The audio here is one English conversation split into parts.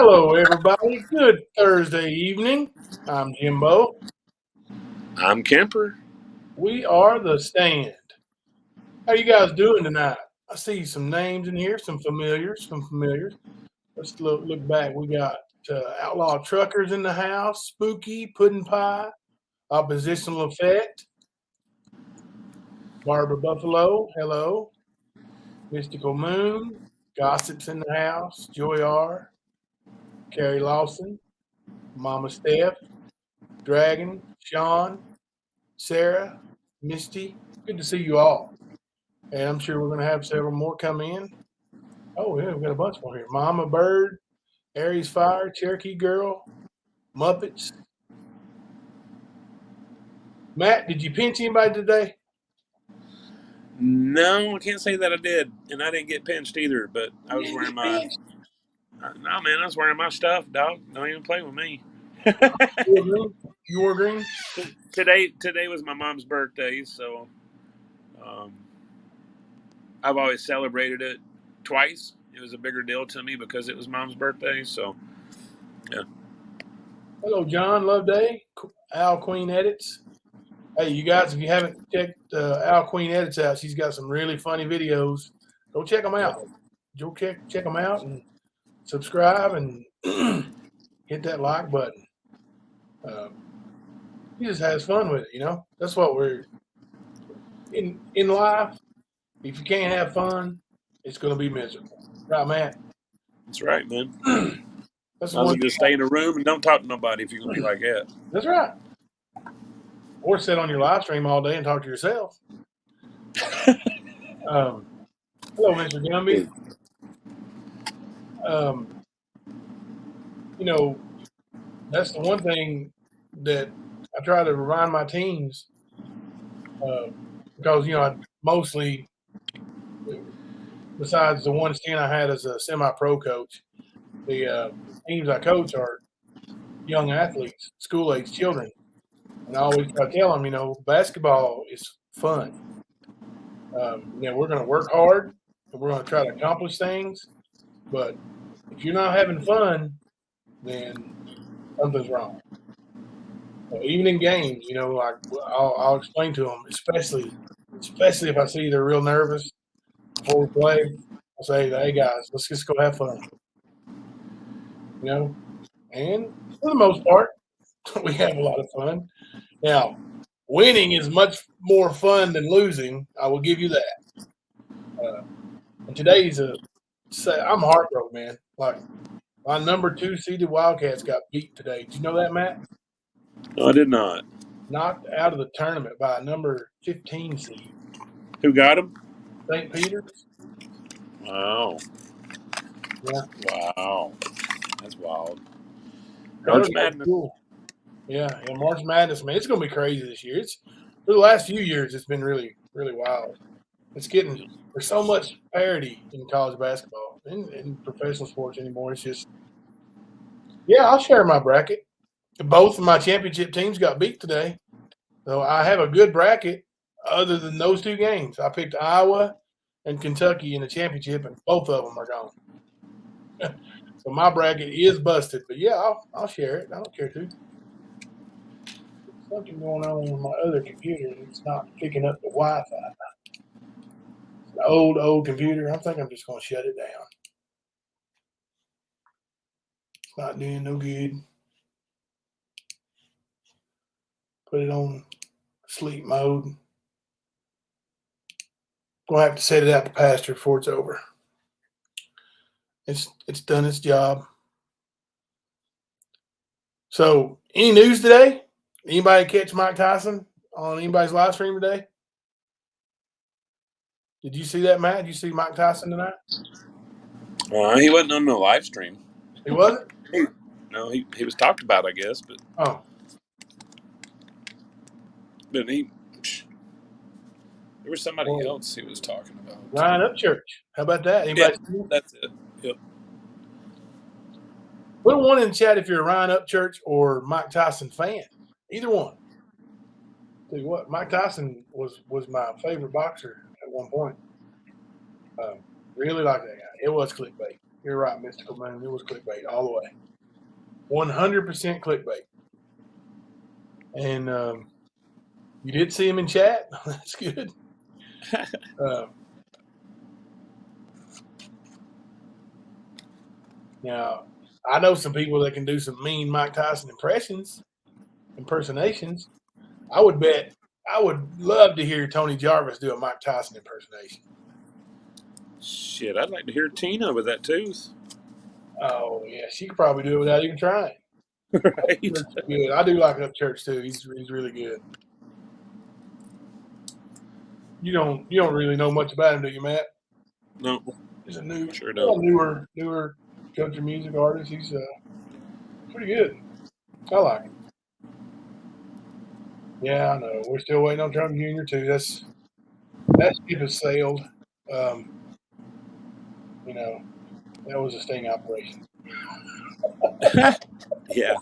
Hello, everybody. Good Thursday evening. I'm Jimbo. I'm Kemper. We are The Stand. How you guys doing tonight? I see some names in here, some familiars. Let's look back. We got Outlaw Truckers in the house, Spooky, Puddin' Pie, Oppositional Effect, Barbara Buffalo, hello, Mystical Moon, Gossips in the house, Joy R, Carrie Lawson, Mama Steph, Dragon, Sean, Sarah, Misty. Good to see you all. And I'm sure we're going to have several more come in. Oh, yeah, we've got a bunch more here. Mama Bird, Aries Fire, Cherokee Girl, Muppets. Matt, did you pinch anybody today? No, I can't say that I did, and I didn't get pinched either. But I was wearing my. No, man, I was wearing my stuff, dog. Don't even play with me. You wore green? Today was my mom's birthday, so I've always celebrated it twice. It was a bigger deal to me because it was mom's birthday. So, yeah. Hello, John Loveday, Al Queen Edits. Hey, you guys, if you haven't checked Al Queen Edits out, she's got some really funny videos. Go check them out. Go check them out and subscribe and hit that like button. He just has fun with it, you know. That's what we're in life. If you can't have fun, it's going to be miserable, right, Matt? That's right, man. That's I just stay in a room and don't talk to nobody if you're going to be like that. That's right. Or sit on your live stream all day and talk to yourself. Hello, Mr. Gumby. You know, that's the one thing that I try to remind my teams because, you know, I mostly, besides the one stint I had as a semi-pro coach, the teams I coach are young athletes, school-age children. And I always try to tell them, you know, basketball is fun. You know, we're going to work hard and we're going to try to accomplish things. But if you're not having fun, then something's wrong. So even in games, you know, I'll explain to them, especially if I see they're real nervous before we play. I'll say, hey, guys, let's just go have fun. You know, and for the most part, we have a lot of fun. Now, winning is much more fun than losing. I will give you that. And today's I'm heartbroken, man. Like my number 2 seeded Wildcats got beat today. Did you know that, Matt? No, I did not. Knocked out of the tournament by a number 15 seed. Who got him? St. Peter's. Wow. Yeah. Wow. That's wild. March Madness. Cool. Yeah, March Madness, man. It's going to be crazy this year. For the last few years, it's been really, really wild. There's so much parity in college basketball and in professional sports anymore. It's just, yeah, I'll share my bracket. Both of my championship teams got beat today. So I have a good bracket other than those 2 games. I picked Iowa and Kentucky in the championship, and both of them are gone. So my bracket is busted. But, yeah, I'll share it. I don't care to. There's something going on with my other computer. It's not picking up the Wi-Fi. It's an old computer. I think I'm just going to shut it down. It's not doing no good. Put it on sleep mode. Gonna have to set it out to pasture before it's over. It's done its job. So, any news today? Anybody catch Mike Tyson on anybody's live stream today? Did you see that, Matt? Did you see Mike Tyson tonight? He wasn't on the live stream. He wasn't? No, he was talked about, I guess, but but there was somebody else he was talking about. Ryan Upchurch. How about that? Anybody? Yeah, that's it. Yep. Put a 1 in the chat if you're a Ryan Upchurch or Mike Tyson fan. Either one. Tell you what, Mike Tyson was my favorite boxer at one point. Really like that guy. It was clickbait. You're right, Mystical Moon. It was clickbait all the way. 100% clickbait. And you did see him in chat. That's good. Now, I know some people that can do some mean Mike Tyson impersonations. I would love to hear Tony Jarvis do a Mike Tyson impersonation. Shit, I'd like to hear Tina with that tooth. Oh yeah, she could probably do it without even trying. Right. Good. I do like Upchurch too. He's really good. You don't really know much about him, do you, Matt? No. He's a newer country music artist. He's pretty good. I like him. Yeah, I know. We're still waiting on Trump Jr. too. That ship has sailed. That was a sting operation. Yeah.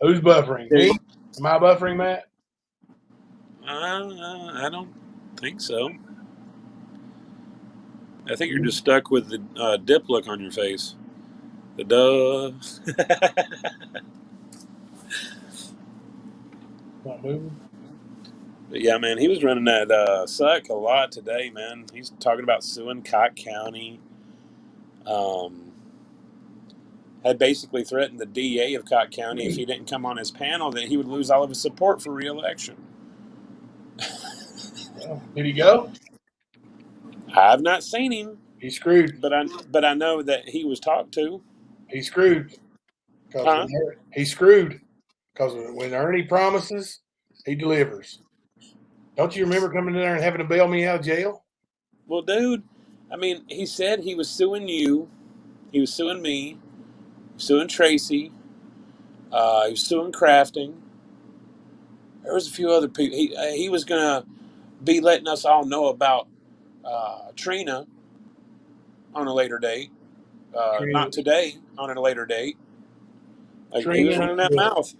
Who's buffering? Me? Am I buffering, Matt? I don't think so. I think you're just stuck with the dip look on your face. The duh. Not moving. But yeah, man, he was running that suck a lot today, man. He's talking about suing Cott County. Had basically threatened the DA of Cott County if he didn't come on his panel that he would lose all of his support for re-election. Well, did he go? I've not seen him. He's screwed. But I know that he was talked to. He's screwed. He's screwed. Because when Ernie promises, he delivers. Don't you remember coming in there and having to bail me out of jail? Well, dude, I mean, he said he was suing you. He was suing me. Suing Tracy. He was suing Crafting. There was a few other people. He was going to be letting us all know about Trina on a later date. Not today, on a later date. He was running that mouth.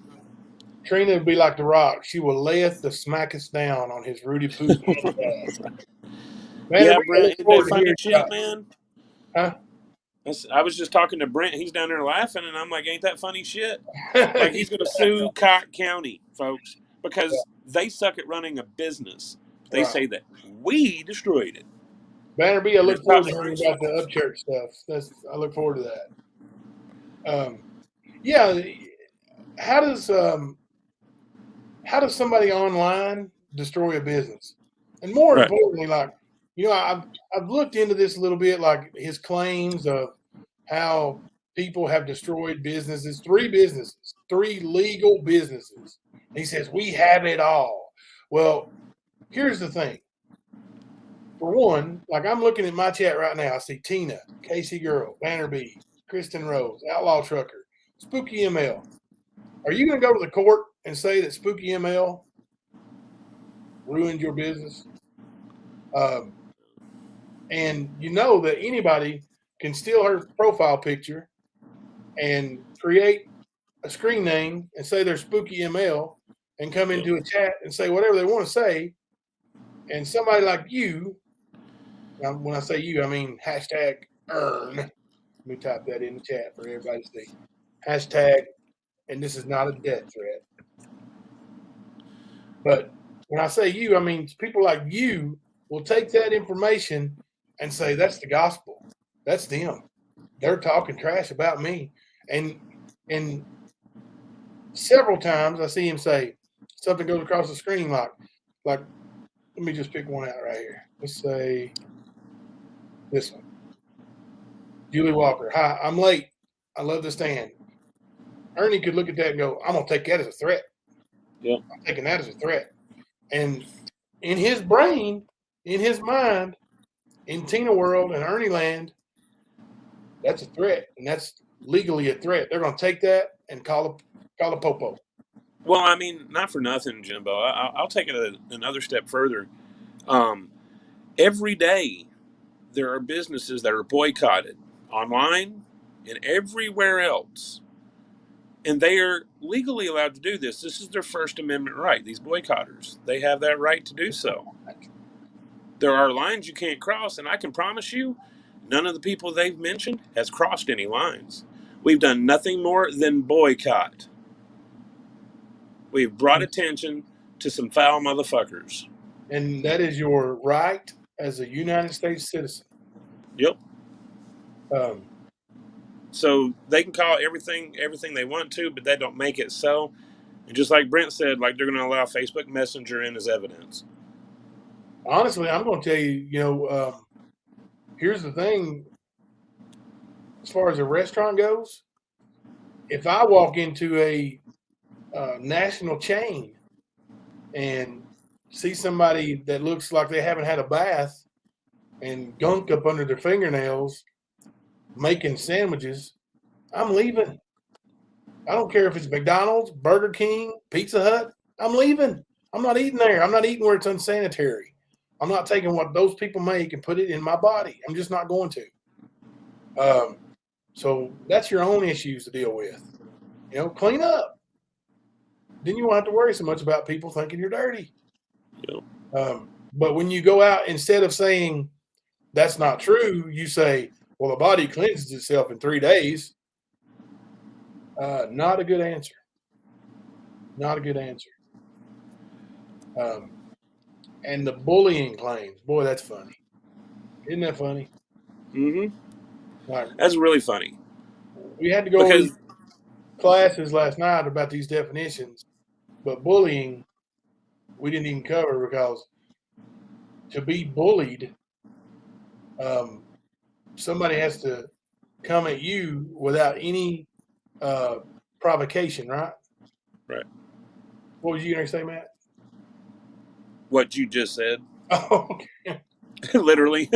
Trina would be like The Rock. She will layeth to smack us down on his Rudy Poo. Yeah, Brent, isn't that funny shit, man? Huh? I was just talking to Brent. He's down there laughing, and I'm like, ain't that funny shit? Like, he's going to sue Cott County, folks, because they suck at running a business. They say that we destroyed it. Banner B, I look forward to hearing about the Upchurch stuff. I look forward to that. Yeah, how does somebody online destroy a business? And more importantly, like, I've looked into this a little bit, like his claims of how people have destroyed businesses, 3 legal businesses. And he says, we have it all. Well, here's the thing. For one, like I'm looking at my chat right now, I see Tina, Casey Girl, Banner B, Kristen Rose, Outlaw Trucker, Spooky ML. Are you going to go to the court and say that Spooky ML ruined your business? And you know that anybody can steal her profile picture and create a screen name and say they're Spooky ML and come into a chat and say whatever they want to say. And somebody like you, when I say you, I mean #earn. Let me type that in the chat for everybody to see. #, and this is not a death threat. But when I say you, I mean people like you will take that information and say, that's the gospel. That's them. They're talking trash about me. And several times I see him say something goes across the screen like, let me just pick one out right here. Let's say this one. Julie Walker. Hi, I'm late. I love the stand. Ernie could look at that and go, I'm going to take that as a threat. Yep. I'm taking that as a threat. And in his brain, in his mind, in Tina World and Ernie Land, that's a threat. And that's legally a threat. They're going to take that and call a popo. Well, I mean, not for nothing, Jimbo. I'll take it another step further. Every day, there are businesses that are boycotted online and everywhere else. And they are legally allowed to do this. This is their First Amendment right, these boycotters. They have that right to do so. There are lines you can't cross, and I can promise you None of the people they've mentioned has crossed any lines. We've done nothing more than boycott. We've brought attention to some foul motherfuckers. And that is your right as a United States citizen. Yep. Um, So they can call everything they want to, but that don't make it so. And just like Brent said, like they're going to allow Facebook Messenger in as evidence. honestly, I'm going to tell you, here's the thing. As far as a restaurant goes, if I walk into a national chain and see somebody that looks like they haven't had a bath and gunk up under their fingernails making sandwiches, I'm leaving. I don't care if it's McDonald's, Burger King, Pizza Hut. I'm leaving. I'm not eating there. I'm not eating where it's unsanitary. I'm not taking what those people make and put it in my body. I'm just not going to. So that's your own issues to deal with. Clean up. Then you won't have to worry so much about people thinking you're dirty. Yep. But when you go out, instead of saying that's not true, you say, well, the body cleanses itself in 3 days. Not a good answer. Not a good answer. And the bullying claims, boy, that's funny. Isn't that funny? Mm-hmm. Like, that's really funny. We had to go over classes last night about these definitions, but bullying we didn't even cover because to be bullied, somebody has to come at you without any provocation, right? Right. What was you going to say, Matt? What you just said. Oh, okay. Literally.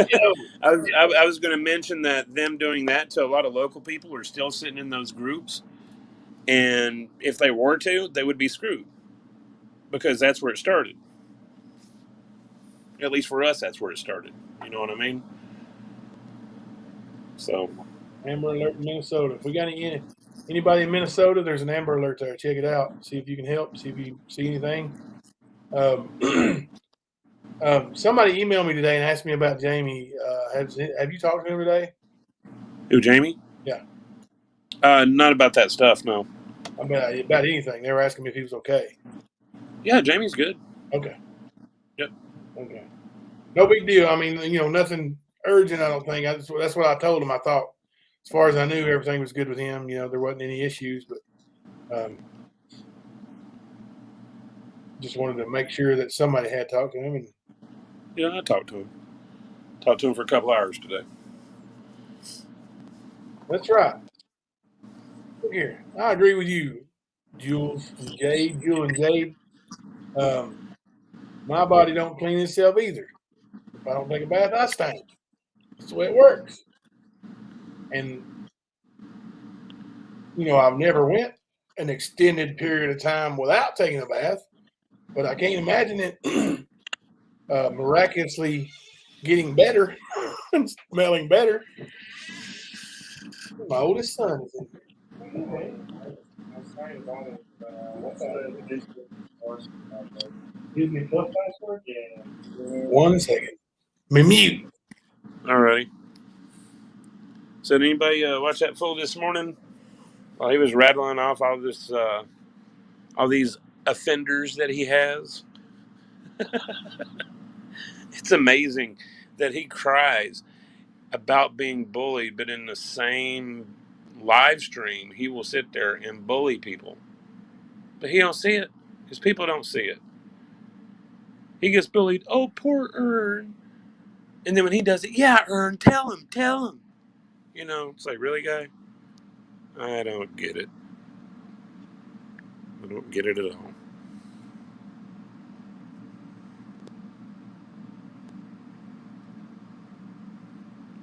I was going to mention that them doing that to a lot of local people who are still sitting in those groups, and if they were to, they would be screwed because that's where it started. At least for us, that's where it started. You know what I mean? So, Amber Alert in Minnesota. If we got anybody in Minnesota, there's an Amber Alert there. Check it out. See if you can help. See if you see anything. Somebody emailed me today and asked me about Jamie. Have you talked to him today? Who, Jamie? Yeah. Not about that stuff, no. About anything. They were asking me if he was okay. Yeah, Jamie's good. Okay. Yep. Okay. No big deal. I mean, nothing urgent, I don't think. That's what I told him. I thought, as far as I knew, everything was good with him. There wasn't any issues, but just wanted to make sure that somebody had talked to him. And yeah, I talked to him. Talked to him for a couple hours today. That's right. Look here. I agree with you, Jules and Jade. Jewel and Jade. My body don't clean itself either. If I don't take a bath, I stink. That's the way it works. And I've never went an extended period of time without taking a bath, but I can't imagine it miraculously getting better and smelling better. My oldest son is in here. Disney Plus password? Yeah. 1 second. Me mute. Alrighty. So did anybody watch that fool this morning? While he was rattling off all these offenders that he has. It's amazing that he cries about being bullied, but in the same live stream, he will sit there and bully people. But he don't see it. His people don't see it. He gets bullied. Oh, poor Ern. And then when he does it, yeah, Ern, tell him. It's like, really, guy? I don't get it. I don't get it at all.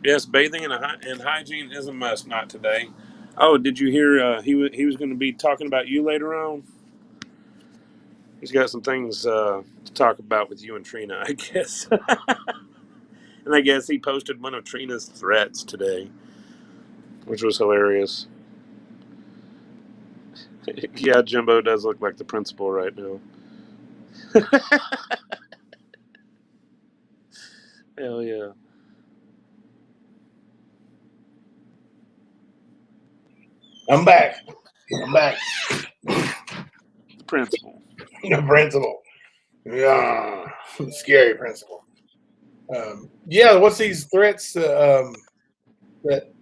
Yes, bathing and hygiene is a must. Not today. Oh, did you hear? He was going to be talking about you later on. He's got some things to talk about with you and Trina, I guess. And I guess he posted one of Trina's threats today, which was hilarious. Yeah, Jimbo does look like the principal right now. Hell yeah. I'm back. I'm back. Principal. The principal. Yeah, scary principal. Yeah, what's these threats that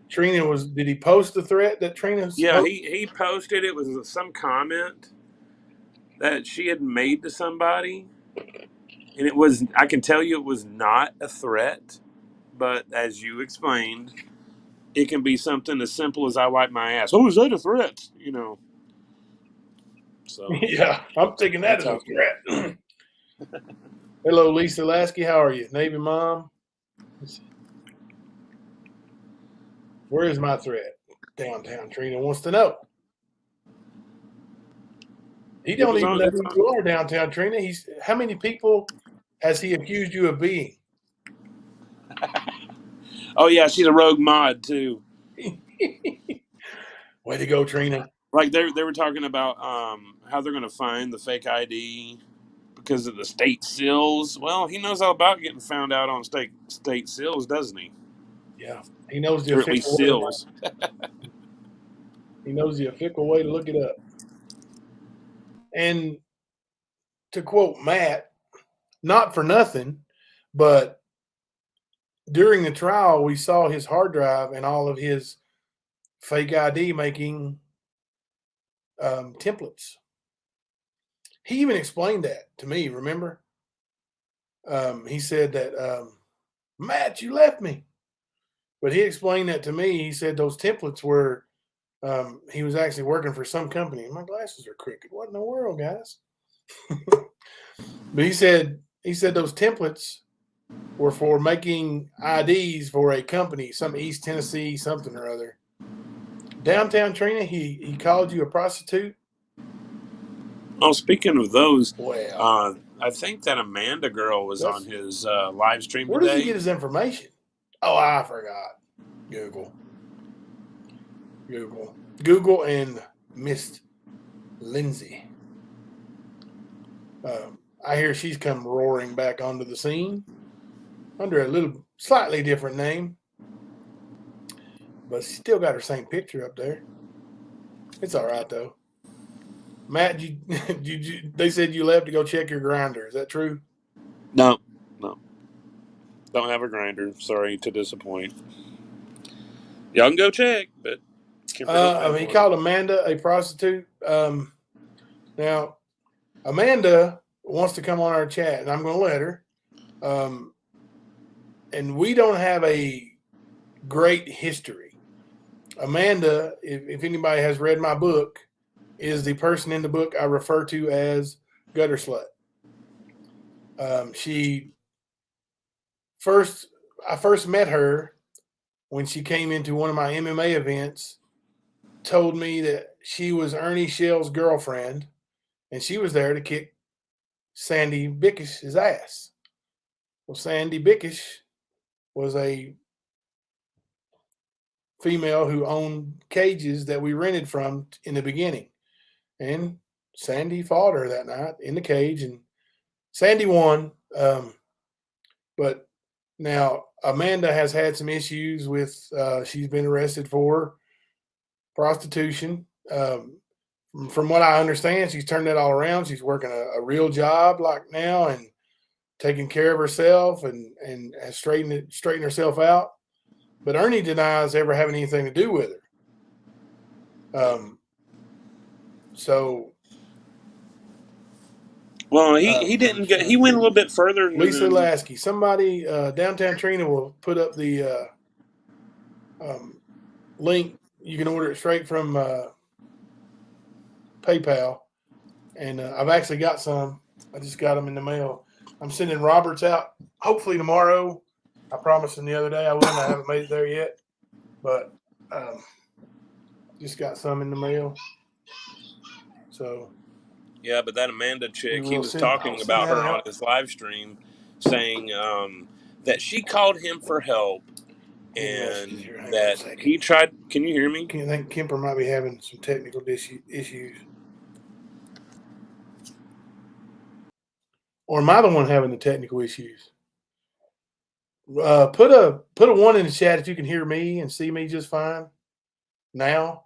Trina was? Did he post the threat that Trina's? Yeah, he posted it was some comment that she had made to somebody, and it was, I can tell you it was not a threat, but as you explained, it can be something as simple as I wipe my ass. Oh, is that a threat? You know. So Yeah, I'm thinking that that's is a how. threat. Hello, Lisa Lasky. How are you, Navy mom? Where is my threat? Downtown Trina wants to know. He It don't was even on. know It's who on. you are, Downtown Trina. He's how many people has he accused you of being? Oh yeah, she's a rogue mod too. Way to go, Trina. Like they were talking about how they're going to find the fake ID because of the state seals. Well, he knows all about getting found out on state seals, doesn't he? Yeah, he knows the Or at least official way. seals. He knows the official way to look it up. And to quote Matt, not for nothing, but during the trial, we saw his hard drive and all of his fake ID making templates. He even explained that to me. Remember, he said that Matt, you left me, but he explained that to me. He said those templates were he was actually working for some company. My glasses are crooked. What in the world, guys? But he said those templates were for making IDs for a company, some East Tennessee something or other. Downtown Trina, he called you a prostitute. Oh, speaking of those, Well, I think that Amanda girl was on his live stream where does he today. get his information? Oh, I forgot. Google and Miss Lindsay. I hear she's come roaring back onto the scene under a little slightly different name, but she still got her same picture up there. It's all right though. Matt, they said you left to go check your grinder. Is that true? No, don't have a grinder. Sorry to disappoint. Y'all can go check, but He called Amanda a prostitute. Now, Amanda wants to come on our chat, and I'm going to let her. And we don't have a great history. Amanda, if anybody has read my book, is the person in the book I refer to as Gutter Slut. I first met her when she came into one of my MMA events, told me that she was Ernie Shell's girlfriend, and she was there to kick Sandy Bickish's ass. Well, Sandy Bickish was a female who owned cages that we rented from in the beginning. And Sandy fought her that night in the cage, and Sandy won. But now Amanda has had some issues with, she's been arrested for prostitution. From what I understand, she's turned that all around. She's working a real job like now and taking care of herself and has straightened herself out. But Ernie denies ever having anything to do with her. So, well, he didn't get. He went a little bit further. Lisa Lasky, somebody, Downtown Trina will put up the link. You can order it straight from PayPal, and I've actually got some. I just got them in the mail. I'm sending Roberts out hopefully tomorrow. I promised him the other day I would. I haven't made it there yet, but just got some in the mail. So yeah, but that Amanda chick, he was talking about her on his live stream, saying that she called him for help, and that he tried. Can you hear me? I think Kemper might be having some technical issues. Or am I the one having the technical issues? Put a 1 in the chat if you can hear me and see me just fine now.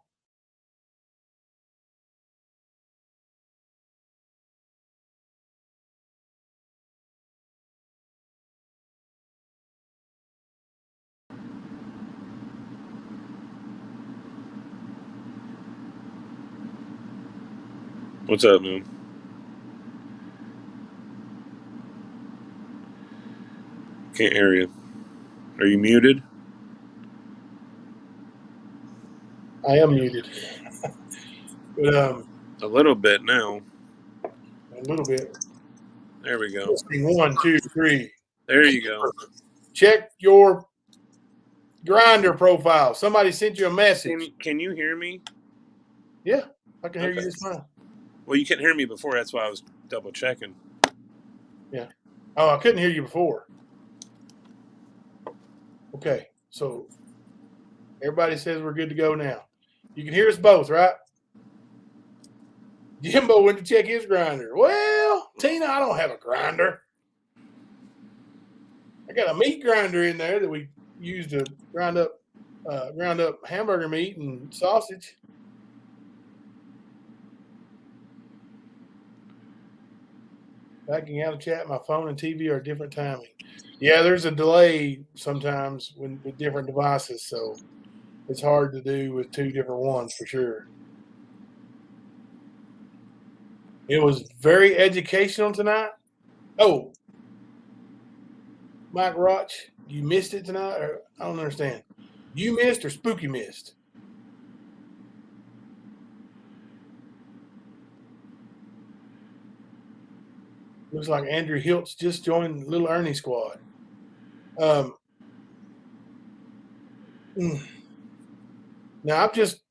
What's up, man? Can't hear you. Are you muted? I am muted. But A little bit now. a little bit. There we go. Testing 1, 2, 3. There you go. Check your Grindr profile. Somebody sent you a message. Can you hear me? Yeah, I can hear you Okay. just fine. Well, you couldn't hear me before. That's why I was double checking. Yeah. Oh, I couldn't hear you before. Okay, so everybody says we're good to go now. You can hear us both, right? Jimbo went to check his Grindr. Well, Tina, I don't have a grinder. I got a meat grinder in there that we use to ground up hamburger meat and sausage. Backing out of chat, my phone and TV are different timing. Yeah, there's a delay sometimes with different devices, so it's hard to do with two different ones for sure. It was very educational tonight. Oh, Mike Roch, you missed it tonight? Or, I don't understand. You missed or Spooky missed? Looks like Andrew Hiltz just joined Little Ernie squad. Now, I've just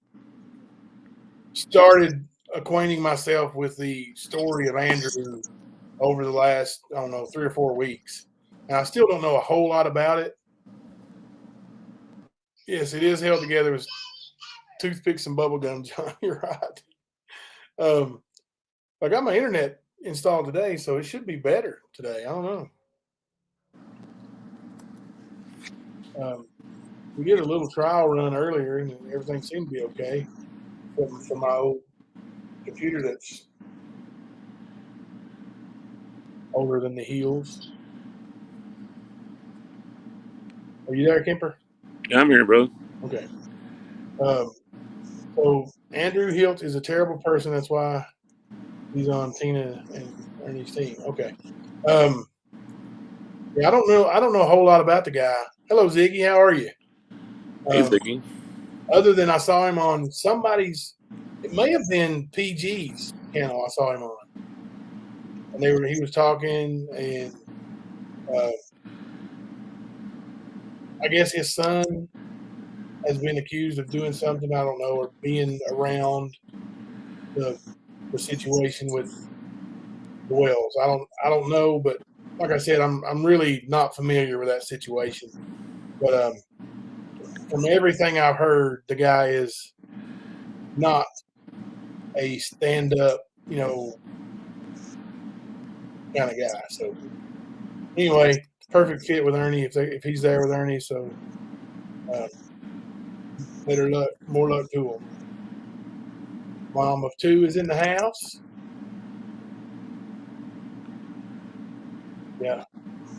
started acquainting myself with the story of Andrew over the last, 3 or 4 weeks. And I still don't know a whole lot about it. Yes, it is held together with toothpicks and bubble gum, John. You're right. I got my internet installed today, so it should be better today. I don't know. We did a little trial run earlier, and everything seemed to be okay from my old computer that's older than the hills. Are you there, Kemper? Yeah, I'm here, bro. Okay. So Andrew Hilt is a terrible person. That's why he's on Tina and Ernie's team. Okay. Yeah, I don't know a whole lot about the guy. Hello, Ziggy. How are you? Hey, Ziggy. Other than I saw him on somebody's, it may have been PG's channel. I saw him on, and he was talking, and I guess his son has been accused of doing something, I don't know, or being around the situation with the Wells. I don't know, but like I said, I'm really not familiar with that situation. But from everything I've heard, the guy is not a stand-up, kind of guy. So anyway, perfect fit with Ernie if he's there with Ernie. So better luck, more luck to him. Mom of 2 is in the house. Yeah.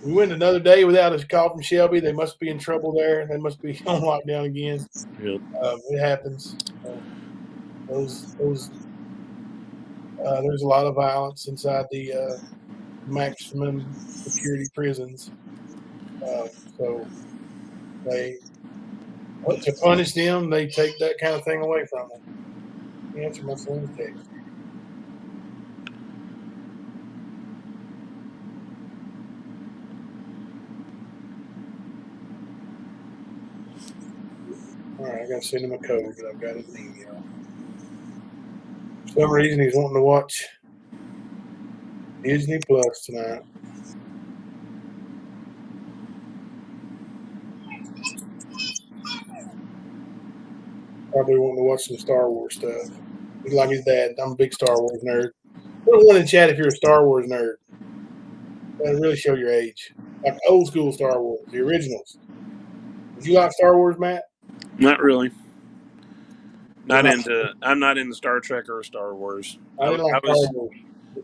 We went another day without a call from Shelby. They must be in trouble there. They must be on lockdown again. Yep. It happens. There's a lot of violence inside the maximum security prisons. So to punish them, they take that kind of thing away from them. Answer my son's text. All right, I got to send him a code, but I've got his email. For some reason, he's wanting to watch Disney Plus tonight. Probably wanting to watch some Star Wars stuff. He's like his dad. I'm a big Star Wars nerd. Put one in the chat if you're a Star Wars nerd. That'll really show your age. Like old school Star Wars, the originals. Did you like Star Wars, Matt? Not really. I'm not into Star Trek or Star Wars. I didn't like Star Wars.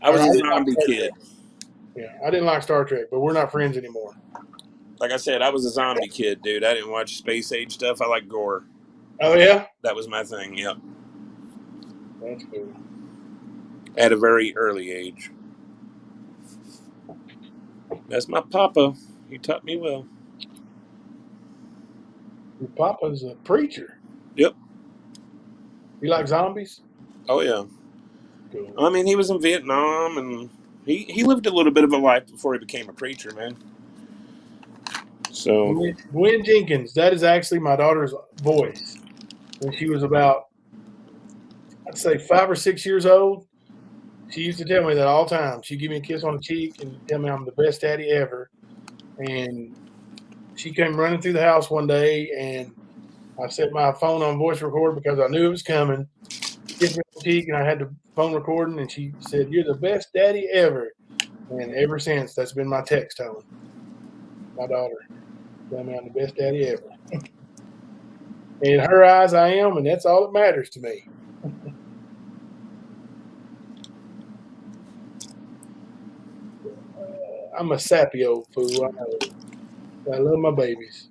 I was a zombie kid. Yeah, I didn't like Star Trek, but we're not friends anymore. Like I said, I was a zombie kid, dude. I didn't watch space age stuff. I like gore. Oh, yeah? That was my thing, yep. That's cool. at a very early age. That's my papa. He taught me well. Your papa's a preacher. Yep. You like zombies? Oh yeah. Cool. I mean, he was in Vietnam, and he lived a little bit of a life before he became a preacher, man. So Gwen Jenkins, that is actually my daughter's voice. When she was about, I'd say 5 or 6 years old, she used to tell me that all the time. She'd give me a kiss on the cheek and tell me I'm the best daddy ever. And she came running through the house one day, and I set my phone on voice record because I knew it was coming. Kissed me on the cheek, and I had the phone recording, and she said, "You're the best daddy ever." And ever since, that's been my text tone. My daughter, tell me I'm the best daddy ever. In her eyes, I am, and that's all that matters to me. I'm a sappy old fool. I know it. I love my babies.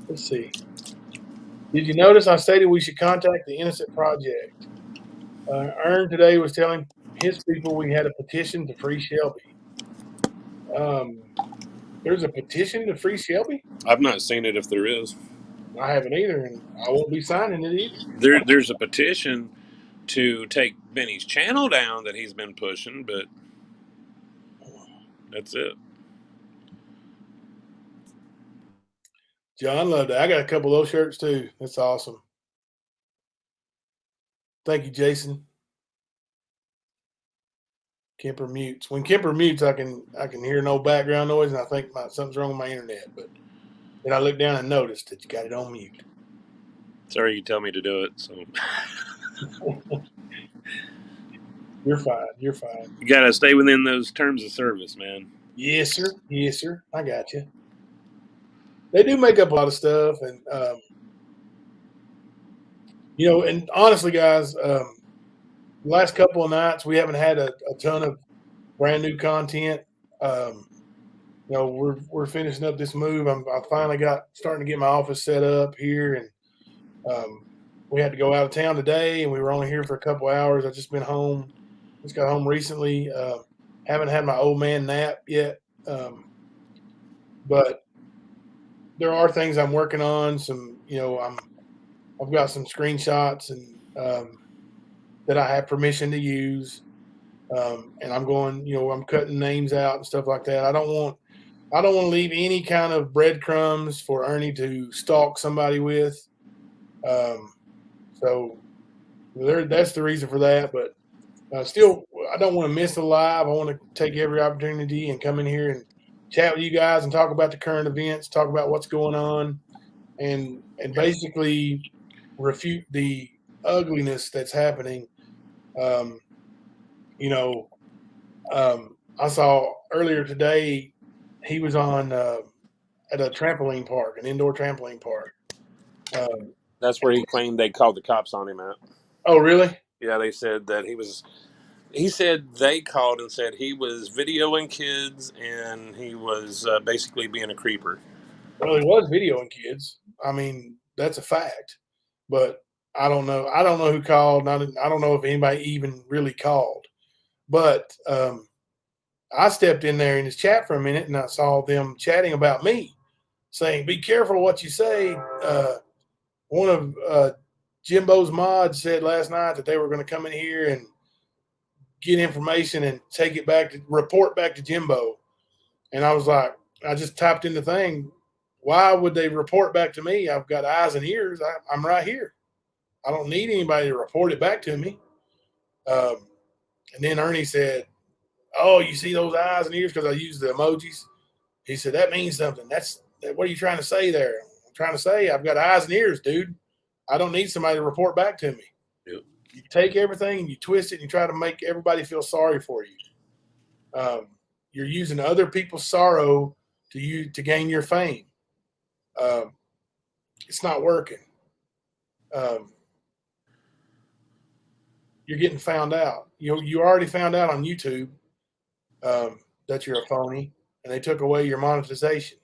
Let's see. Did you notice I stated we should contact the Innocent Project? Ern today was telling his people we had a petition to free Shelby. There's a petition to free Shelby? I've not seen it if there is. I haven't either, and I won't be signing it either. There's a petition to take Benny's channel down that he's been pushing, but that's it. John loved it. I got a couple of those shirts too. That's awesome. Thank you, Jason. Kemper mutes. When Kemper mutes, I can hear no background noise, and I think something's wrong with my internet. But then I look down and notice that you got it on mute. Sorry, you tell me to do it. So You're fine. You're fine. you gotta stay within those terms of service, man. Yes, sir. Yes, sir. I got you. They do make up a lot of stuff, and and honestly, guys, last couple of nights we haven't had a ton of brand new content. We're finishing up this move. I finally starting to get my office set up here, and we had to go out of town today, and we were only here for a couple hours. I've just been home. Just got home recently. Haven't had my old man nap yet, but there are things I'm working on. I've got some screenshots and that I have permission to use, and I'm going. I'm cutting names out and stuff like that. I don't want to leave any kind of breadcrumbs for Ernie to stalk somebody with. So that's the reason for that. But still, I don't want to miss the live. I want to take every opportunity and come in here and chat with you guys and talk about the current events, talk about what's going on, and basically refute the ugliness that's happening. I saw earlier today he was on at a trampoline park, an indoor trampoline park. That's where he claimed they called the cops on him at. Oh, really? Yeah, they said that he said they called and said he was videoing kids and he was basically being a creeper. Well, he was videoing kids. I mean, that's a fact. But I don't know. I don't know who called. I don't know if anybody even really called. But I stepped in there in his chat for a minute, and I saw them chatting about me, saying, "Be careful what you say." One of Jimbo's mods said last night that they were going to come in here and get information and take it back to report back to Jimbo. And I was like, I just typed in the thing. Why would they report back to me? I've got eyes and ears. I'm right here. I don't need anybody to report it back to me. And then Ernie said, "Oh, you see those eyes and ears?" Because I used the emojis. He said, "That means something. What are you trying to say there?" I'm trying to say I've got eyes and ears, dude. I don't need somebody to report back to me. Yep. You take everything and you twist it and you try to make everybody feel sorry for you. You're using other people's sorrow to gain your fame. It's not working. You're getting found out. You already found out on YouTube that you're a phony, and they took away your monetization.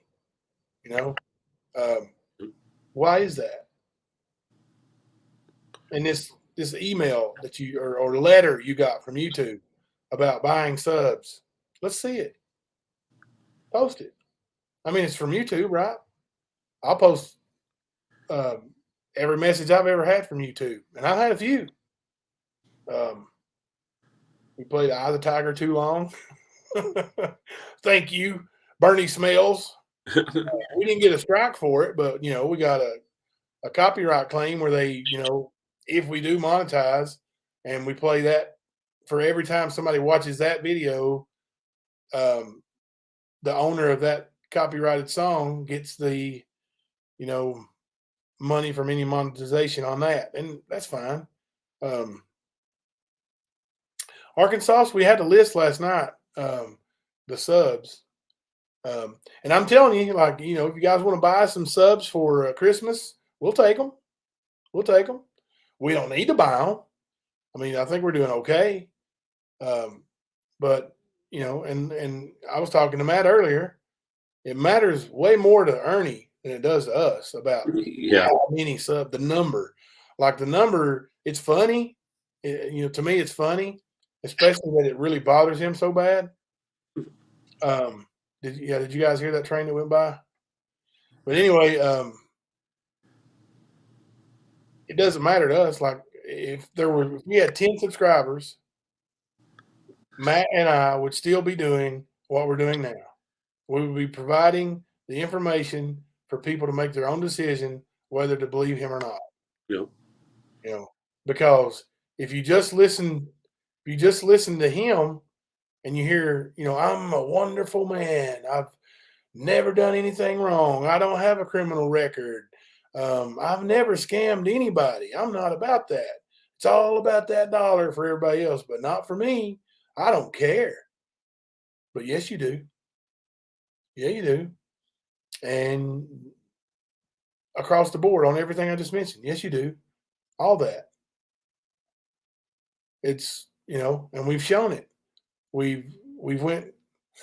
Why is that? And this this email that you or letter you got from YouTube about buying subs. Let's see it. Post it. I mean, it's from YouTube, right? I'll post every message I've ever had from YouTube, and I've had a few. We played Eye of the Tiger too long. Thank you, Bernie Smells. We didn't get a strike for it, but we got a copyright claim where they, if we do monetize and we play that for every time somebody watches that video, the owner of that copyrighted song gets the, money from any monetization on that. And that's fine. Arkansas, we had a list last night, the subs. And I'm telling you, if you guys want to buy some subs for Christmas, we'll take them. We'll take them. We don't need to buy them. I mean, I think we're doing okay. But, and I was talking to Matt earlier. It matters way more to Ernie than it does to us about how many sub, the number. Like the number, it's funny. To me, it's funny, especially that it really bothers him so bad. Did you guys hear that train that went by? But anyway, it doesn't matter to us. Like if we had 10 subscribers, Matt and I would still be doing what we're doing now. We would be providing the information for people to make their own decision whether to believe him or not. Yep. Because if you just listen to him and you hear, I'm a wonderful man. I've never done anything wrong. I don't have a criminal record. I've never scammed anybody. I'm not about that. It's all about that dollar for everybody else, but not for me. I don't care. But yes, you do. Yeah, you do. And across the board on everything I just mentioned. Yes, you do. All that. It's, and we've shown it. We've went.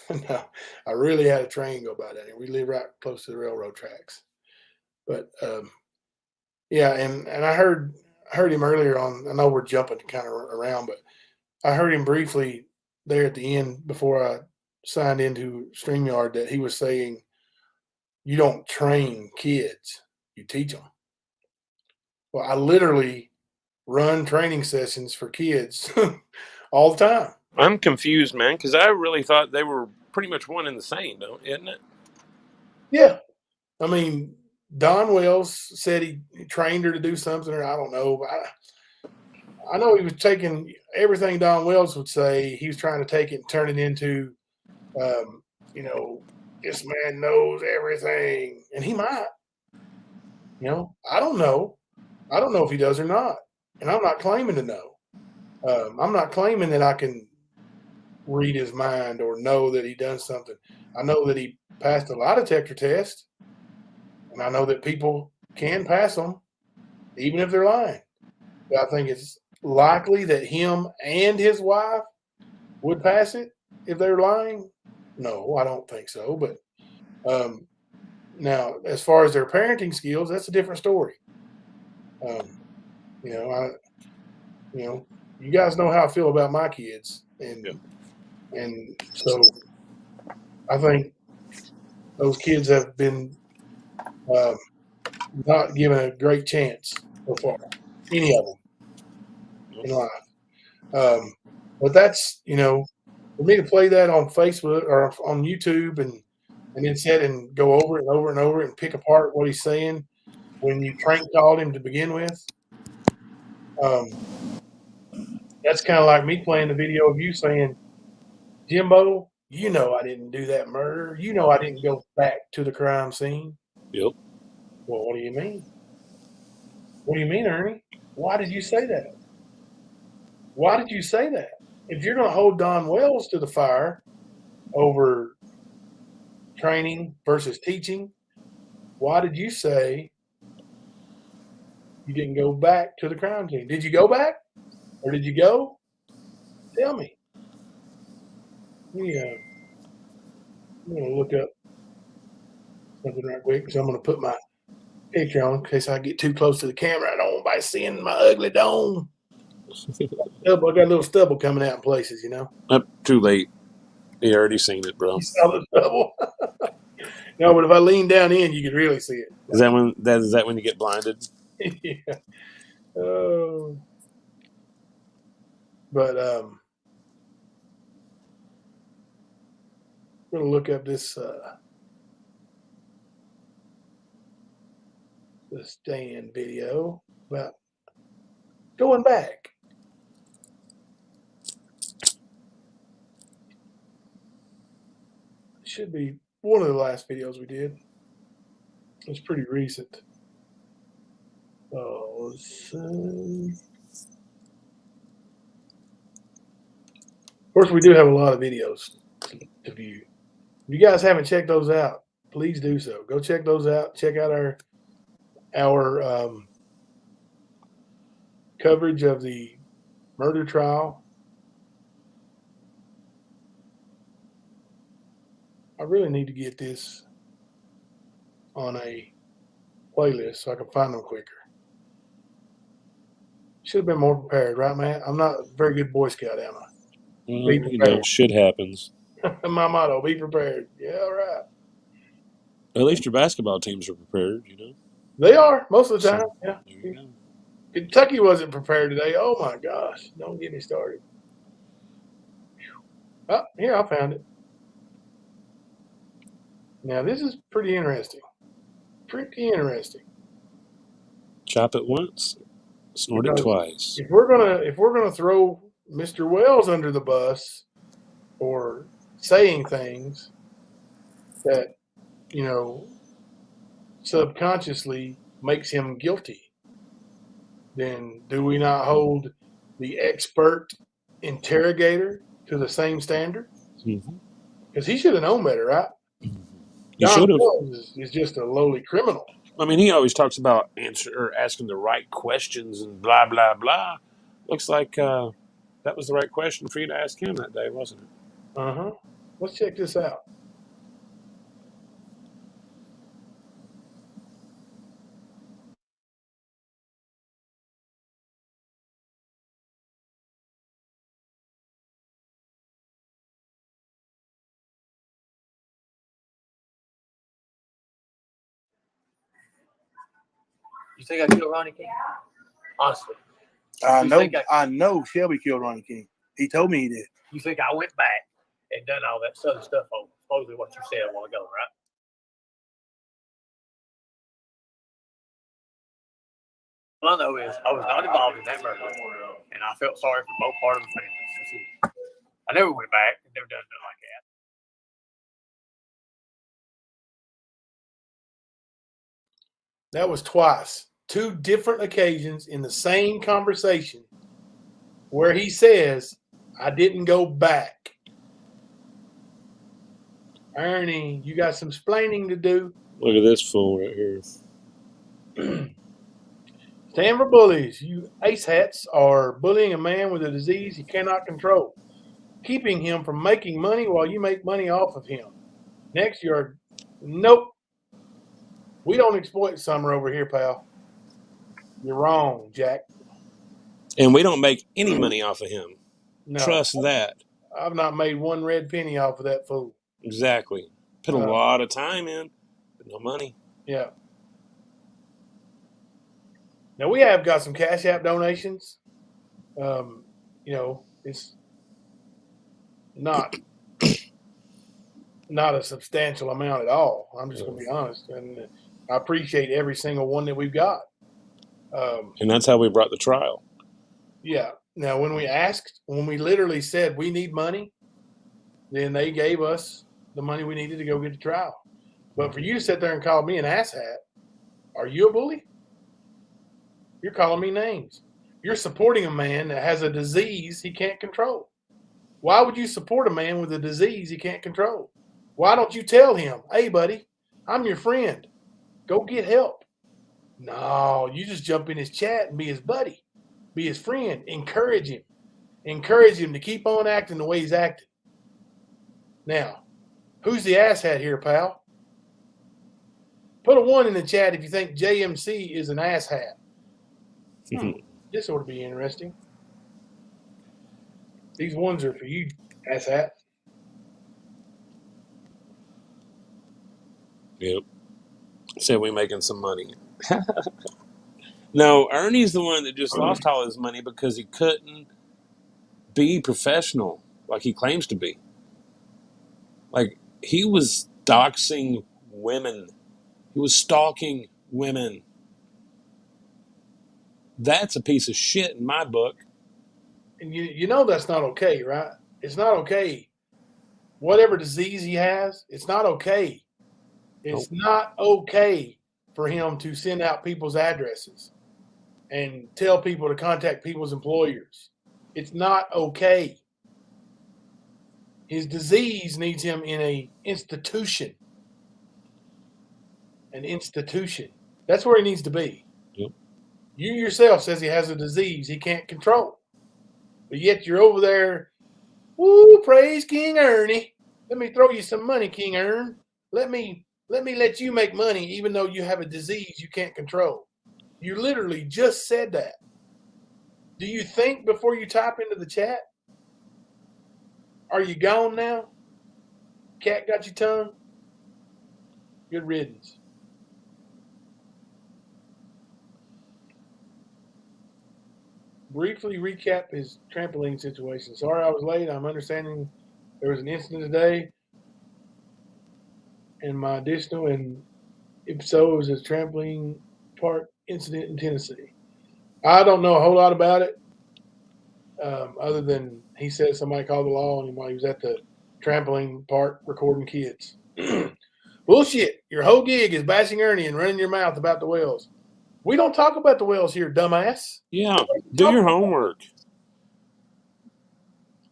No, I really had a train go by down here. We live right close to the railroad tracks. But yeah, and I heard him earlier on. I know we're jumping kind of around, but I heard him briefly there at the end before I signed into StreamYard that he was saying, "You don't train kids, you teach them." Well, I literally run training sessions for kids all the time. I'm confused, man, because I really thought they were pretty much one and the same, isn't it? Yeah. I mean, Don Wells said he trained her to do something, or I don't know. I know he was taking everything Don Wells would say. He was trying to take it and turn it into, this man knows everything. And he might. I don't know. I don't know if he does or not. And I'm not claiming to know. I'm not claiming that I can read his mind or know that he done something. I know that he passed a lie detector test, and I know that people can pass them, even if they're lying. But I think it's likely that him and his wife would pass it if they're lying. No, I don't think so. But now, as far as their parenting skills, that's a different story. You guys know how I feel about my kids, and so I think those kids have been not given a great chance so far, any of them in life. But that's for me to play that on Facebook or on YouTube and then sit and go over it and over and over and pick apart what he's saying when you prank called him to begin with. That's kind of like me playing the video of you saying, "Jimbo, I didn't do that murder. I didn't go back to the crime scene." Yep. Well, what do you mean? What do you mean, Ernie? Why did you say that? Why did you say that? If you're going to hold Don Wells to the fire over training versus teaching, why did you say you didn't go back to the crime scene? Did you go back? Or did you go? Tell me. Yeah. I'm going to look up something right quick because I'm going to put my picture on in case I get too close to the camera. I don't want anybody seeing my ugly dome. I got a little stubble coming out in places, Too late. You already seen it, bro. You saw the stubble. No, but if I lean down in, you could really see it. Is that when you get blinded? Yeah. Oh. But I'm going to look up this Stan video about going back. It should be one of the last videos we did. It's pretty recent. Oh, of course, we do have a lot of videos to view. If you guys haven't checked those out, please do so. Go check those out. Check out our coverage of the murder trial. I really need to get this on a playlist so I can find them quicker. Should have been more prepared, right, Matt? I'm not a very good Boy Scout, am I? Shit happens. My motto: be prepared. Yeah, right. At least your basketball teams are prepared, They are most of the time. Yeah. There you go. Kentucky wasn't prepared today. Oh my gosh! Don't get me started. Oh, here I found it. Now this is pretty interesting. Pretty interesting. Chop it once, snort it twice. If we're gonna throw Mr. Wells under the bus for saying things that subconsciously makes him guilty, then do we not hold the expert interrogator to the same standard? Because he should have known better, right? You should have. Is just a lowly criminal. I mean, he always talks about asking the right questions and blah blah blah. Looks like that was the right question for you to ask him that day, wasn't it? Let's check this out. You think I killed Ronnie King? Honestly. I know Shelby killed Ronnie King. He told me he did. You think I went back and done all that southern stuff on supposedly what you said a while ago, right? All I know is I was not involved in that murder, and I felt sorry for both parts of the family. I never went back and never done nothing like that. That was twice. 2 different occasions in the same conversation where he says, I didn't go back. Ernie, you got some splaining to do. Look at this fool right here. Stand for bullies. You ace hats are bullying a man with a disease he cannot control, keeping him from making money while you make money off of him. Next, you're nope. We don't exploit Summer over here, pal. You're wrong, Jack. And we don't make any money off of him. No, Trust that. I've not made one red penny off of that fool. Exactly. Put a lot of time in, but no money. Yeah. Now we have got some Cash App donations. It's not a substantial amount at all. I'm just going to be honest, and I appreciate every single one that we've got. And that's how we brought the trial. Yeah. Now, when we literally said we need money, then they gave us the money we needed to go get the trial. But for you to sit there and call me an asshat, are you a bully? You're calling me names. You're supporting a man that has a disease he can't control. Why would you support a man with a disease he can't control? Why don't you tell him, hey, buddy, I'm your friend. Go get help. No, you just jump in his chat and be his buddy, be his friend, encourage him to keep on acting the way he's acting. Now, who's the asshat here, pal? Put a 1 in the chat if you think JMC is an asshat. This ought to be interesting. These ones are for you, asshat. Yep. Said we making some money. No, Ernie's the one that just lost all his money because he couldn't be professional like he claims to be. Like, he was doxing women. He was stalking women. That's a piece of shit in my book. And you know that's not okay, right? It's not okay. Whatever disease he has, it's not okay. It's not okay for him to send out people's addresses and tell people to contact people's employers. It's not okay. His disease needs him in an institution. An institution. That's where he needs to be. Yep. You yourself says he has a disease he can't control. But yet you're over there, woo, praise King Ernie. Let me throw you some money, King Ern. Let me let you make money even though you have a disease you can't control. You literally just said that. Do you think before you type into the chat? Are you gone now? Cat got your tongue? Good riddance. Briefly recap his trampoline situation. Sorry I was late. I'm understanding there was an incident today. And my additional and episode was a trampoline park incident in Tennessee. I don't know a whole lot about it, other than he said somebody called the law on him while he was at the trampoline park recording kids. Bullshit. Your whole gig is bashing Ernie and running your mouth about the whales. We don't talk about the whales here, dumbass. Yeah, do your homework.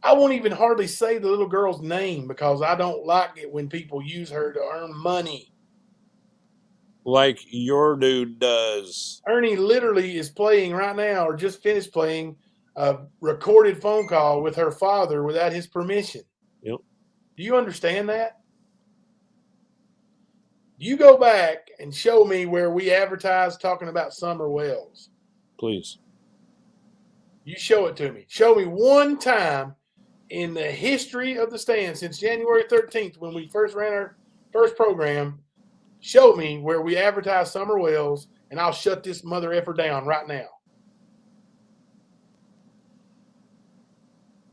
I won't even hardly say the little girl's name because I don't like it when people use her to earn money. Like your dude does. Ernie literally is playing right now or just finished playing a recorded phone call with her father without his permission. Yep. Do you understand that? You go back and show me where we advertise talking about summer whales. Please. You show it to me. Show me one time in the history of the stand since January 13th when we first ran our first program. Show me where we advertise summer whales, and I'll shut this mother effer down right now.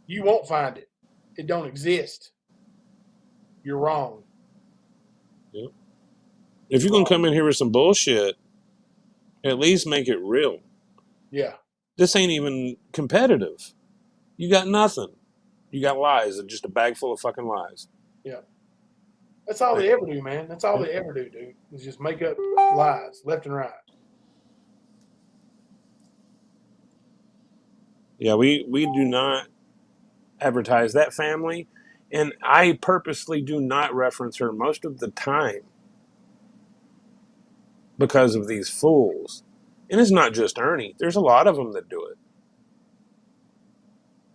You won't find it. It don't exist. You're wrong. Yep. If you're going to come in here with some bullshit, at least make it real. Yeah. This ain't even competitive. You got nothing. You got lies, just a bag full of fucking lies. Yeah. That's all they ever do, man. That's all they ever do, dude. Is just make up lies left and right. Yeah, we do not advertise that family, and I purposely do not reference her most of the time because of these fools. And it's not just Ernie. There's a lot of them that do it.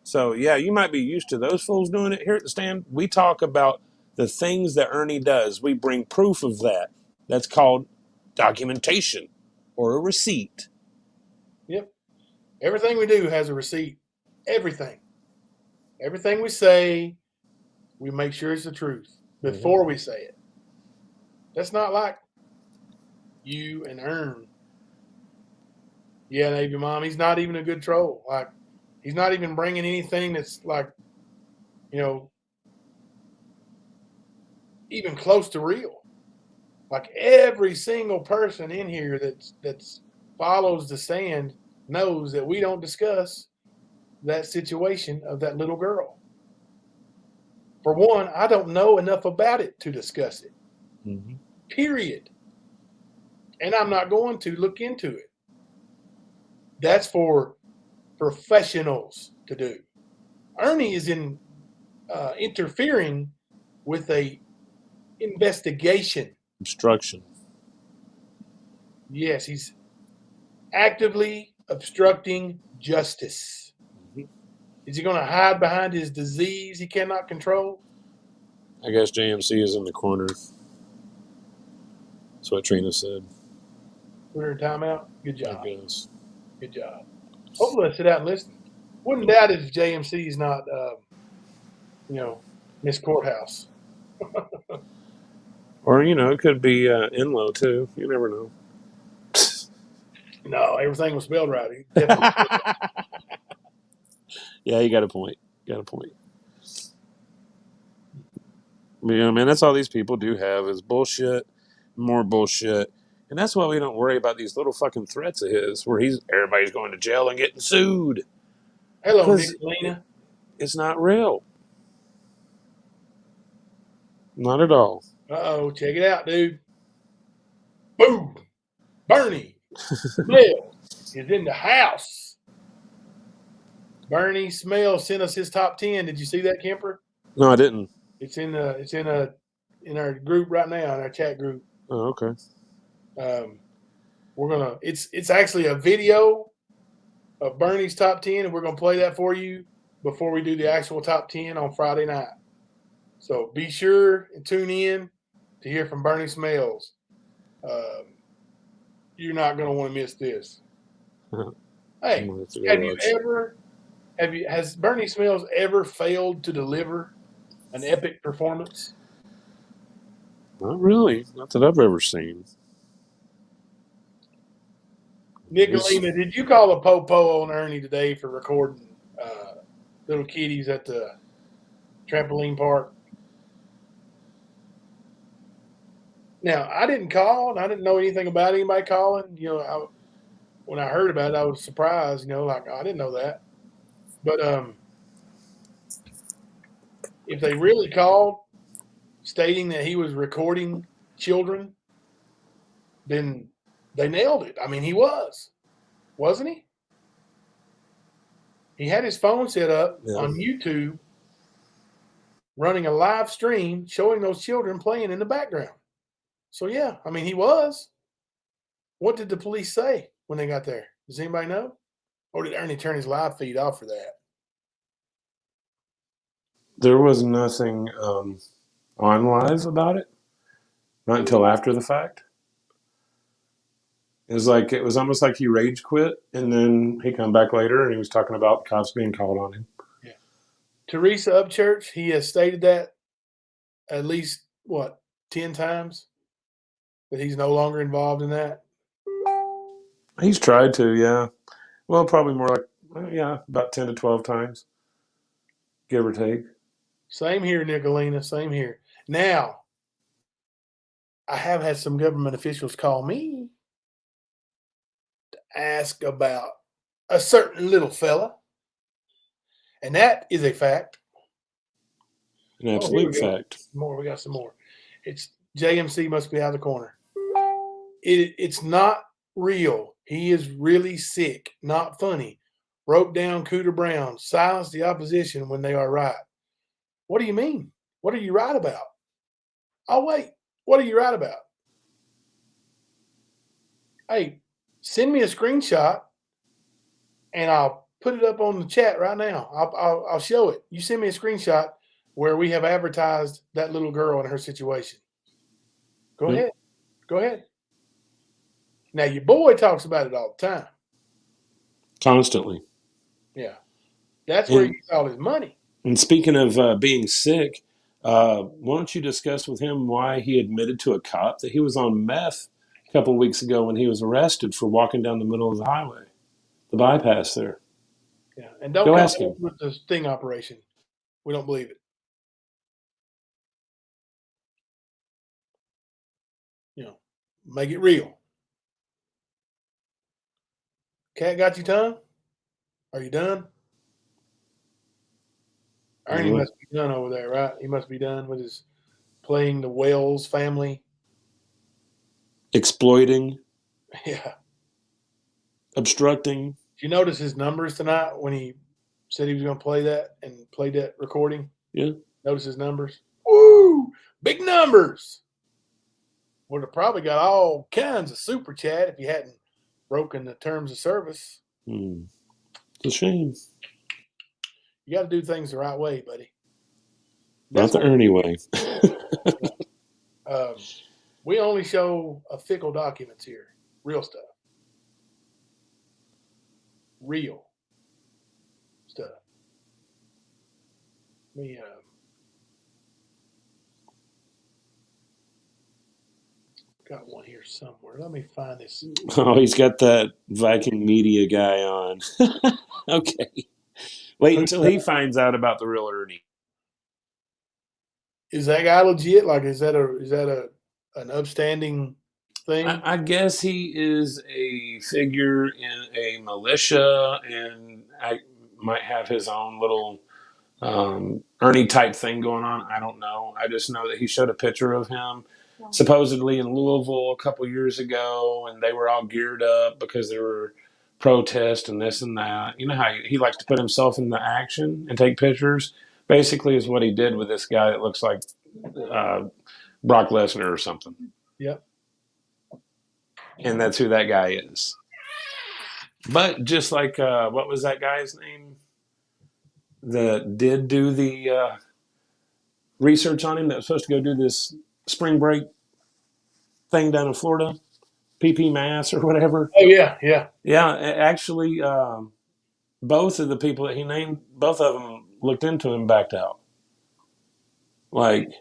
So, yeah, you might be used to those fools doing it. Here at the stand, we talk about the things that Ernie does. We bring proof of that. That's called documentation or a receipt. Yep. Everything we do has a receipt. Everything. Everything we say, we make sure it's the truth before we say it. That's not like you and Ern. Yeah, Navy Mom, he's not even a good troll. Like, he's not even bringing anything that's like, even close to real. Like every single person in here that's follows the stand knows that we don't discuss that situation of that little girl. For one, I don't know enough about it to discuss it. Mm-hmm. Period. And I'm not going to look into it. That's for professionals to do. Ernie is interfering with a investigation. Obstruction. Yes, he's actively obstructing justice. Mm-hmm. Is he going to hide behind his disease he cannot control? I guess JMC is in the corner. That's what Trina said. Put her in timeout. Good job. I guess. Good job. Hopefully I sit out and listen. Wouldn't doubt it if JMC is not, Miss Courthouse. Or, it could be Enlow, too. You never know. No, everything was spelled right. He definitely Yeah, you got a point. But, man, that's all these people do have is bullshit, more bullshit. And that's why we don't worry about these little fucking threats of his where everybody's going to jail and getting sued. Hello, Because Nicolina. it's not real. Not at all. Uh-oh, check it out, dude. Boom. Bernie Smell is in the house. Bernie Smell sent us his top 10. Did you see that, Kemper? No, I didn't. It's in our group right now, in our chat group. Oh, okay. It's actually a video of Bernie's top 10, and we're gonna play that for you before we do the actual top 10 on Friday night. So be sure and tune in to hear from Bernie Smells. You're not gonna want to miss this. Hey, has Bernie Smells ever failed to deliver an epic performance? Not really. Not that I've ever seen. Nicolina, did you call a po-po on Ernie today for recording little kitties at the trampoline park? Now, I didn't call, and I didn't know anything about anybody calling. When I heard about it, I was surprised. Like, I didn't know that. But if they really called stating that he was recording children, then they nailed it. I mean, he wasn't he? He had his phone set up on YouTube, running a live stream showing those children playing in the background. So, yeah, I mean, he was. What did the police say when they got there? Does anybody know? Or did Ernie turn his live feed off for that? There was nothing on live about it. Not until after the fact. It was almost like he rage quit, and then he come back later and he was talking about cops being called on him. Yeah. Teresa Upchurch, he has stated that at least, 10 times? That he's no longer involved in that? He's tried to, yeah. Well, probably more like, about 10 to 12 times, give or take. Same here, Nicolina, same here. Now, I have had some government officials call me to ask about a certain little fella. And that is a fact. An absolute fact. We got some more. It's JMC must be out of the corner. It's not real. He is really sick, not funny. Broke down Cooter Brown, silenced the opposition when they are right. What do you mean? What are you right about? Oh, wait. What are you right about? Hey, send me a screenshot and I'll put it up on the chat right now. I'll show it. You send me a screenshot where we have advertised that little girl and her situation. Go ahead. Go ahead. Now, your boy talks about it all the time. Constantly. Yeah. That's where he gets all his money. And speaking of being sick, why don't you discuss with him why he admitted to a cop that he was on meth a couple of weeks ago when he was arrested for walking down the middle of the highway, the bypass there. Yeah, and don't go come ask him with the sting operation. We don't believe it. Make it real. Cat got you tongue? Are you done? Ernie must be done over there, right? He must be done with his playing the Wells family. Exploiting. Yeah. Obstructing. Did you notice his numbers tonight when he said he was going to play that and played that recording? Yeah. Notice his numbers? Woo! Big numbers! Would have probably got all kinds of super chat if you hadn't broken the terms of service. It's a shame. You got to do things the right way, buddy. Not the Ernie way. We only show official documents here. Real stuff. Real stuff. me got one here somewhere. Let me find this. Oh, he's got that Viking media guy on. Okay. Wait until he finds out about the real Ernie. Is that guy legit? Like, is that an upstanding thing? I guess he is a figure in a militia, and I might have his own little Ernie type thing going on. I don't know. I just know that he showed a picture of him supposedly in Louisville a couple years ago, and they were all geared up because there were protests and this and that. You know how he likes to put himself in the action and take pictures. Basically, is what he did with this guy that looks like Brock Lesnar or something. Yep. And that's who that guy is. But just like, what was that guy's name that did do the research on him that was supposed to go do this spring break thing down in Florida? PP Mass or whatever. Oh, yeah, yeah. Yeah, actually, both of the people that he named, both of them looked into him and backed out. Like,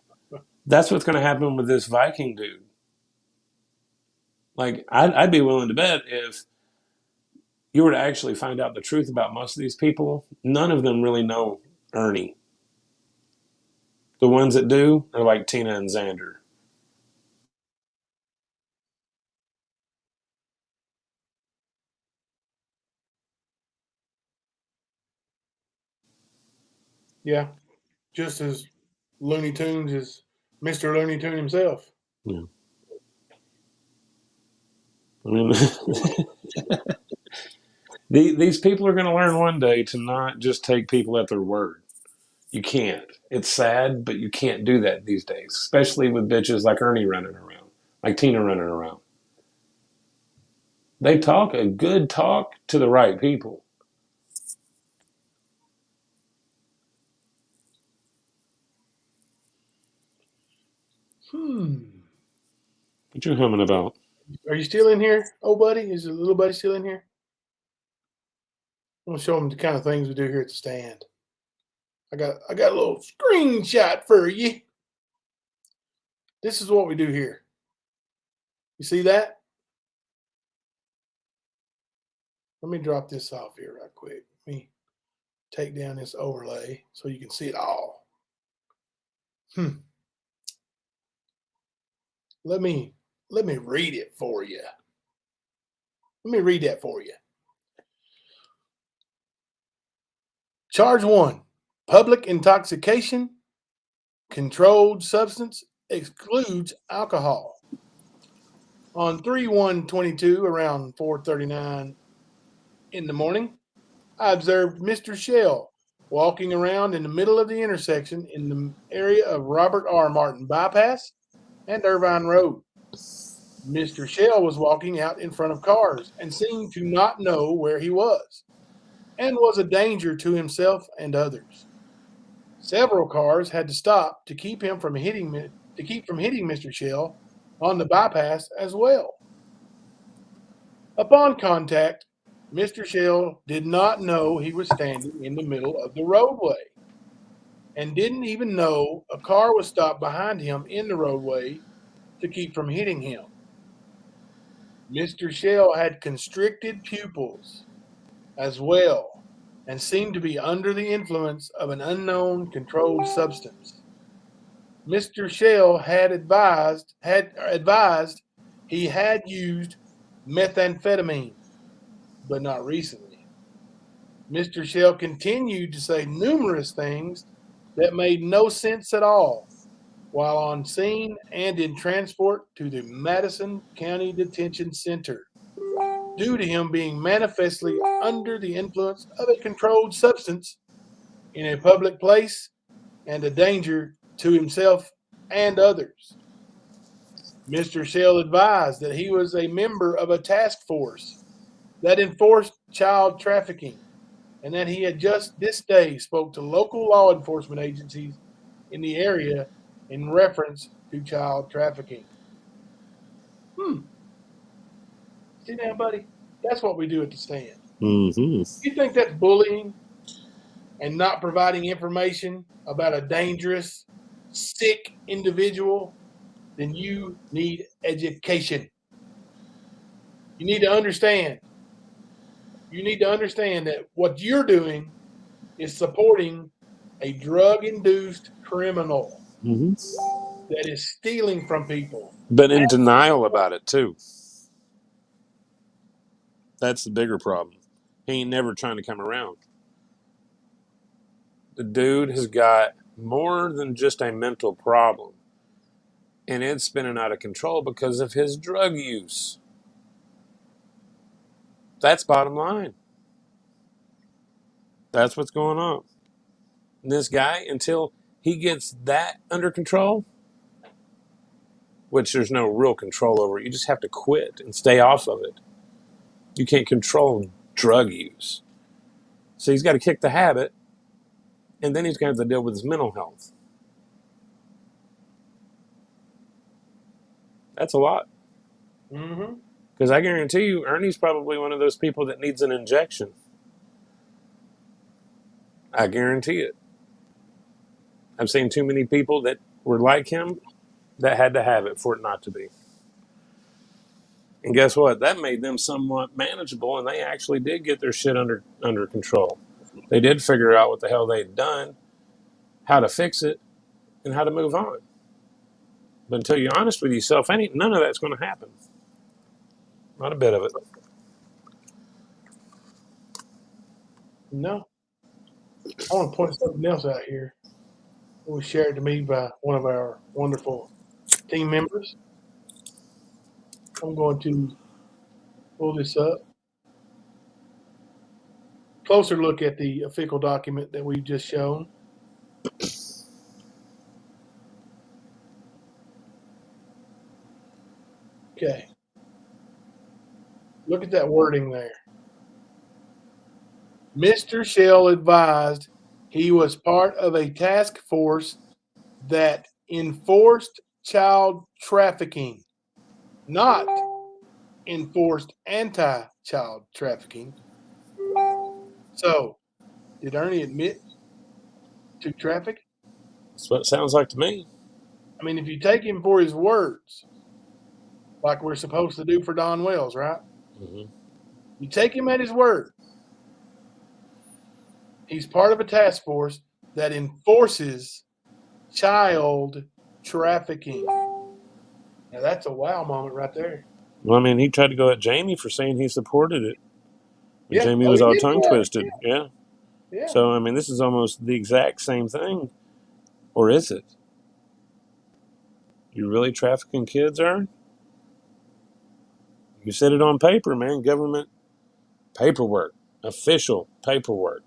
that's what's going to happen with this Viking dude. Like, I'd be willing to bet if you were to actually find out the truth about most of these people, none of them really know Ernie. The ones that do are like Tina and Xander. Yeah. Just as Looney Tunes is Mr. Looney Tune himself. Yeah. I mean, these people are going to learn one day to not just take people at their word. You can't. It's sad, but you can't do that these days, especially with bitches like Ernie running around, like Tina running around. They talk a good talk to the right people. What you humming about? Are you still in here, old buddy? Is the little buddy still in here? I'm gonna show them the kind of things we do here at the stand. I got a little screenshot for you. This is what we do here. You see that? Let me drop this off here right quick. Let me take down this overlay so you can see it all. Let me read it for you. Let me read that for you. Charge 1, public intoxication, controlled substance, excludes alcohol. On 3/1/22, around 4:39 in the morning, I observed Mr. Shell walking around in the middle of the intersection in the area of Robert R. Martin Bypass and Irvine Road. Mr. Shell was walking out in front of cars and seemed to not know where he was, and was a danger to himself and others. Several cars had to stop to keep from hitting Mr. Shell on the bypass as well. Upon contact, Mr. Shell did not know he was standing in the middle of the roadway and didn't even know a car was stopped behind him in the roadway to keep from hitting him. Mr. Shell had constricted pupils as well and seemed to be under the influence of an unknown controlled substance. Mr. Shell had advised he had used methamphetamine, but not recently. Mr. Shell continued to say numerous things that made no sense at all while on scene and in transport to the Madison County Detention Center, due to him being manifestly under the influence of a controlled substance in a public place and a danger to himself and others. Mr. Shell advised that he was a member of a task force that enforced child trafficking, and that he had just this day spoke to local law enforcement agencies in the area in reference to child trafficking. See now, buddy? That's what we do at the stand. Mm-hmm. You think that's bullying? and not providing information about a dangerous, sick individual, then you need education. You need to understand. You need to understand that what you're doing is supporting a drug-induced criminal that is stealing from people. But in denial about it, too. That's the bigger problem. He ain't never trying to come around. The dude has got more than just a mental problem. And it's spinning out of control because of his drug use. That's bottom line. That's what's going on. And this guy, until he gets that under control, which there's no real control over it, you just have to quit and stay off of it. You can't control drug use. So he's got to kick the habit, and then he's going to have to deal with his mental health. That's a lot. Because I guarantee you, Ernie's probably one of those people that needs an injection. I guarantee it. I've seen too many people that were like him that had to have it for it not to be. And guess what? That made them somewhat manageable, and they actually did get their shit under control. They did figure out what the hell they'd done, how to fix it, and how to move on. But until you're honest with yourself, none of that's going to happen. Not a bit of it. No. I want to point something else out here. It was shared to me by one of our wonderful team members. I'm going to pull this up. Closer look at the official document that we've just shown. Okay. Look at that wording there. Mr. Shell advised he was part of a task force that enforced child trafficking, not enforced anti-child trafficking. So, did Ernie admit to traffic? That's what it sounds like to me. I mean, if you take him for his words, like we're supposed to do for Don Wells, right? You take him at his word. He's part of a task force that enforces child trafficking. Now, that's a wow moment right there. Well, I mean, he tried to go at Jamie for saying he supported it. Yeah. Jamie was all tongue twisted. Yeah. Yeah. So, I mean, this is almost the exact same thing. Or is it? You really trafficking kids, Ern? You said it on paper, man. Government paperwork. Official paperwork.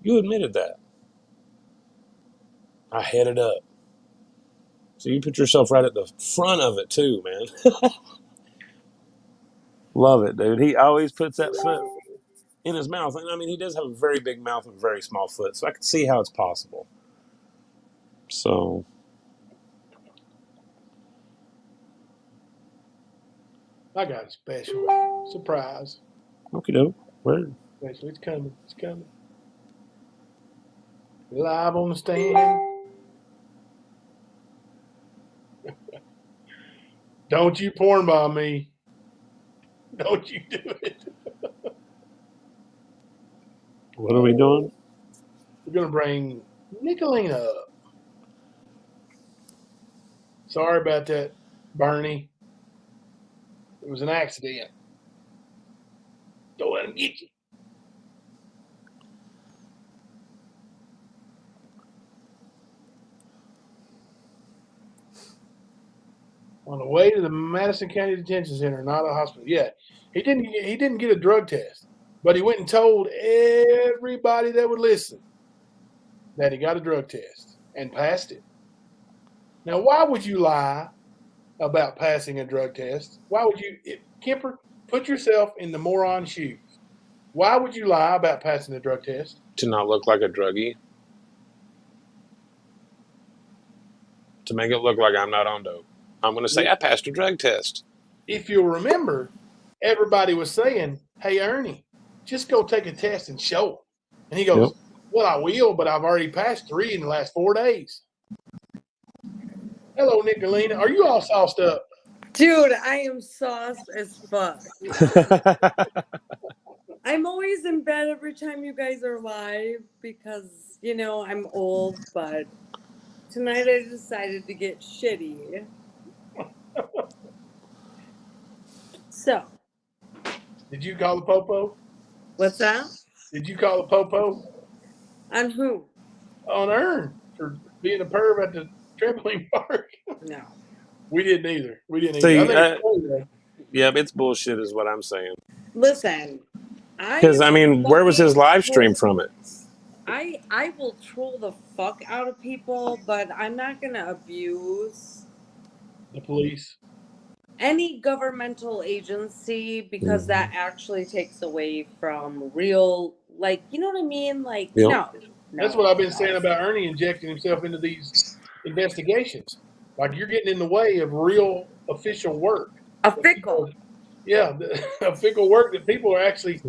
You admitted that. I headed up. So you put yourself right at the front of it too, man. Love it, dude. He always puts that foot in his mouth. And I mean, he does have a very big mouth and a very small foot. So I can see how it's possible. So. I got a special surprise. Okie doke. Where? It's coming. It's coming. Live on the stand. Don't you porn bomb me. Don't you do it. What are we doing? We're going to bring Nicolina up. Sorry about that, Bernie. It was an accident. Don't let him get you. On the way to the Madison County Detention Center, not a hospital. Yeah, he didn't get a drug test, but he went and told everybody that would listen that he got a drug test and passed it. Now, why would you lie about passing a drug test? Why would you, Kemper, put yourself in the moron's shoes? Why would you lie about passing a drug test? To not look like a druggie. To make it look like I'm not on dope. I'm going to say I passed a drug test. If you'll remember, everybody was saying, hey, Ernie, just go take a test and show him. And he goes, Well, I will, but I've already passed 3 in the last 4 days. Hello, Nicolina. Are you all sauced up? Dude, I am sauced as fuck. I'm always in bed every time you guys are live because, you know, I'm old, but tonight I decided to get shitty. So, Did you call the popo? what's that? Did you call the popo On who? on Ern for being a perv at the trampoline park? No. We didn't either. We didn't See, either. I think it's funny, though. yeah, it's bullshit, is what I'm saying. Listen, Because I mean, where was his live stream from it? I will troll the fuck out of people, but I'm not gonna abuse The police. any governmental agency because that actually takes away from real, like, you know what I mean? Like, Yep. no. That's what I've been saying about Ernie injecting himself into these investigations. Like, you're getting in the way of real official work. A fickle. Yeah, official work that people are actually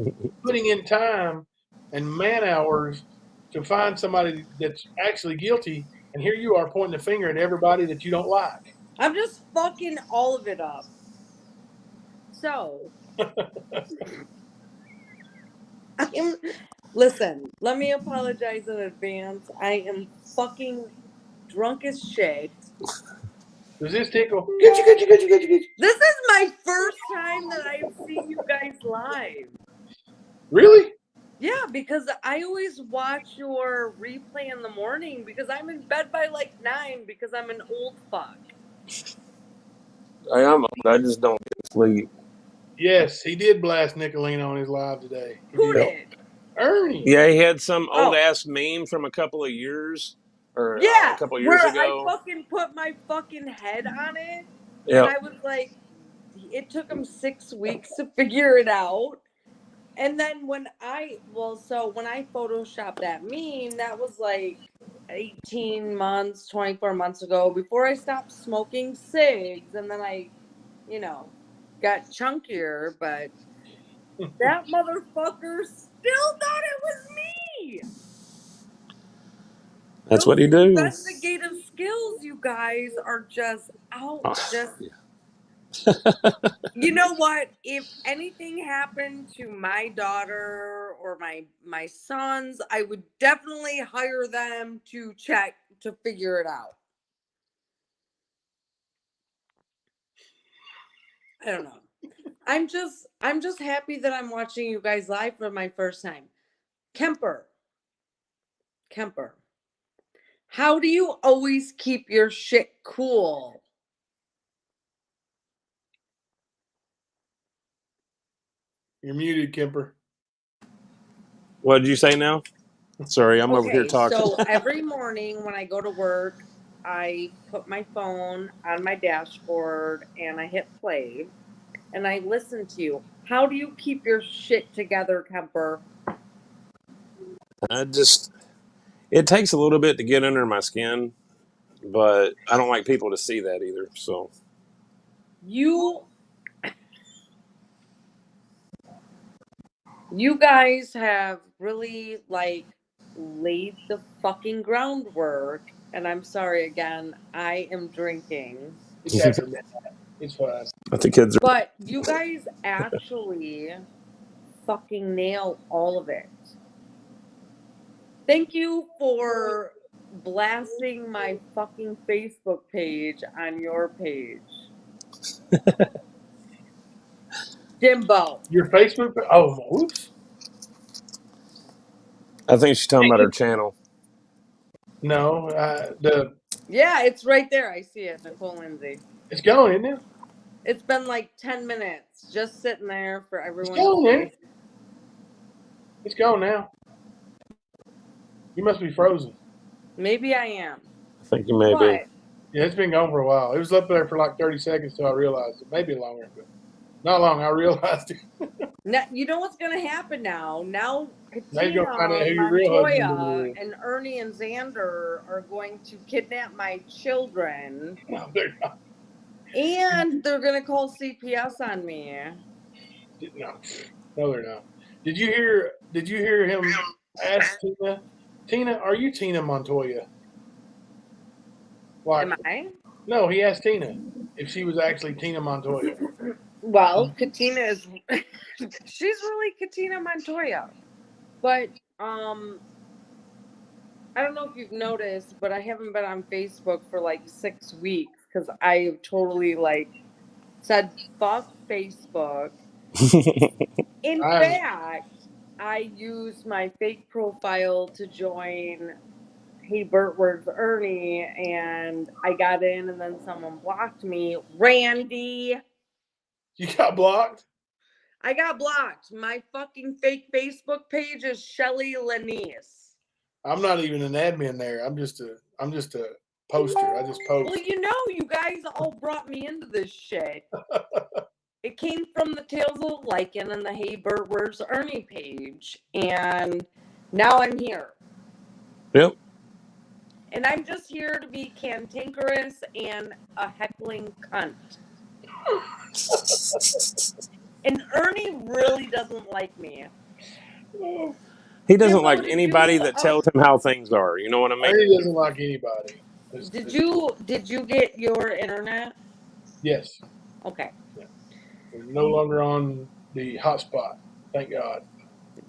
putting in time and man hours to find somebody that's actually guilty. And here you are pointing the finger at everybody that you don't like. I'm just fucking all of it up. So, listen, let me apologize in advance. I am fucking drunk as shit. Does this tickle? Get you. This is my first time that I've seen you guys live. Really? Yeah, because I always watch your replay in the morning because I'm in bed by like 9 because I'm an old fuck. I just don't get sleep. Yes, he did blast Nicolina on his live today. Who did? Ernie. Yeah, he had some old ass meme from a couple of years, or Yeah, a couple of years where ago. I fucking put my fucking head on it, Yeah. and I was like, it took him 6 weeks to figure it out. And then when I photoshopped that meme, that was like 18 months, 24 months ago, before I stopped smoking cigs, and then I, you know, got chunkier, but that motherfucker still thought it was me. That's Those what he do. Investigative skills, you guys, are just out. You know what? If anything happened to my daughter or my sons, I would definitely hire them to check to figure it out. I don't know. I'm just happy that I'm watching you guys live for my first time. Kemper. How do you always keep your shit cool? You're muted, Kemper. What did you say now? Sorry, I'm over here talking. So every morning when I go to work, I put my phone on my dashboard and I hit play and I listen to you. How do you keep your shit together, Kemper? It takes a little bit to get under my skin, but I don't like people to see that either. So you guys have really like laid the fucking groundwork, and I'm sorry again, I am drinking. It's after midnight. It's fine. I think kids are. But you guys actually fucking nail all of it. Thank you for blasting my fucking Facebook page on your page. Jimbo. Your Facebook? Oh, whoops. I think she's talking about her channel. No, Yeah, it's right there. I see it, Nicole Lindsay. It's going, isn't it? It's been like 10 minutes, just sitting there for everyone. It's going, It's going now. You must be frozen. Maybe I am. I think you may be. Yeah, it's been going for a while. It was up there for like 30 seconds till I realized it. Maybe longer, but not long. I realized it. Now, you know what's going to happen now? Now, Now you're gonna find out who Katina, your real husband Montoya, is. and Ernie and Xander are going to kidnap my children. No, they're not. And they're going to call CPS on me. No, they're not. Did you hear him ask Tina Tina, are you Tina Montoya? Like, Am I? no, he asked Tina if she was actually Tina Montoya. Well, Katina is. She's really Katina Montoya, but I don't know if you've noticed, but I haven't been on Facebook for like 6 weeks because I totally like said fuck Facebook. In fact, I used my fake profile to join Hey Bert, Where's Ernie? And I got in and then someone blocked me. Randy. You got blocked? I got blocked. My fucking fake Facebook page is Shelly Lanise. I'm not even an admin there. I'm just a poster. I just post. Well, you guys all brought me into this shit. It came from the Tales of Lycan and the Hey Bert, Where's Ernie page. And now I'm here. Yep. And I'm just here to be cantankerous and a heckling cunt. And Ernie really doesn't like me. He doesn't Yeah, like well, anybody that tells him how things are. You know what I mean? He doesn't like anybody. Did you get your internet? Yes. Okay. We're no longer on the hotspot. Thank God.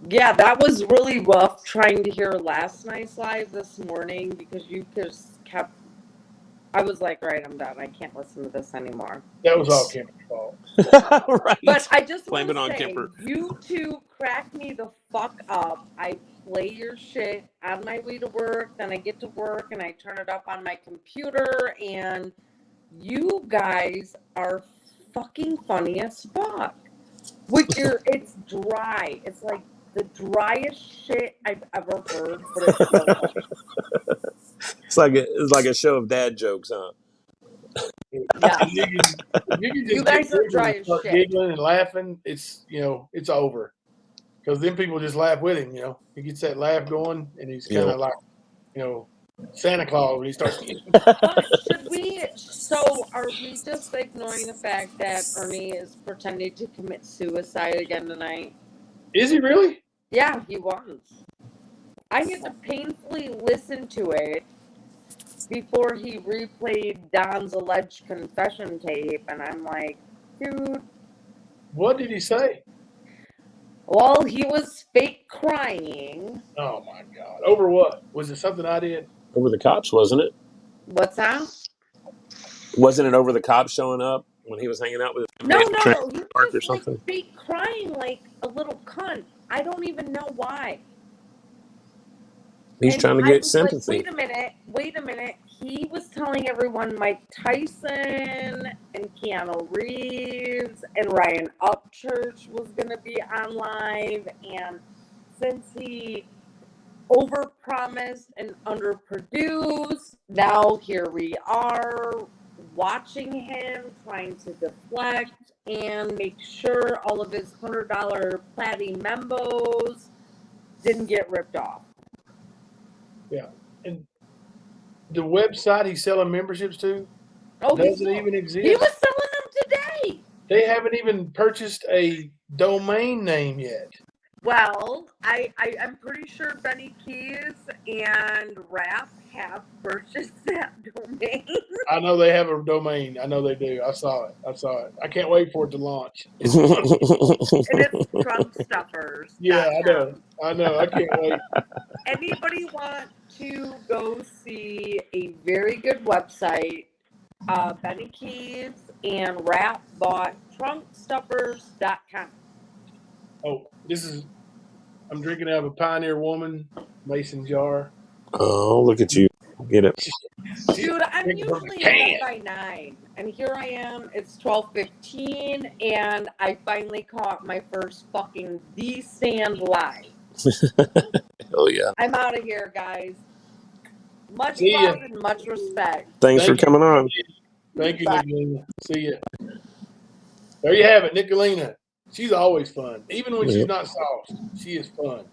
Yeah, that was really rough trying to hear last night's live this morning because you just kept. I was like, right, I'm done. I can't listen to this anymore. That was all Kemper's fault. Right. But I just Blame want it on to say, Kemper. you two crack me the fuck up. I play your shit on my way to work, then I get to work and I turn it up on my computer, and you guys are fucking funny as fuck. It's dry. It's like the driest shit I've ever heard, but it's so funny. It's like a show of dad jokes, huh? Yeah. You guys are dry as start shit. giggling and laughing. It's it's over. Because then people just laugh with him. He gets that laugh going, and he's kind of like Santa Claus when he starts. Are we just ignoring the fact that Ernie is pretending to commit suicide again tonight? Is he really? Yeah, he was. I had to painfully listen to it before he replayed Don's alleged confession tape, and I'm like, dude. What did he say? Well, he was fake crying. Oh my God! Over what? Was it something I did? Over the cops, wasn't it? What's that? Wasn't it over the cops showing up when he was hanging out with his No. He was park or just something? like fake crying like a little cunt. I don't even know why. He's trying to get sympathy. Like, wait a minute. He was telling everyone Mike Tyson and Keanu Reeves and Ryan Upchurch was going to be on live. And since he overpromised and underproduced, now here we are watching him trying to deflect and make sure all of his $100 Platy membos didn't get ripped off. Yeah. And the website he's selling memberships to doesn't even exist. He was selling them today. They haven't even purchased a domain name yet. Well, I'm pretty sure Benny Keys and Rap have purchased that domain. I know they have a domain. I know they do. I saw it. I can't wait for it to launch. And it's Trunk Stuffers. Yeah, I know. I can't wait. Anybody want to go see a very good website? Benny Keys and Rap bought trunkstuffers.com. Oh, I'm drinking out of a Pioneer Woman mason jar. Oh, look at you. Get it. Dude, I'm usually in by 9. And here I am. It's 12:15. And I finally caught my first fucking The Stand live. Hell yeah. I'm out of here, guys. Much love and much respect. Thanks for coming on. Thank you, Nicolina. See ya. There you have it, Nicolina. She's always fun. Even when she's not sauced, she is fun.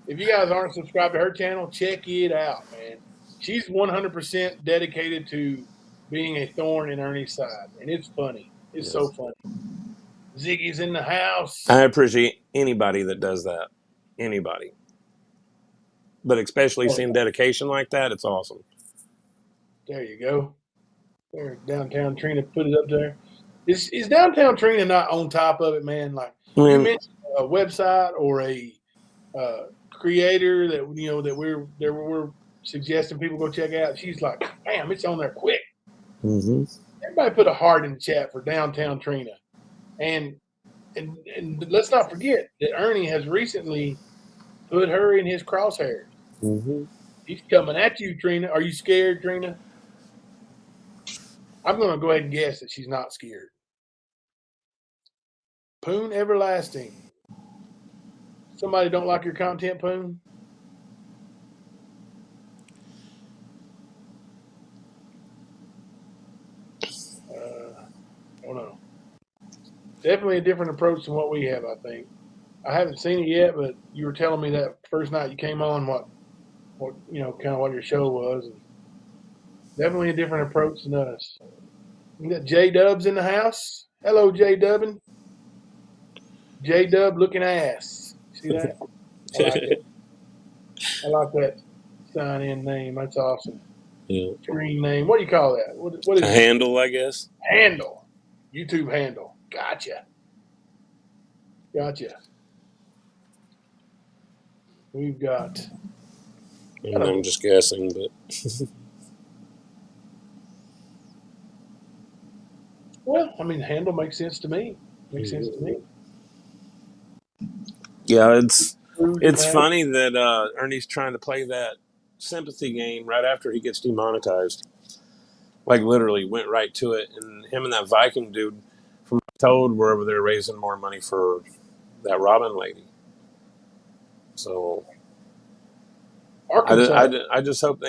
If you guys aren't subscribed to her channel, check it out, man. She's 100% dedicated to being a thorn in Ernie's side, and it's funny. It's so funny. Ziggy's in the house. I appreciate anybody that does that. Anybody. but especially Oh, seeing dedication like that, it's awesome. there you go. There, downtown Trina put it up there. Is downtown Trina not on top of it, man? Like I you mean, mentioned a website or a creator that that we're suggesting people go check out. She's like, bam, it's on there quick. mhm. Everybody put a heart in the chat for downtown Trina, and let's not forget that Ernie has recently put her in his crosshairs. Mhm. He's coming at you, Trina. Are you scared, Trina? I'm going to go ahead and guess that she's not scared. Poon Everlasting. Somebody don't like your content, Poon? I don't know. Definitely a different approach than what we have, I think. I haven't seen it yet, but you were telling me that first night you came on what kind of what your show was. Definitely a different approach than us. You got J Dubs in the house. Hello, J Dubbin. J Dub looking ass. See that? I like it. I like that sign in name. That's awesome. Yeah. Screen name. What do you call that? What is A it? handle, I guess. Handle. YouTube handle. Gotcha. We've got. I'm just guessing, but Well, I mean, handle makes sense to me. yeah, it's Cruising out. funny that Ernie's trying to play that sympathy game right after he gets demonetized. Like literally went right to it, and him and that Viking dude from Toad were over there raising more money for that Robin lady. So Arkansas. I just hope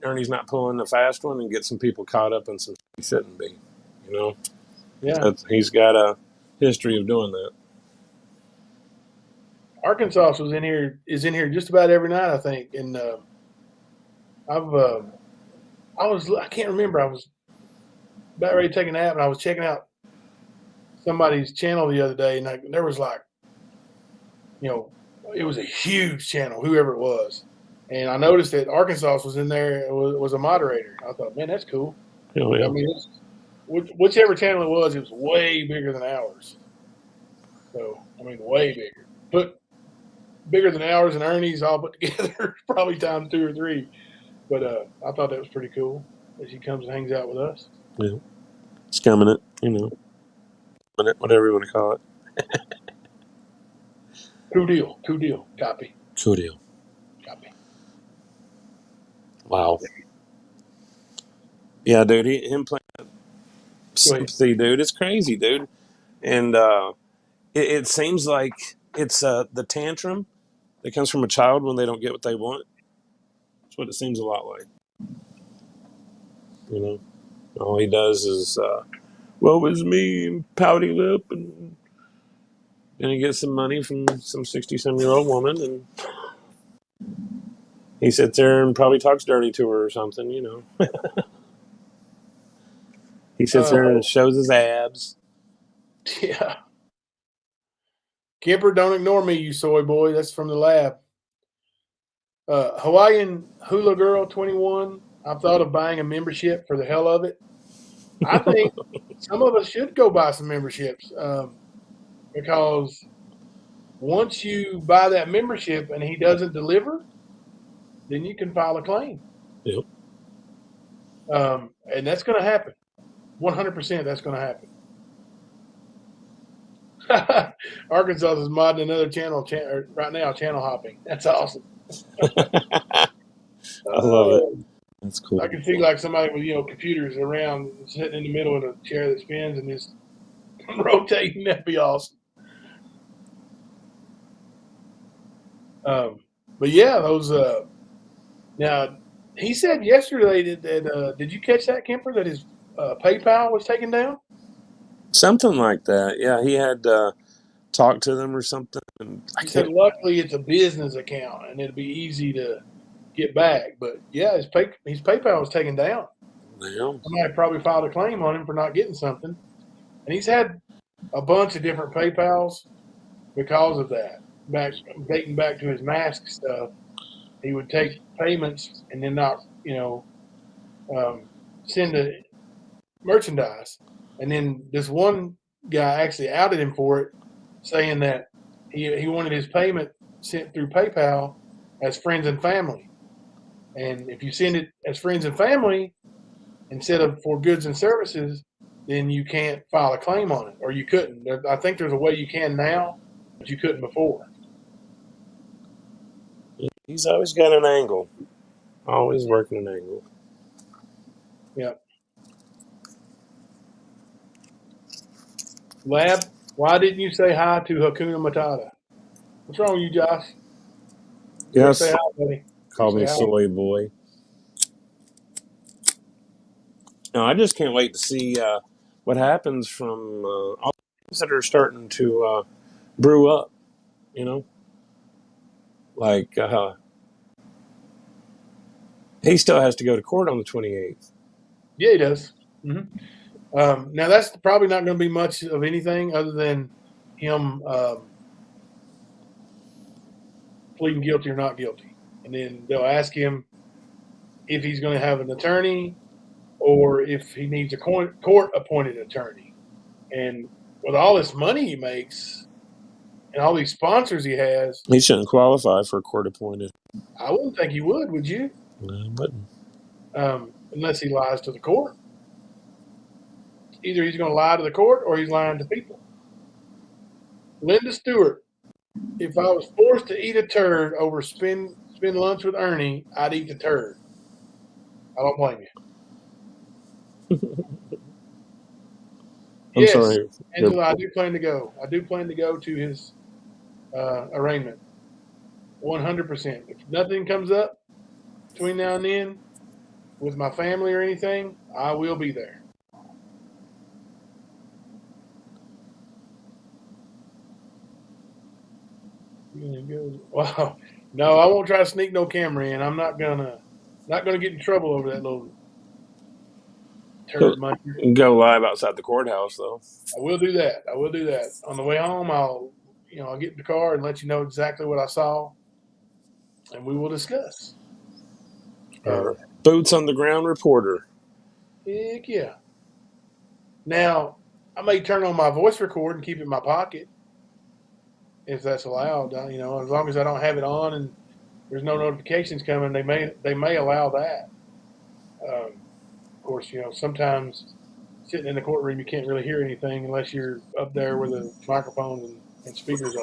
Ernie's not pulling the fast one and get some people caught up in some shit he shouldn't be. You know, Yeah. He's got a history of doing that. Arkansas is in here just about every night, I think. And I can't remember. I was about ready to take a nap, and I was checking out somebody's channel the other day, and there was like, it was a huge channel, whoever it was. And I noticed that Arkansas was in there, was a moderator. I thought, man, that's cool. Oh, yeah. I mean, whichever channel it was way bigger than ours. So, I mean, way bigger. But bigger than ours and Ernie's all put together, probably times 2 or 3. But I thought that was pretty cool that she comes and hangs out with us. Yeah. Scumming it, whatever you want to call it. Cool deal. Copy. Cool deal. Copy. Wow. Yeah, dude, him playing sympathy, dude, it's crazy, dude. And it seems like it's the tantrum that comes from a child when they don't get what they want. That's what it seems a lot like. All he does is, woe is me, pouty lip, and then he gets some money from some 60-some-year-old woman, and he sits there and probably talks dirty to her or something, He sits there and shows his abs. Yeah. Kemper, don't ignore me, you soy boy. That's from the lab. Hawaiian Hula Girl 21. I've thought of buying a membership for the hell of it. I think some of us should go buy some memberships because once you buy that membership and he doesn't deliver, then you can file a claim. Yep. And that's going to happen. 100% that's going to happen. Arkansas is modding another channel right now, channel hopping. That's awesome. I love it. That's cool. I can see like somebody with computers around sitting in the middle of a chair that spins and just rotating. That'd be awesome. But yeah, those. Now he said yesterday that did you catch that, Kemper, that his PayPal was taken down? Something like that. Yeah, he had talked to them or something. And he said, luckily it's a business account and it'll be easy to get back. But yeah, his PayPal was taken down. Yeah. Somebody probably filed a claim on him for not getting something. And he's had a bunch of different PayPals because of that, dating back to his mask stuff. he would take payments and then not, send the merchandise. And then this one guy actually outed him for it, saying that he wanted his payment sent through PayPal as friends and family. And if you send it as friends and family instead of for goods and services, then you can't file a claim on it, or you couldn't. I think there's a way you can now, but you couldn't before. He's always got an angle. Always working an angle. Yeah. Lab, why didn't you say hi to Hakuna Matata? What's wrong with you, Josh? Yes. Say hi, buddy. Call me Say hi. soy boy. No, I just can't wait to see what happens from all the things that are starting to brew up. Like he still has to go to court on the 28th. Yeah, he does. Mm-hmm. Now, that's probably not going to be much of anything other than him pleading guilty or not guilty. And then they'll ask him if he's going to have an attorney or if he needs a court-appointed attorney. And with all this money he makes and all these sponsors he has, He shouldn't qualify for court-appointed. I wouldn't think he would you? No, I wouldn't. Unless he lies to the court. Either he's going to lie to the court or he's lying to people. Linda Stewart, if I was forced to eat a turd over spend lunch with Ernie, I'd eat the turd. I don't blame you. I'm sorry. Angela, I do plan to go. I do plan to go to his arraignment. 100%. If nothing comes up between now and then with my family or anything, I will be there. Wow. No, I won't try to sneak no camera in. I'm not gonna get in trouble over that little turd muncher. Go live outside the courthouse, though. I will do that. On the way home, I'll get in the car and let you know exactly what I saw, and we will discuss. Boots on the ground reporter. Heck yeah. Now, I may turn on my voice record and keep it in my pocket if that's allowed. As long as I don't have it on and there's no notifications coming, they may allow that. Of course, sometimes sitting in the courtroom, you can't really hear anything unless you're up there where the microphones and speakers are.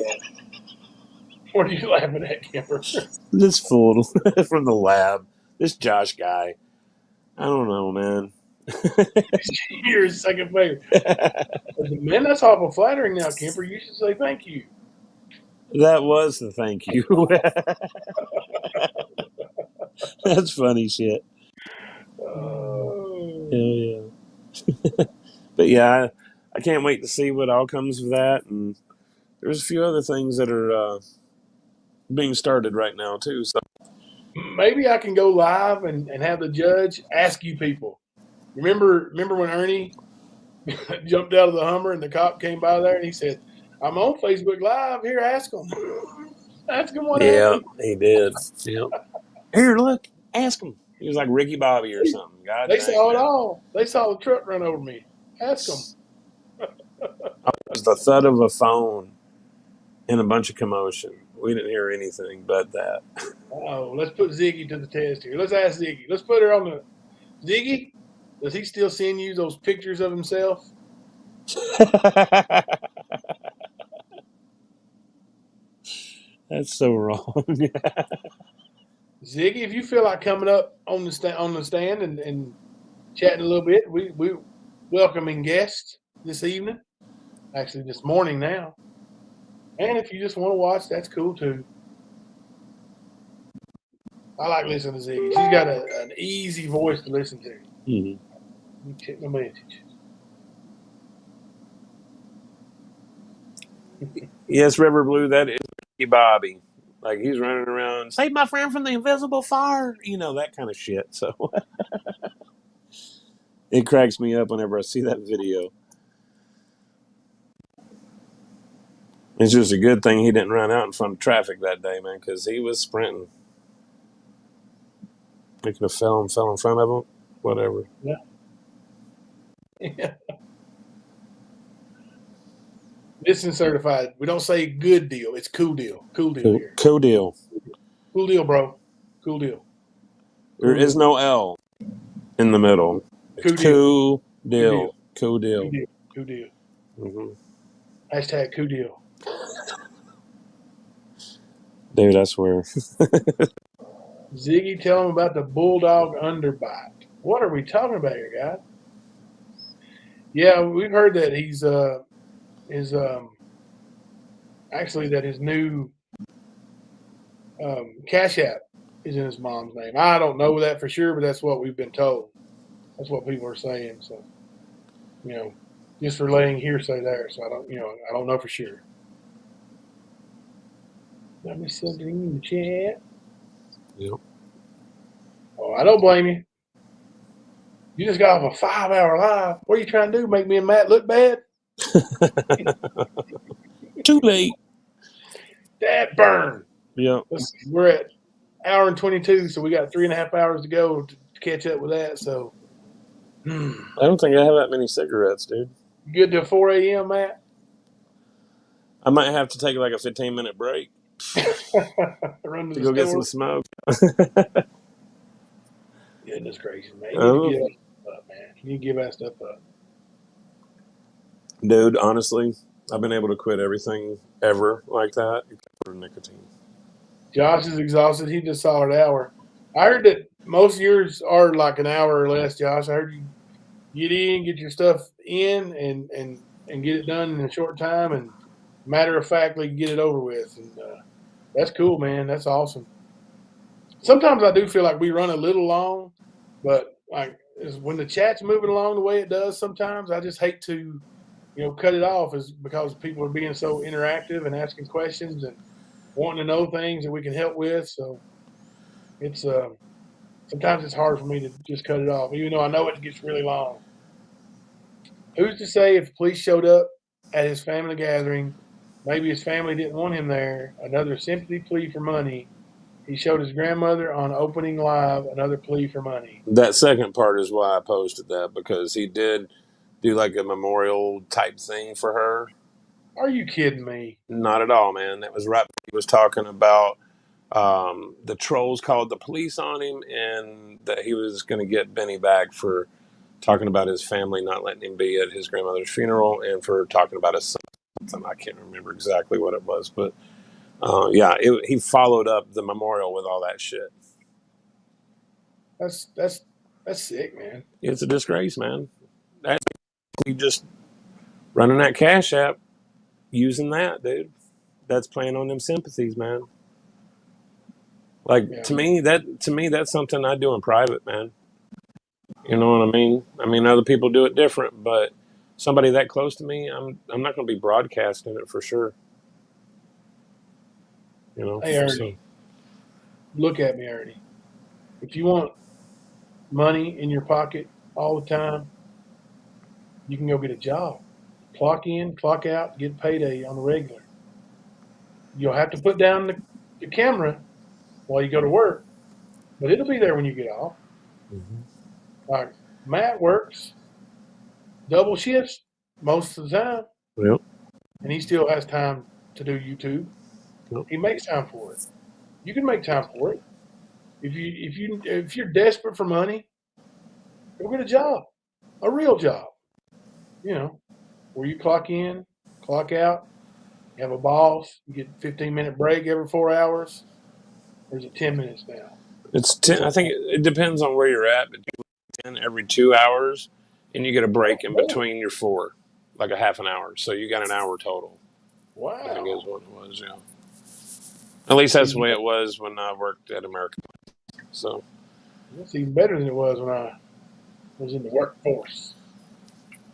What are you laughing at, Kemper? This fool from the lab. This Josh guy. I don't know, man. You're his second favorite. Man, that's awful flattering now, Kemper. You should say thank you. That was the thank you. That's funny shit. Oh. Hell yeah. But yeah, I can't wait to see what all comes of that. And there's a few other things that are being started right now, too. So maybe I can go live and have the judge ask you people. Remember when Ernie jumped out of the Hummer and the cop came by there and he said, "I'm on Facebook Live. Here, ask him." Ask him what happened. Yeah, he did. Yep. Here, look. Ask him. He was like Ricky Bobby or something. God, they saw it all. They saw the truck run over me. Ask them. It was the thud of a phone and a bunch of commotion. We didn't hear anything but that. Oh, let's put Ziggy to the test here. Let's ask Ziggy. Let's put her on the Ziggy. Does he still send you those pictures of himself? That's so wrong. Ziggy, if you feel like coming up on the stand and chatting a little bit, we welcoming guests this evening. Actually, this morning now. And if you just want to watch, that's cool too. I like listening to Ziggy. She's got an easy voice to listen to. Mm-hmm. Let me check my message. Yes, River Blue, that is Ricky Bobby. Like, he's running around, save my friend from the invisible fire. That kind of shit. So it cracks me up whenever I see that video. It's just a good thing he didn't run out in front of traffic that day, man, because he was sprinting. making a film fell in front of him. Whatever. Listen certified. We don't say good deal. It's cool deal. Cool deal here. Cool deal. Cool deal, bro. Cool deal. There is no L in the middle. It's Cool deal. Cool Cool deal. deal. Cool deal. Mm-hmm. Hashtag cool deal. Dude, I swear. Ziggy, tell him about the bulldog underbite. What are we talking about here, guys? Yeah, we've heard that he's actually that his new Cash App is in his mom's name. I don't know that for sure, but that's what we've been told. That's what people are saying. So, just relaying hearsay there. So I don't know for sure. Let me send it in the chat. Yep. Oh, I don't blame you. You just got off a 5-hour live. What are you trying to do? Make me and Matt look bad? Too late. That burn. Yep. We're at hour and 22, so we got 3.5 hours to go to catch up with that. So, I don't think I have that many cigarettes, dude. you good till 4 a.m., Matt? I might have to take like a 15-minute break Run to to go the get store. some smoke. Goodness gracious, man. You need to give that stuff up, man. You need to give that stuff up. Dude, honestly, I've been able to quit everything ever like that except for nicotine. Josh is exhausted. He just saw an hour. I heard that most of yours are like an hour or less, Josh. I heard you get in, get your stuff in, and get it done in a short time, and matter of factly get it over with. And that's cool, man. That's awesome. Sometimes I do feel like we run a little long, but when the chat's moving along the way it does, sometimes I just hate to, cut it off, is because people are being so interactive and asking questions and wanting to know things that we can help with. So it's sometimes it's hard for me to just cut it off, even though I know it gets really long. Who's to say if police showed up at his family gathering, maybe his family didn't want him there, another sympathy plea for money. He showed his grandmother on opening live, another plea for money. That second part is why I posted that, because he did do like a memorial type thing for her. Are you kidding me? Not at all, man. That was right when he was talking about the trolls called the police on him, and that he was going to get Benny back for talking about his family not letting him be at his grandmother's funeral, and for talking about his son. I can't remember exactly what it was, but he followed up the memorial with all that shit. That's sick, man. It's a disgrace, man. That's just running that Cash App, using that, dude. That's playing on them sympathies, man. Like, to me, that's something I do in private, man. You know what I mean? I mean, other people do it different, but somebody that close to me, I'm not going to be broadcasting it for sure. Hey, Ernie, look at me, Ernie. If you want money in your pocket all the time, you can go get a job. Clock in, clock out, get payday on the regular. You'll have to put down the camera while you go to work, but it'll be there when you get off. Mm-hmm. Like Matt works double shifts most of the time. Yep. And he still has time to do YouTube. Yep. He makes time for it. You can make time for it. If you're desperate for money, go get a job, a real job. Where you clock in, clock out. You have a boss. You get a 15-minute break every 4 hours. Or is it 10 minutes now? It's 10. I think it depends on where you're at, but 10 every 2 hours, and you get a break in between your 4, like a half an hour. So you got an hour total. Wow. I think is what it was, yeah. At least that's the way it was when I worked at American. So it's even better than it was when I was in the workforce.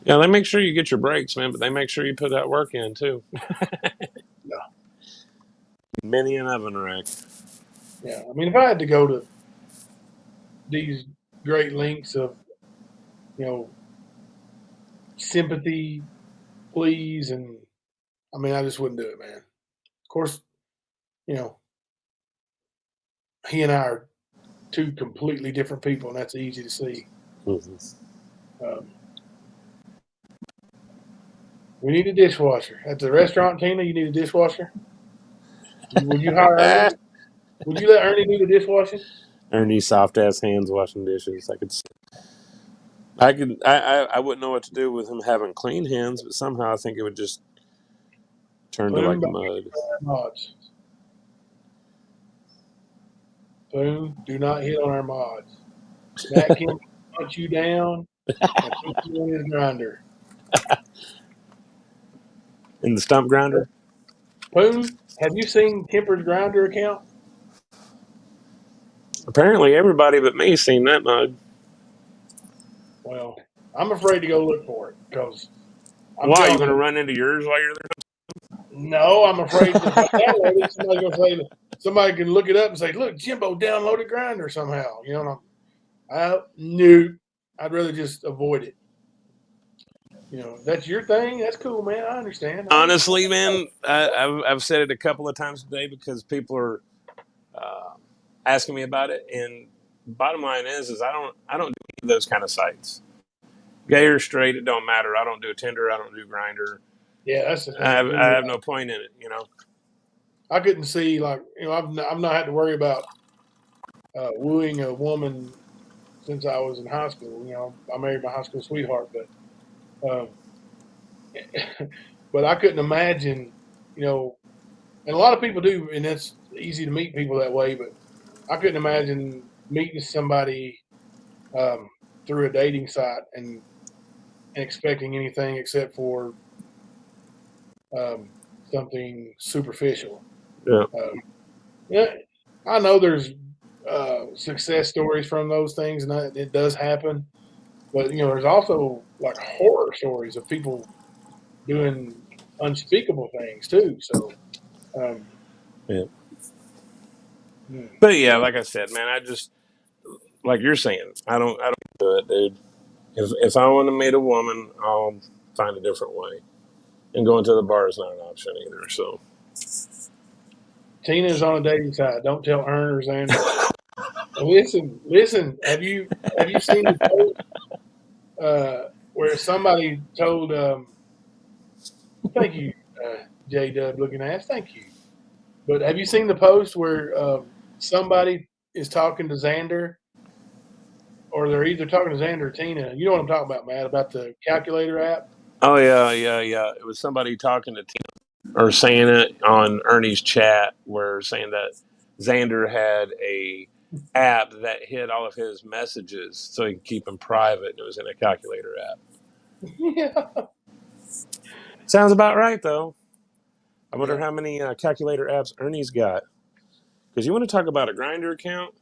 Yeah, they make sure you get your breaks, man, but they make sure you put that work in too. Yeah. Many an oven rack. Yeah, I mean, if I had to go to these great lengths of, sympathy, pleas, and I just wouldn't do it, man. Of course, he and I are two completely different people, and that's easy to see. We need a dishwasher at the restaurant, Tina. You need a dishwasher. Would you hire Ernie? Would you let Ernie do the dishwashing? Ernie's soft ass hands washing dishes. I wouldn't know what to do with him having clean hands, but somehow I think it would just turn to Put like him back mud. in our mods. Boom. Do not hit on our mods. Matt can punch you down and put you in his grinder. In the stump grinder? Boom. Have you seen Kemper's grinder account? Apparently everybody but me seen that mug. Well, I'm afraid to go look for it because Why? You gonna run into yours while you're there? No, I'm afraid if I download it, somebody's gonna say somebody can look it up and say, "Look, Jimbo downloaded Grinder somehow." You know, no, I'd rather just avoid it. You know, that's your thing. That's cool, man. I understand. Honestly, man, I've said it a couple of times today because people are asking me about it, and bottom line is I don't do any of those kind of sites. Gay or straight, it don't matter. I don't do Tinder. I don't do Grinder. Yeah, that's the thing. I have no point in it, you know. I couldn't see, like, you know, I've not had to worry about wooing a woman since I was in high school. You know, I married my high school sweetheart, but but I couldn't imagine, you know, and a lot of people do, and it's easy to meet people that way, but I couldn't imagine meeting somebody through a dating site and expecting anything except for something superficial. Yeah. Yeah, I know there's success stories from those things, and it does happen. But, you know, there's also like horror stories of people doing unspeakable things too. So, yeah. But yeah, like I said, man, I just, like you're saying, I don't do it, dude. If I want to meet a woman, I'll find a different way. And going to the bar is not an option either. So Tina's on a dating site. Don't tell Ern or Xander. Listen. Have you seen the post where somebody told? Thank you, J Dub looking ass. Thank you. But have you seen the post where somebody is talking to Xander, or they're either talking to Xander or Tina? You know what I'm talking about, Matt? About the calculator app. Oh yeah. It was somebody talking to Tina or saying it on Ernie's chat, where saying that Xander had a app that hid all of his messages so he could keep them private. It was in a calculator app. Yeah. Sounds about right, though. I wonder how many calculator apps Ernie's got. Because you want to talk about a Grinder account?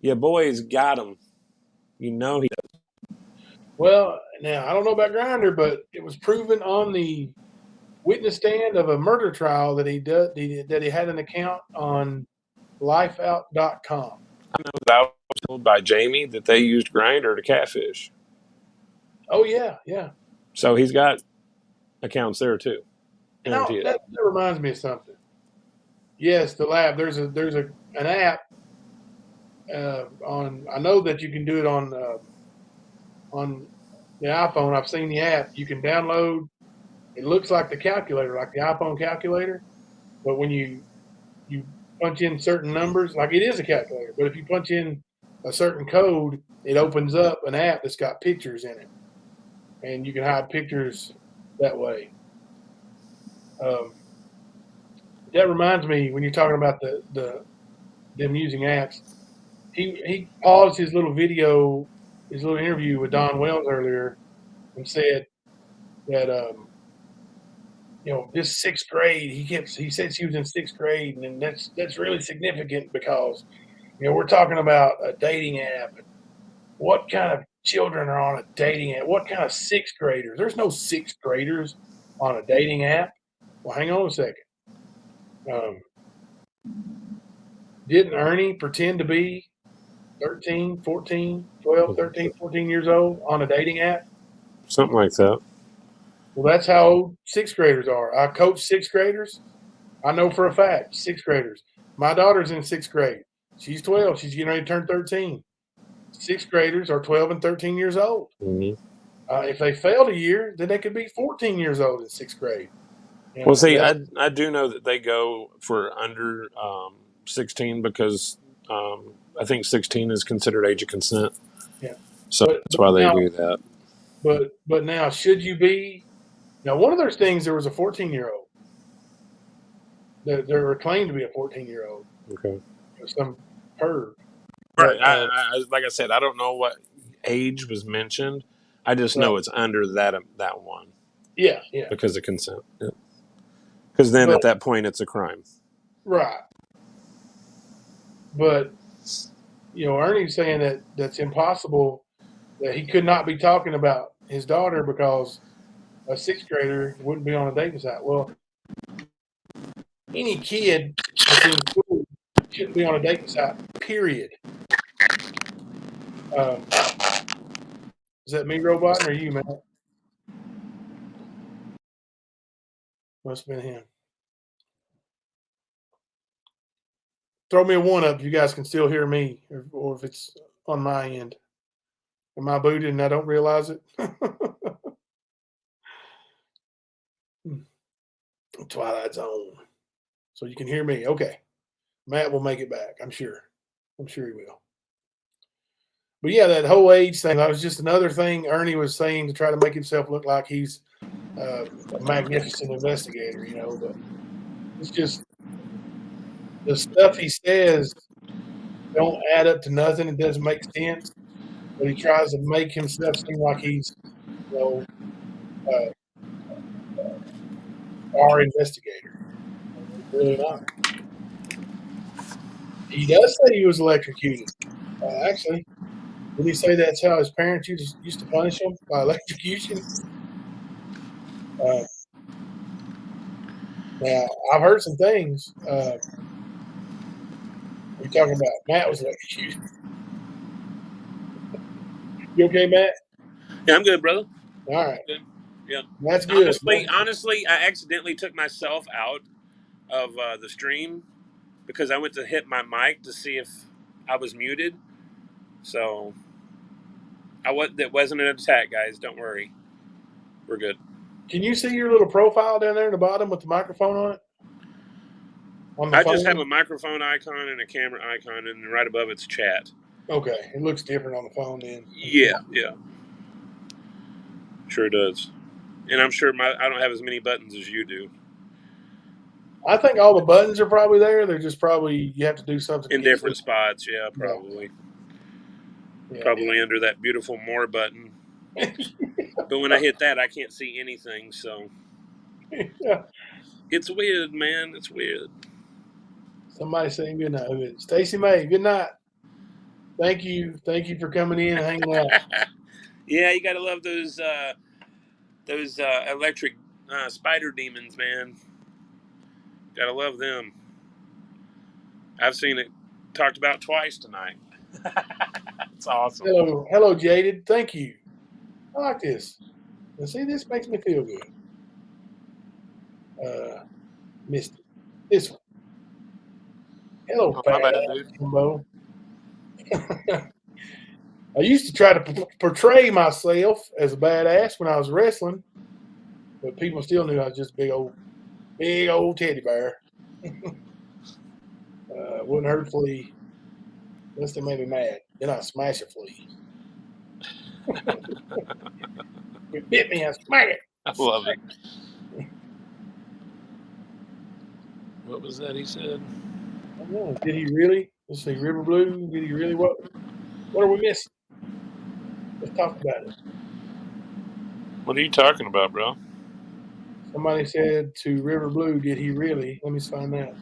Yeah, boy's got them. You know he does. Well, now I don't know about Grinder, but it was proven on the witness stand of a murder trial that he had an account on lifeout.com. I was told by Jamie that they used Grinder to catfish. Oh yeah. So he's got accounts there too. Now, that reminds me of something. Yes, the lab. There's an app on. I know that you can do it on the iPhone. I've seen the app. You can download. It looks like the calculator, like the iPhone calculator, but when you punch in certain numbers, like it is a calculator, but if you punch in a certain code, it opens up an app that's got pictures in it, and you can hide pictures that way. That reminds me, when you're talking about them using apps, he paused his little video, his little interview with Don Wells earlier, and said that you know, this sixth grade, he said she was in sixth grade, and that's really significant because, you know, we're talking about a dating app. What kind of children are on a dating app? What kind of sixth graders? There's no sixth graders on a dating app. Well, hang on a second. Didn't Ernie pretend to be 13, 14, 12, 13, 14 years old on a dating app? Something like that. Well, that's how old sixth graders are. I coach sixth graders. I know for a fact, sixth graders. My daughter's in sixth grade. She's 12. She's getting ready to turn 13. Sixth graders are 12 and 13 years old. Mhm. If they failed a year, then they could be 14 years old in sixth grade. You know, Well, see, that- I do know that they go for under 16 because I think 16 is considered age of consent. Yeah. So that's why they do that. But now, should you be? Now, one of those things, there was a 14-year-old. They were claimed to be a 14-year-old. Okay. Some perv. Right. But, Like I said, I don't know what age was mentioned. I just know it's under that one yeah. because of consent. Because then at that point, it's a crime. Right. But, Ernie's saying that that's impossible, that he could not be talking about his daughter because a sixth grader wouldn't be on a dating site. Well, any kid that's in school shouldn't be on a dating site, period. Is that me, Robot, or you, Matt? Must have been him. Throw me a 1 up if you guys can still hear me, or if it's on my end. Am I booted and I don't realize it? Twilight Zone. So you can hear me. Okay. Matt will make it back, I'm sure. I'm sure he will. But yeah, that whole age thing, that was just another thing Ernie was saying to try to make himself look like he's a magnificent investigator, but it's just the stuff he says don't add up to nothing. It doesn't make sense. But he tries to make himself seem like he's, our investigator. Really not. He does say he was electrocuted. Actually, did he say that's how his parents used to punish him, by electrocution? Now, I've heard some things. We're talking about Matt was electrocuted. You okay, Matt? Yeah, I'm good, brother. All right. Good. Yeah. That's good. Honestly, I accidentally took myself out of the stream because I went to hit my mic to see if I was muted. So that wasn't an attack, guys. Don't worry. We're good. Can you see your little profile down there in the bottom with the microphone on it? I just have a microphone icon and a camera icon, and right above it's chat. Okay. It looks different on the phone then. Yeah. Sure does. And I'm sure I don't have as many buttons as you do. I think all the buttons are probably there. They're just probably, you have to do something. In different spots, yeah, probably. Yeah. Probably under that beautiful more button. But when I hit that, I can't see anything, so. Yeah. It's weird, man. It's weird. Somebody saying good night. Who is it? Stacy May, good night. Thank you. Thank you for coming in and hanging out. Yeah, you got to love those electric spider demons, man. Got to love them. I've seen it talked about twice tonight. It's awesome. Hello, Jaded. Thank you. I like this. And see, this makes me feel good. Missed it. This one. Hello, Jimbo. I used to try to portray myself as a badass when I was wrestling, but people still knew I was just big old teddy bear. Wouldn't hurt a flea. Unless they made me mad. Then I smash a flea. It bit me, I smack it. I love it. What was that he said? I don't know. Did he really? Let's see, River Blue. Did he really? What are we missing? Let's talk about it. What are you talking about, bro? Somebody said to River Blue, did he really? Let me find out.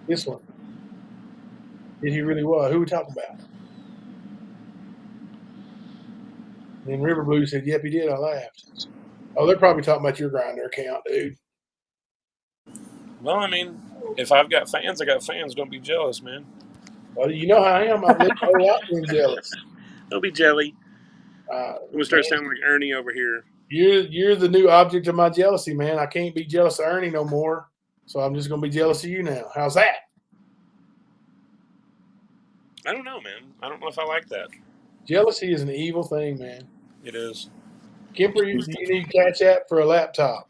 This one. Did he really what? Who are we talking about? And then River Blue said, yep, he did. I laughed. Oh, they're probably talking about your Grindr account, dude. Well, I mean, if I've got fans, I got fans. Don't be jealous, man. Well, you know how I am. I've lived a whole lot being jealous. Don't be jelly. I'm going to start sounding like Ernie over here. You're the new object of my jealousy, man. I can't be jealous of Ernie no more. So I'm just going to be jealous of you now. How's that? I don't know, man. I don't know if I like that. Jealousy is an evil thing, man. It is. Kemper, do you need Cash App for a laptop?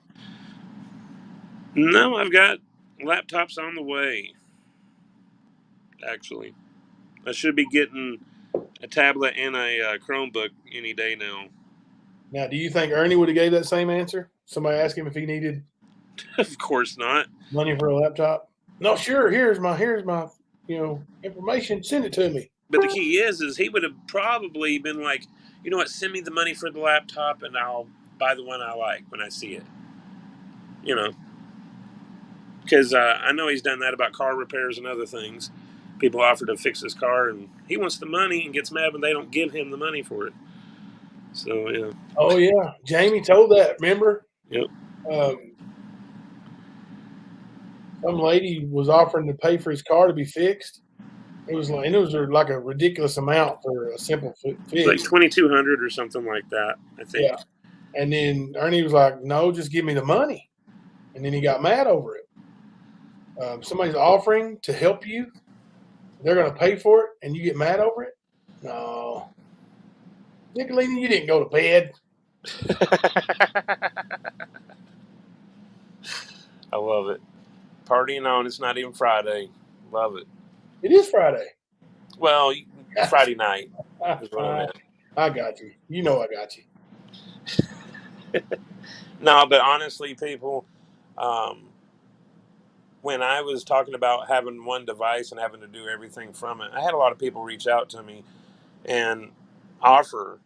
No, I've got laptops on the way. Actually, I should be getting a tablet and a Chromebook any day now. Now, do you think Ernie would have gave that same answer? Somebody asked him if he needed Of course not. money for a laptop. No, sure. Here's my information. Send it to me. But the key is he would have probably been like, you know what, send me the money for the laptop and I'll buy the one I like when I see it. You know, because I know he's done that about car repairs and other things. People offer to fix his car and he wants the money and gets mad when they don't give him the money for it. So, yeah. Oh, yeah. Jamie told that, remember? Yep. Some lady was offering to pay for his car to be fixed. It was like a ridiculous amount for a simple fix. Like $2,200 or something like that, I think. Yeah. And then Ernie was like, no, just give me the money. And then he got mad over it. Somebody's offering to help you. They're going to pay for it, and you get mad over it? No. Nicolina, you didn't go to bed. I love it. Partying on. It's not even Friday. Love it. It is Friday. Well, Friday night is what I meant. I got you. You know I got you. No, but honestly, people, when I was talking about having one device and having to do everything from it, I had a lot of people reach out to me and offer,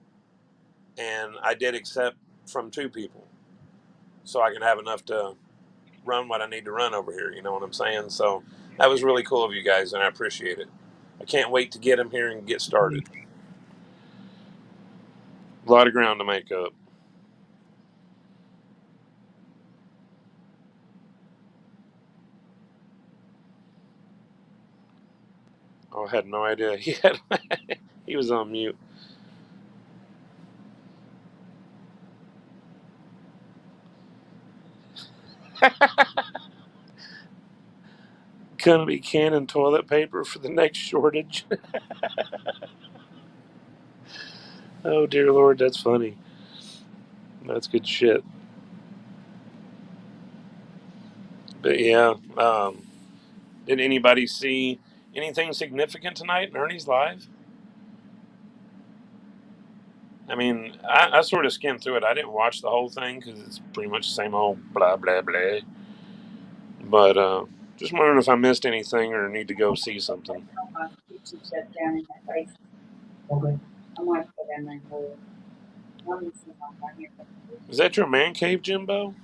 and I did accept from 2 people so I can have enough to run what I need to run over here. You know what I'm saying? So that was really cool of you guys, and I appreciate it. I can't wait to get them here and get started. A lot of ground to make up. Oh, I had no idea. He was on mute. Gonna be canning toilet paper for the next shortage. Oh dear Lord, that's funny. That's good shit. But yeah, did anybody see anything significant tonight in Ernie's live? I mean, I sort of skimmed through it. I didn't watch the whole thing because it's pretty much the same old blah blah blah. But just wondering if I missed anything or need to go see something. Okay. Is that your man cave, Jimbo?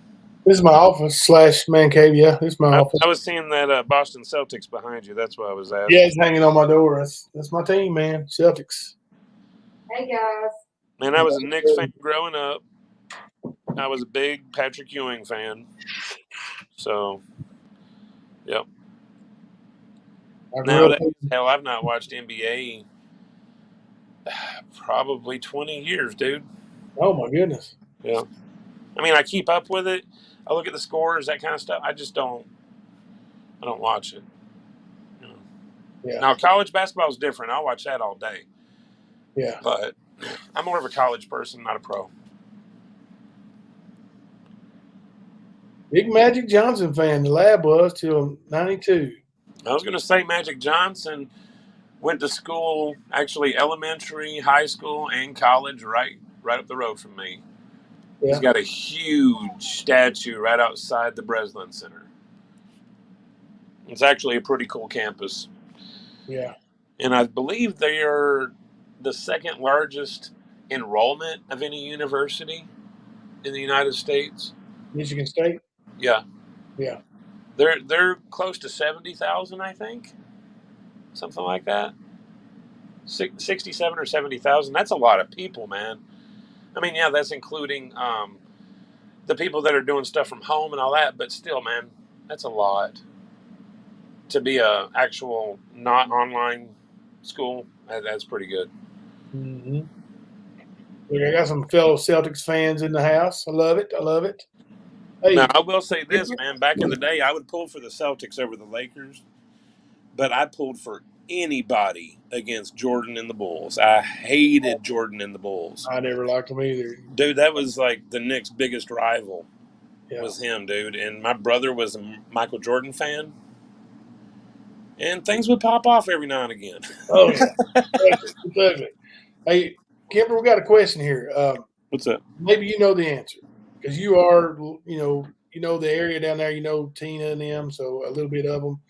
This is my office / man cave. Yeah, this is my office. I was seeing that Boston Celtics behind you. That's why I was asking. Yeah, it's hanging on my door. That's my team, man. Celtics. Hey guys. Man, I was a Knicks fan growing up. I was a big Patrick Ewing fan. So, yep. Hell, I've not watched NBA probably 20 years, dude. Oh, my goodness. Yeah. I mean, I keep up with it. I look at the scores, that kind of stuff. I don't watch it. You know. Yeah. Now, college basketball is different. I'll watch that all day. Yeah. But I'm more of a college person, not a pro. Big Magic Johnson fan. The lab was till 92. I was going to say Magic Johnson went to school, actually elementary, high school, and college right up the road from me. Yeah. He's got a huge statue right outside the Breslin Center. It's actually a pretty cool campus. Yeah. And I believe they are the second largest enrollment of any university in the United States. Michigan State? Yeah. Yeah. They're close to 70,000, I think. Something like that. 67 or 70,000. That's a lot of people, man. I mean, yeah, that's including the people that are doing stuff from home and all that, but still, man, that's a lot. To be a actual not online school, that's pretty good. Mm-hmm. I got some fellow Celtics fans in the house. I love it. Hey, now, I will say this, man. Back in the day, I would pull for the Celtics over the Lakers, but I pulled for anybody against Jordan and the Bulls. I hated Jordan and the Bulls. I never liked them either. Dude, that was like the Knicks' biggest rival Yeah. was him, dude. And my brother was a Michael Jordan fan. And things would pop off every now and again. Oh yeah, it's ugly. Hey, Kemper, we got a question here. What's up? Maybe you know the answer because you are, you know the area down there. You know Tina and them, so a little bit of them.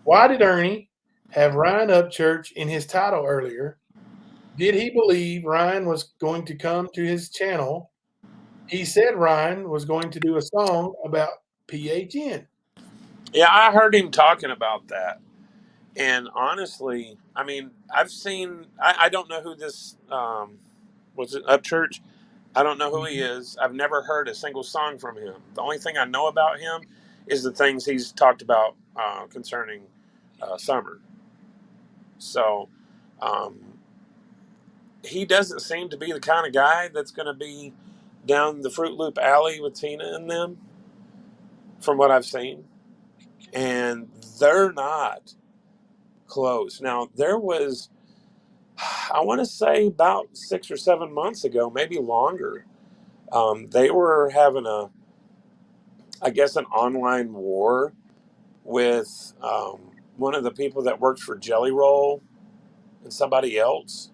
Why did Ernie have Ryan Upchurch in his title earlier? Did he believe Ryan was going to come to his channel? He said Ryan was going to do a song about PHN. Yeah, I heard him talking about that. And honestly, I mean, I've seen, I don't know who this, was it Upchurch? I don't know who he is. I've never heard a single song from him. The only thing I know about him is the things he's talked about concerning Summer. So he doesn't seem to be the kind of guy that's going to be down the Fruit Loop alley with Tina and them, from what I've seen. And they're not close. Now, there was, I want to say about 6 or 7 months ago, maybe longer, they were having I guess, an online war with one of the people that worked for Jelly Roll and somebody else.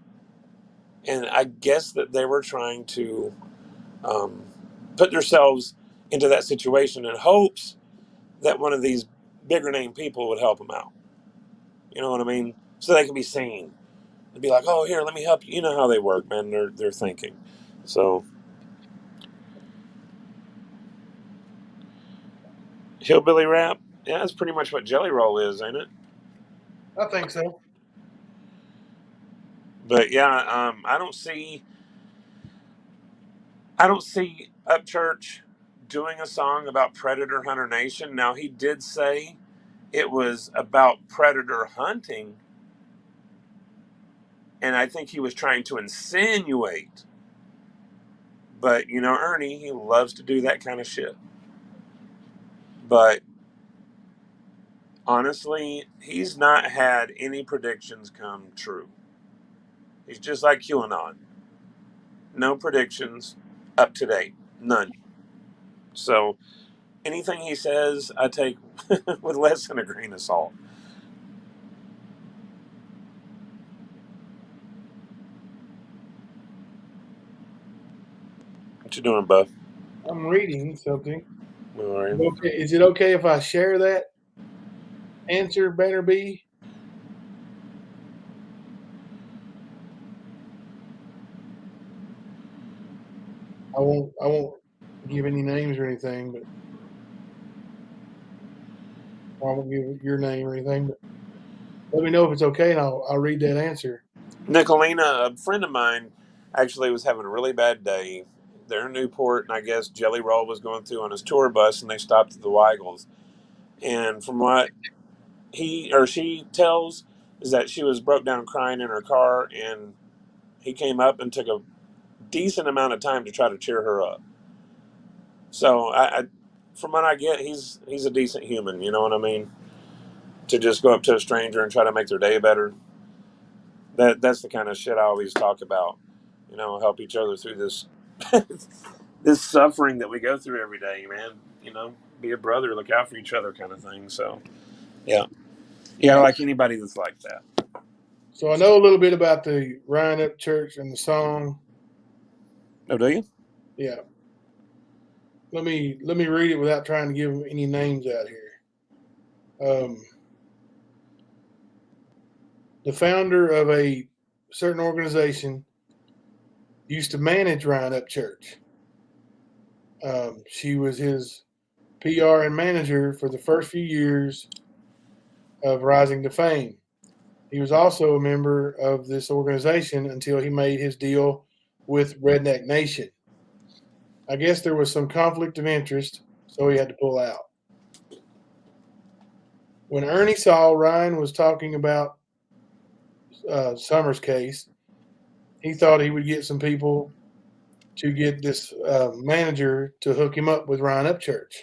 And I guess that they were trying to put themselves into that situation in hopes that one of these bigger name people would help them out. You know what I mean? So they can be seen. They'd be like, oh, here, let me help you. You know how they work, man. They're thinking. So, hillbilly rap, yeah, that's pretty much what Jelly Roll is, ain't it? I think so. But yeah, I don't see Upchurch doing a song about Predator Hunter Nation. Now, he did say it was about predator hunting, and I think he was trying to insinuate. But you know, Ernie, he loves to do that kind of shit. But honestly, he's not had any predictions come true. He's just like QAnon. No predictions up to date. None. So anything he says, I take with less than a grain of salt. What you doing, Buff? I'm reading something. All right. Okay, is it okay if I share that answer, Banner B? I won't give any names or anything, but I won't give your name or anything. But let me know if it's okay, and I'll read that answer. Nicolina, a friend of mine, actually was having a really bad day. They're in Newport, and I guess Jelly Roll was going through on his tour bus, and they stopped at the Weigels. And from what he or she tells, is that she was broke down crying in her car, and he came up and took a decent amount of time to try to cheer her up. So I from what I get, he's a decent human. You know what I mean? To just go up to a stranger and try to make their day better. That's the kind of shit I always talk about. You know, help each other through this this suffering that we go through every day, man. You know, be a brother, look out for each other, kind of thing. So, yeah, I like anybody that's like that. So I know a little bit about the Ryan Upchurch and the song. Oh, do you? Yeah. Let me read it without trying to give any names out here. The founder of a certain organization used to manage Ryan Upchurch. She was his PR and manager for the first few years of rising to fame. He was also a member of this organization until he made his deal with Redneck Nation. I guess there was some conflict of interest, so he had to pull out. When Ernie saw Ryan was talking about Summer's case, he thought he would get some people to get this manager to hook him up with Ryan Upchurch.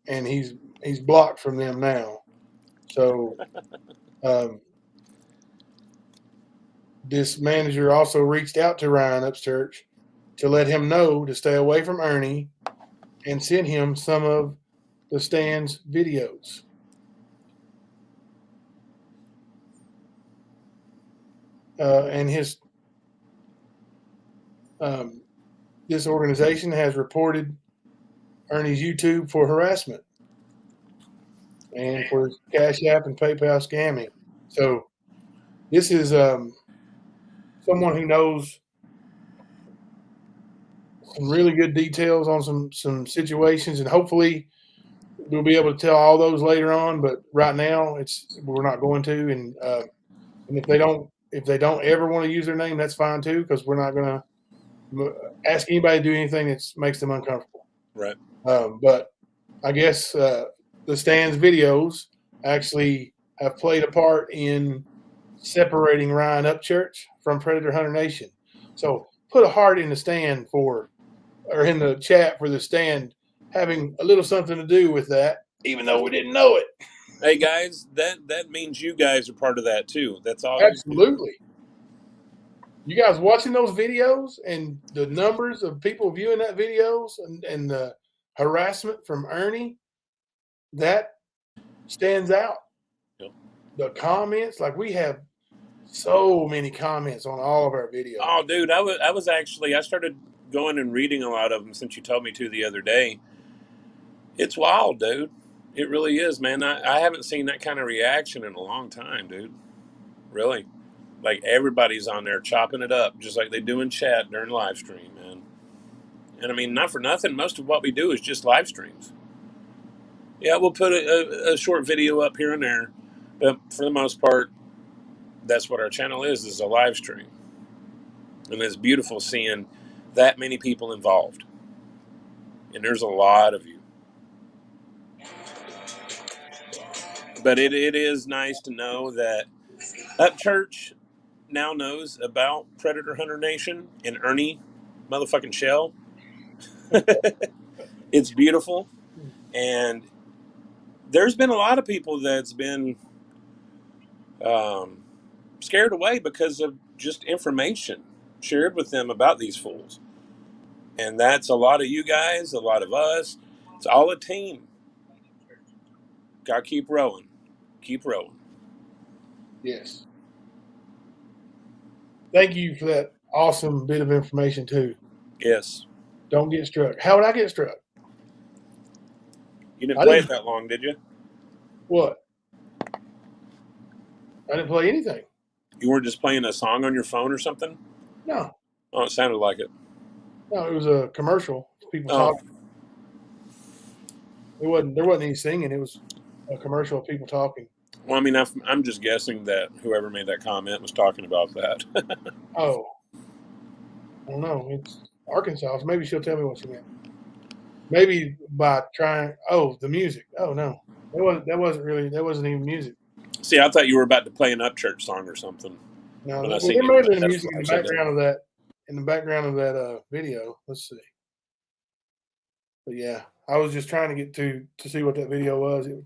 And he's he's blocked from them now. So this manager also reached out to Ryan Upchurch to let him know to stay away from Ernie and sent him some of the Stan's videos. And this organization has reported Ernie's YouTube for harassment and for Cash App and PayPal scamming. So this is someone who knows some really good details on some situations, and hopefully we'll be able to tell all those later on. But right now, we're not going to. And if they don't ever want to use their name, that's fine too, because we're not going to ask anybody to do anything that makes them uncomfortable. Right. But I guess the Stan's videos actually have played a part in separating Ryan Upchurch from Predator Hunter Nation. So put a heart in the stand or in the chat for the Stan having a little something to do with that, even though we didn't know it. Hey guys, that means you guys are part of that too. That's all. Absolutely. You guys watching those videos and the numbers of people viewing that videos and the harassment from Ernie, that stands out. Yep. The comments, like we have so many comments on all of our videos. Oh, dude, I started going and reading a lot of them since you told me to the other day. It's wild, dude. It really is, man. I haven't seen that kind of reaction in a long time, dude. Really. Like, everybody's on there chopping it up, just like they do in chat during live stream, man. And I mean, not for nothing, most of what we do is just live streams. Yeah, we'll put a short video up here and there, but for the most part, that's what our channel is a live stream. And it's beautiful seeing that many people involved. And there's a lot of you. But it is nice to know that Upchurch now knows about Predator Hunter Nation and Ernie motherfucking Shell. It's beautiful. And there's been a lot of people that's been scared away because of just information shared with them about these fools. And that's a lot of you guys, a lot of us. It's all a team. Gotta keep rowing. Keep rowing. Yes. Thank you for that awesome bit of information too. Yes. Don't get struck. How would I get struck? You didn't play it that long, did you? What? I didn't play anything. You weren't just playing a song on your phone or something? No. Oh, it sounded like it. No, it was a commercial. People talking. There wasn't any singing. It was a commercial of people talking. Well, I mean, I'm just guessing that whoever made that comment was talking about that. Oh. I don't know. It's Arkansas. So maybe she'll tell me what she meant. Maybe by trying. Oh, the music. Oh no, that wasn't even music. See, I thought you were about to play an Upchurch song or something. No, there may have been music in the background of that. In the background of that video. Let's see. But yeah, I was just trying to get to see what that video was. It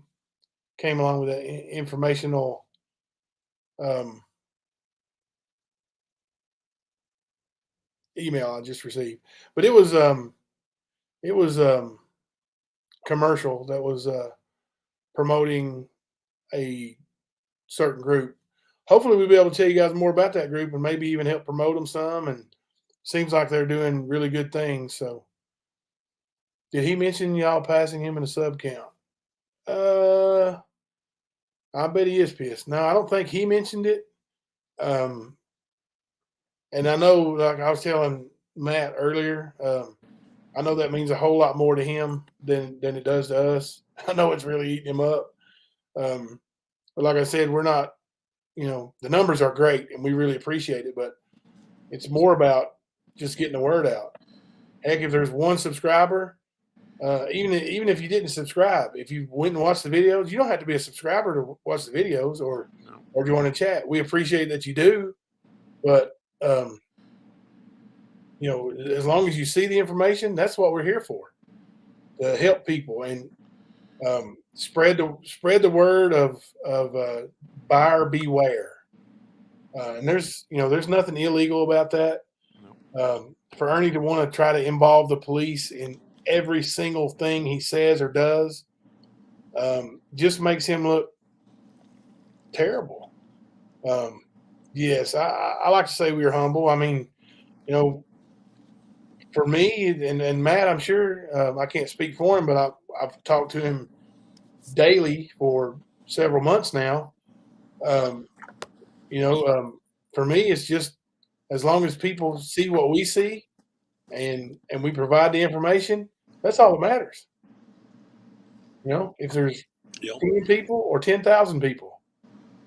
came along with that informational email I just received. But it was commercial that was promoting a certain group. Hopefully we'll be able to tell you guys more about that group and maybe even help promote them some. And seems like they're doing really good things. So did he mention y'all passing him in a sub count? I bet he is pissed. No, I don't think he mentioned it. And I know, like I was telling Matt earlier, I know that means a whole lot more to him than it does to us. I know it's really eating him up. But like I said, we're not, the numbers are great and we really appreciate it, but it's more about just getting the word out. Heck, if there's one subscriber, even if you didn't subscribe, if you went and watched the videos, you don't have to be a subscriber to watch the videos or join a chat. We appreciate that you do, but as long as you see the information, that's what we're here for, to help people. And spread the word of buyer beware. And there's nothing illegal about that. For Ernie to want to try to involve the police in every single thing he says or does just makes him look terrible. Yes, I like to say we are humble. I mean, for me and Matt, I'm sure I can't speak for him, but I've talked to him daily for several months now. For me, it's just as long as people see what we see and we provide the information, that's all that matters. If there's 10 people or 10,000 people,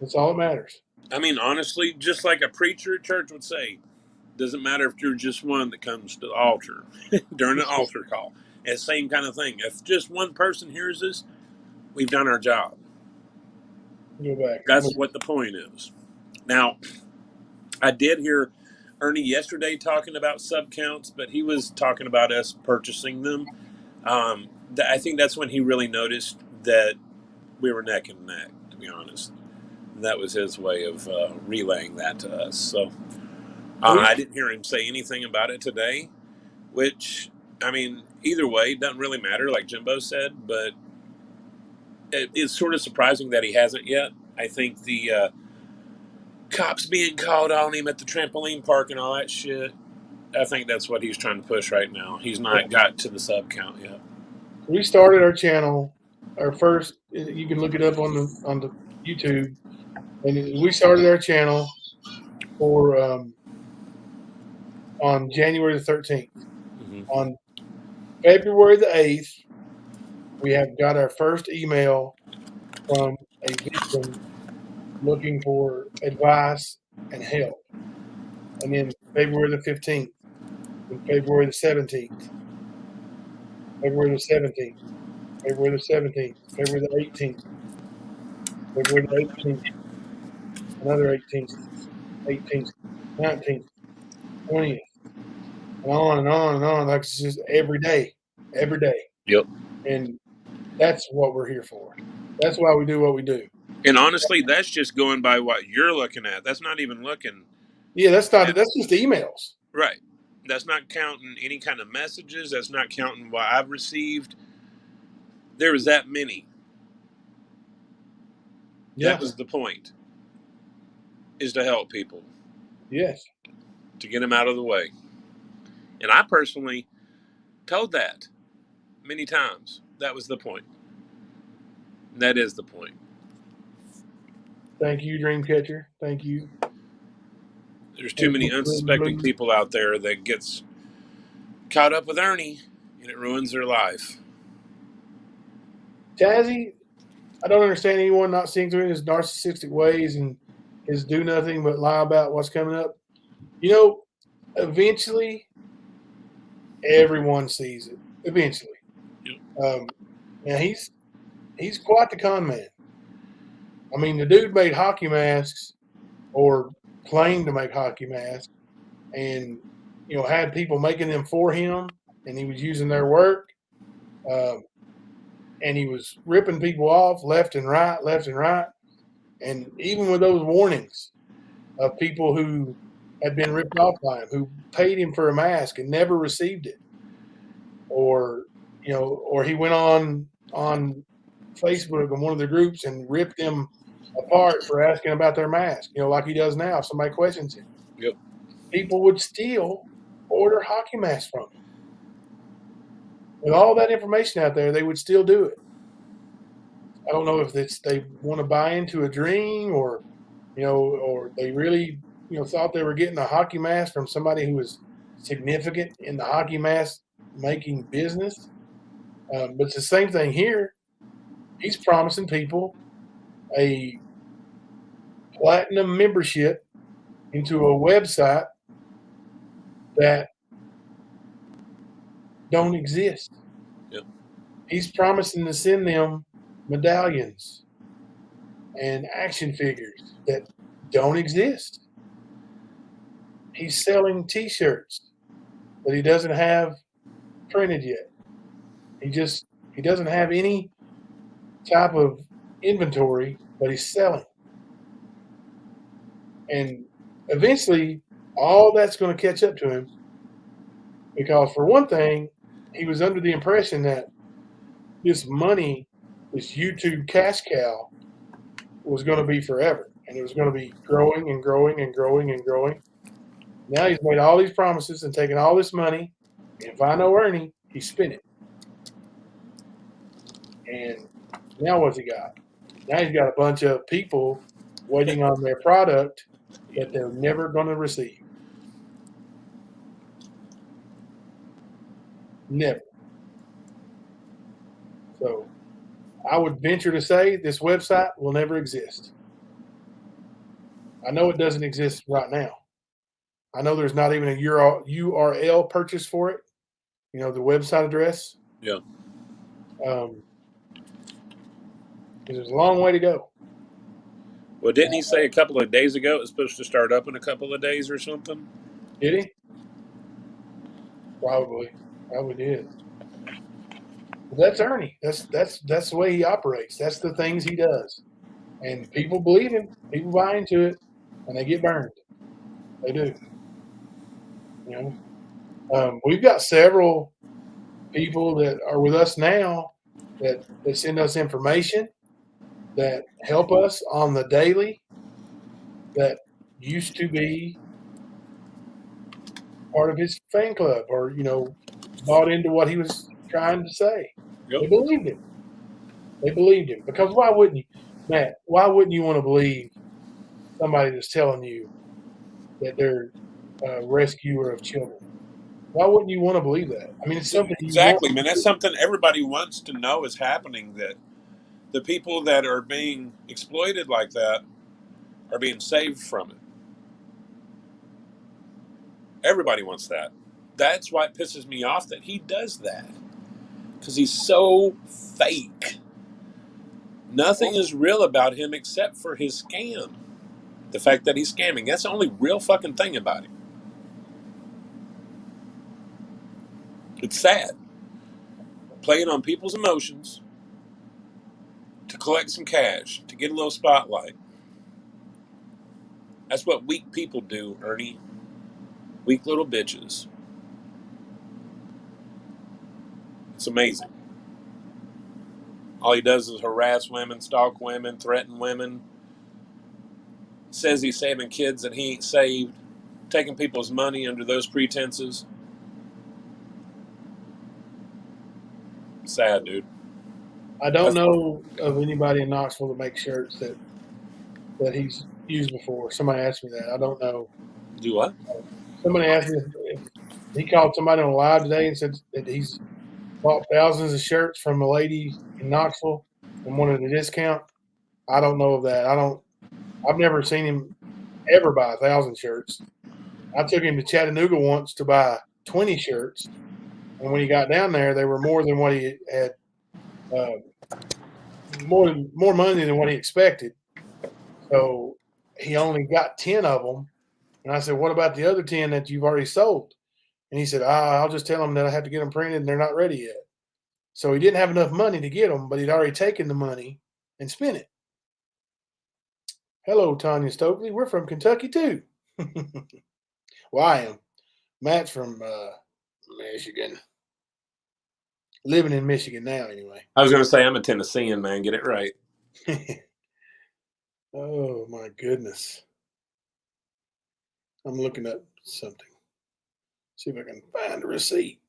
that's all that matters. I mean, honestly, just like a preacher at church would say, doesn't matter if you're just one that comes to the altar during the altar call. It's the same kind of thing. If just one person hears this, we've done our job. Go back. That's what the point is. Now, I did hear Ernie yesterday talking about sub counts, but he was talking about us purchasing them. I think that's when he really noticed that we were neck and neck, to be honest. And that was his way of relaying that to us. So I didn't hear him say anything about it today, which, I mean, either way, doesn't really matter, like Jimbo said, but it's sort of surprising that he hasn't yet. I think the cops being called on him at the trampoline park and all that shit, I think that's what he's trying to push right now. He's not got to the sub count yet. We started our channel, our first, you can look it up on the YouTube, and we started our channel for on January the 13th. Mm-hmm. On February the 8th, we have got our first email from a victim looking for advice and help. And then February the 15th, and February the 17th, February the 17th, February the 17th, February the 18th, February the 18th, another 18th, 18th, 19th, 20th, and on and on and on. Like it's just every day. Yep. And that's what we're here for. That's why we do what we do. And honestly, that's just going by what you're looking at. That's not even looking. Yeah, that's just emails. Right. That's not counting any kind of messages. That's not counting what I've received. There was that many. Yeah. That was the point. Is to help people. Yes. To get them out of the way. And I personally told that many times. That was the point. That is the point. Thank you, Dreamcatcher. Thank you. There's too many unsuspecting people out there that gets caught up with Ernie, and it ruins their life. Jazzy, I don't understand anyone not seeing through his narcissistic ways and his do nothing but lie about what's coming up. Eventually, everyone sees it. Eventually. Yep. Now, he's quite the con man. I mean, the dude made hockey masks or claimed to make hockey masks and, had people making them for him, and he was using their work. And he was ripping people off left and right. And even with those warnings of people who had been ripped off by him, who paid him for a mask and never received it. Or he went on Facebook in one of the groups and ripped them apart for asking about their mask, like he does now if somebody questions him. Yep. People would still order hockey masks from him. With all that information out there, they would still do it. I don't know if they want to buy into a dream or they really, thought they were getting a hockey mask from somebody who was significant in the hockey mask making business. But it's the same thing here. He's promising people a platinum membership into a website that don't exist. Yep. He's promising to send them medallions and action figures that don't exist. He's selling T-shirts that he doesn't have printed yet. He doesn't have any type of inventory, but he's selling. And eventually, all that's going to catch up to him because, for one thing, he was under the impression that this money, this YouTube cash cow, was going to be forever. And it was going to be growing and growing and growing and growing. Now he's made all these promises and taken all this money. And if I know Ernie, he spent it. And now what's he got? Now he's got a bunch of people waiting on their product that they're never going to receive. Never. So I would venture to say this website will never exist. I know it doesn't exist right now. I know there's not even a URL purchase for it. You know, the website address. Yeah. There's a long way to go. Well, didn't he say a couple of days ago it was supposed to start up in a couple of days or something? Did he? Probably did. But that's Ernie. That's the way he operates. That's the things he does. And people believe him. People buy into it, and they get burned. They do. You know, we've got several people that are with us now that send us information, that help us on the daily, that used to be part of his fan club, or bought into what he was trying to say. Yep. They believed him. They believed him because why wouldn't you, Matt? Why wouldn't you want to believe somebody that's telling you that they're a rescuer of children? Why wouldn't you want to believe that? I mean, it's something exactly, man. That's something everybody wants to know is happening. That the people that are being exploited like that are being saved from it. Everybody wants that. That's why it pisses me off that he does that. Because he's so fake. Nothing is real about him except for his scam. The fact that he's scamming. That's the only real fucking thing about him. It's sad. Playing on people's emotions to collect some cash, to get a little spotlight. That's what weak people do, Ernie. Weak little bitches. It's amazing. All he does is harass women, stalk women, threaten women. Says he's saving kids that he ain't saved. Taking people's money under those pretenses. Sad, dude. I don't know of anybody in Knoxville that makes shirts that he's used before. Somebody asked me that. I don't know. Do what? Somebody asked me if he called somebody on live today and said that he's bought thousands of shirts from a lady in Knoxville and wanted a discount. I don't know of that. I've never seen him ever buy 1,000 shirts. I took him to Chattanooga once to buy 20 shirts. And when he got down there, they were more than what he had, more money than what he expected. So he only got 10 of them. And I said, what about the other 10 that you've already sold? And he said, I'll just tell them that I have to get them printed and they're not ready yet. So he didn't have enough money to get them, but he'd already taken the money and spent it. Hello, Tanya Stokely. We're from Kentucky, too. Well, I am. Matt's from Michigan. Living in Michigan now, anyway. I was going to say, I'm a Tennessean, man. Get it right. Oh, my goodness. I'm looking up something. See if I can find a receipt.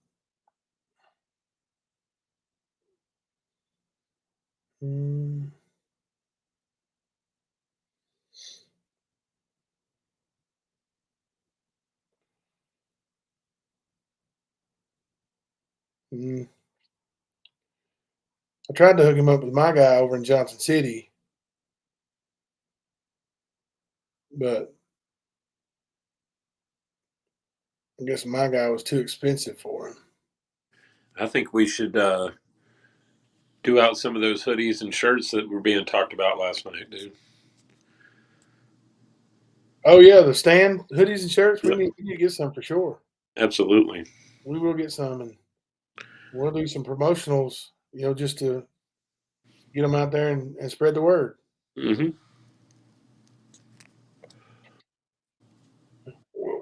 I tried to hook him up with my guy over in Johnson City, but I guess my guy was too expensive for him. I think we should do out some of those hoodies and shirts that were being talked about last night, dude. Oh, yeah, the stand hoodies and shirts. We need to get some for sure. Absolutely. We will get some, and we'll do some promotionals, just to Get them out there and spread the word. Mm-hmm.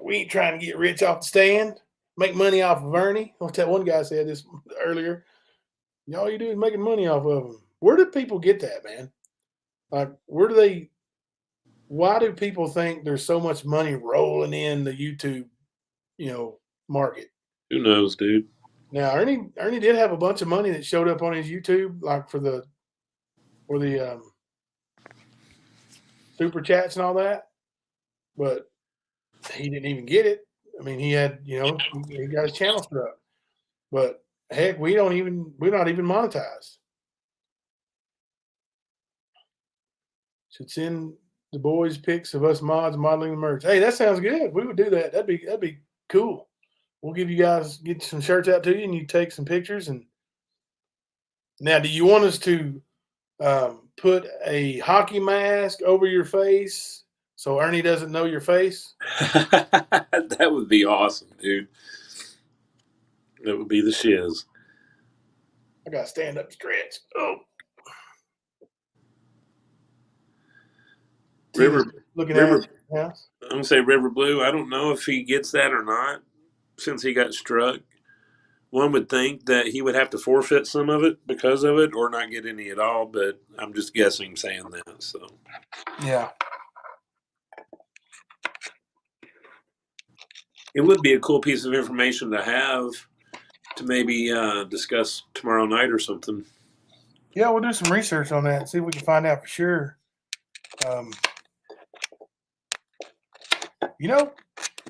We ain't trying to get rich off the stand, make money off of Ernie. What that one guy said this earlier. All you do is making money off of them. Where do people get that, man? Like, why do people think there's so much money rolling in the YouTube, market? Who knows, dude? Now, Ernie did have a bunch of money that showed up on his YouTube, like for the super chats and all that, but he didn't even get it. I mean, he had, he got his channel struck, but heck, we're not even monetized. Should send the boys pics of us mods modeling the merch. Hey, that sounds good. We would do that. That'd be cool. We'll give you guys, get some shirts out to you, and you take some pictures. And now, do you want us to put a hockey mask over your face so Ernie doesn't know your face? That would be awesome, dude. That would be the shiz. I gotta stand up, stretch. Oh, looking at it. Yeah. I'm gonna say River Blue. I don't know if he gets that or not, since he got struck. One would think that he would have to forfeit some of it because of it, or not get any at all. But I'm just guessing, saying that. So Yeah. it would be a cool piece of information to have to maybe discuss tomorrow night or something. Yeah, we'll do some research on that and see if we can find out for sure.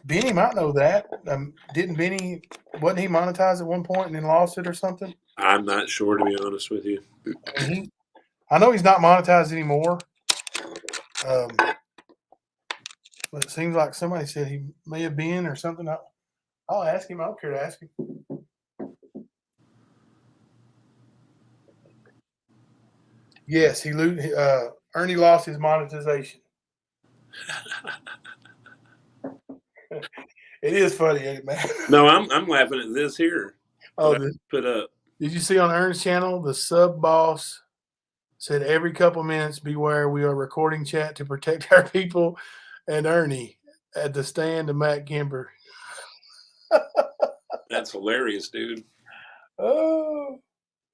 Benny might know that. Wasn't he monetized at one point and then lost it or something? I'm not sure, to be honest with you. I know he's not monetized anymore. But it seems like somebody said he may have been or something. I'll ask him. I don't care to ask him. Yes, Ernie lost his monetization. It is funny, ain't it, man? No, I'm laughing at this here. Oh, put up. Did you see on Ern's channel the sub boss said every couple minutes, beware, we are recording chat to protect our people, and Ernie at the stand to Matt Kimber. That's hilarious, dude. Oh.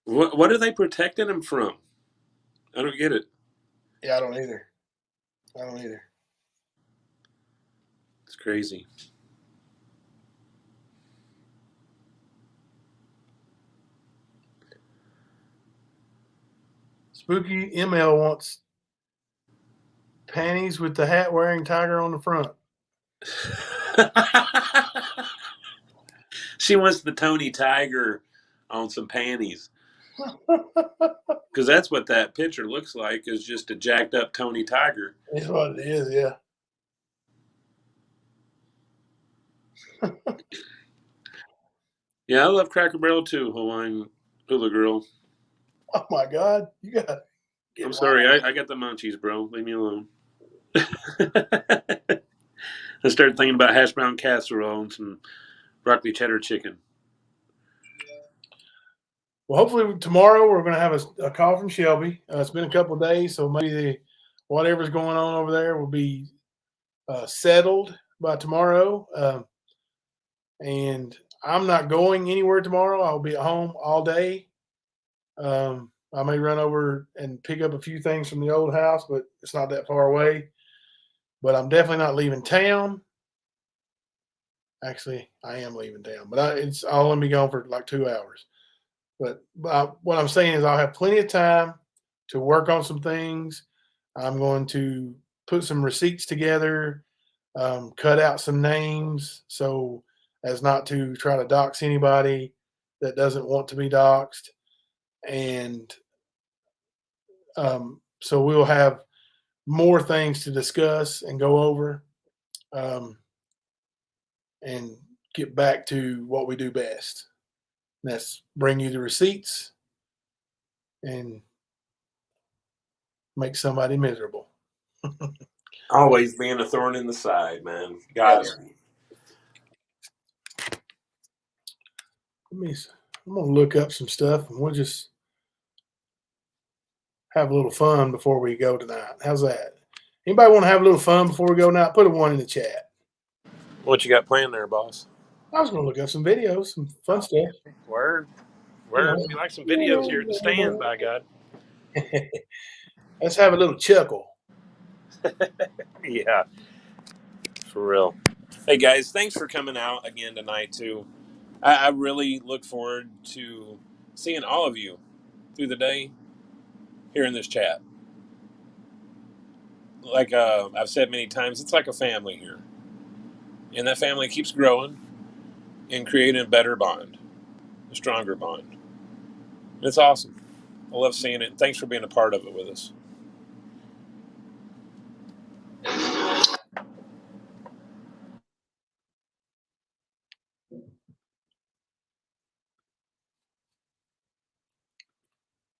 What are they protecting him from? I don't get it. Yeah, I don't either. It's crazy. Spooky ML wants panties with the hat wearing tiger on the front. She wants the Tony Tiger on some panties. Because that's what that picture looks like, is just a jacked up Tony Tiger. That's what it is, yeah. Yeah, I love Cracker Barrel too, Hawaiian Hula Girl. Oh my God. You got I'm sorry, I got the munchies, bro. Leave me alone. I started thinking about hash brown casserole and some broccoli cheddar chicken. Well, hopefully tomorrow we're going to have a call from Shelby. It's been a couple of days, so maybe whatever's going on over there will be settled by tomorrow. And I'm not going anywhere tomorrow. I'll be at home all day. I may run over and pick up a few things from the old house, but it's not that far away. But I'm definitely not leaving town. Actually, I am leaving town, but I'll only be gone for like 2 hours. But what I'm saying is I'll have plenty of time to work on some things. I'm going to put some receipts together, cut out some names so as not to try to dox anybody that doesn't want to be doxed. And so we'll have more things to discuss and go over and get back to what we do best. That's bring you the receipts and make somebody miserable. Always being a thorn in the side, man. Got it. I'm going to look up some stuff and we'll just have a little fun before we go tonight. How's that? Anybody want to have a little fun before we go tonight? Put a 1 in the chat. What you got planned there, boss? I was going to look up some videos, some fun stuff. Word. Yeah. We like some videos here at the stand, by God. Let's have a little chuckle. Yeah, for real. Hey, guys, thanks for coming out again tonight, too. I really look forward to seeing all of you through the day here in this chat. Like I've said many times, it's like a family here. And that family keeps growing and creating a better bond, a stronger bond. And it's awesome. I love seeing it. Thanks for being a part of it with us.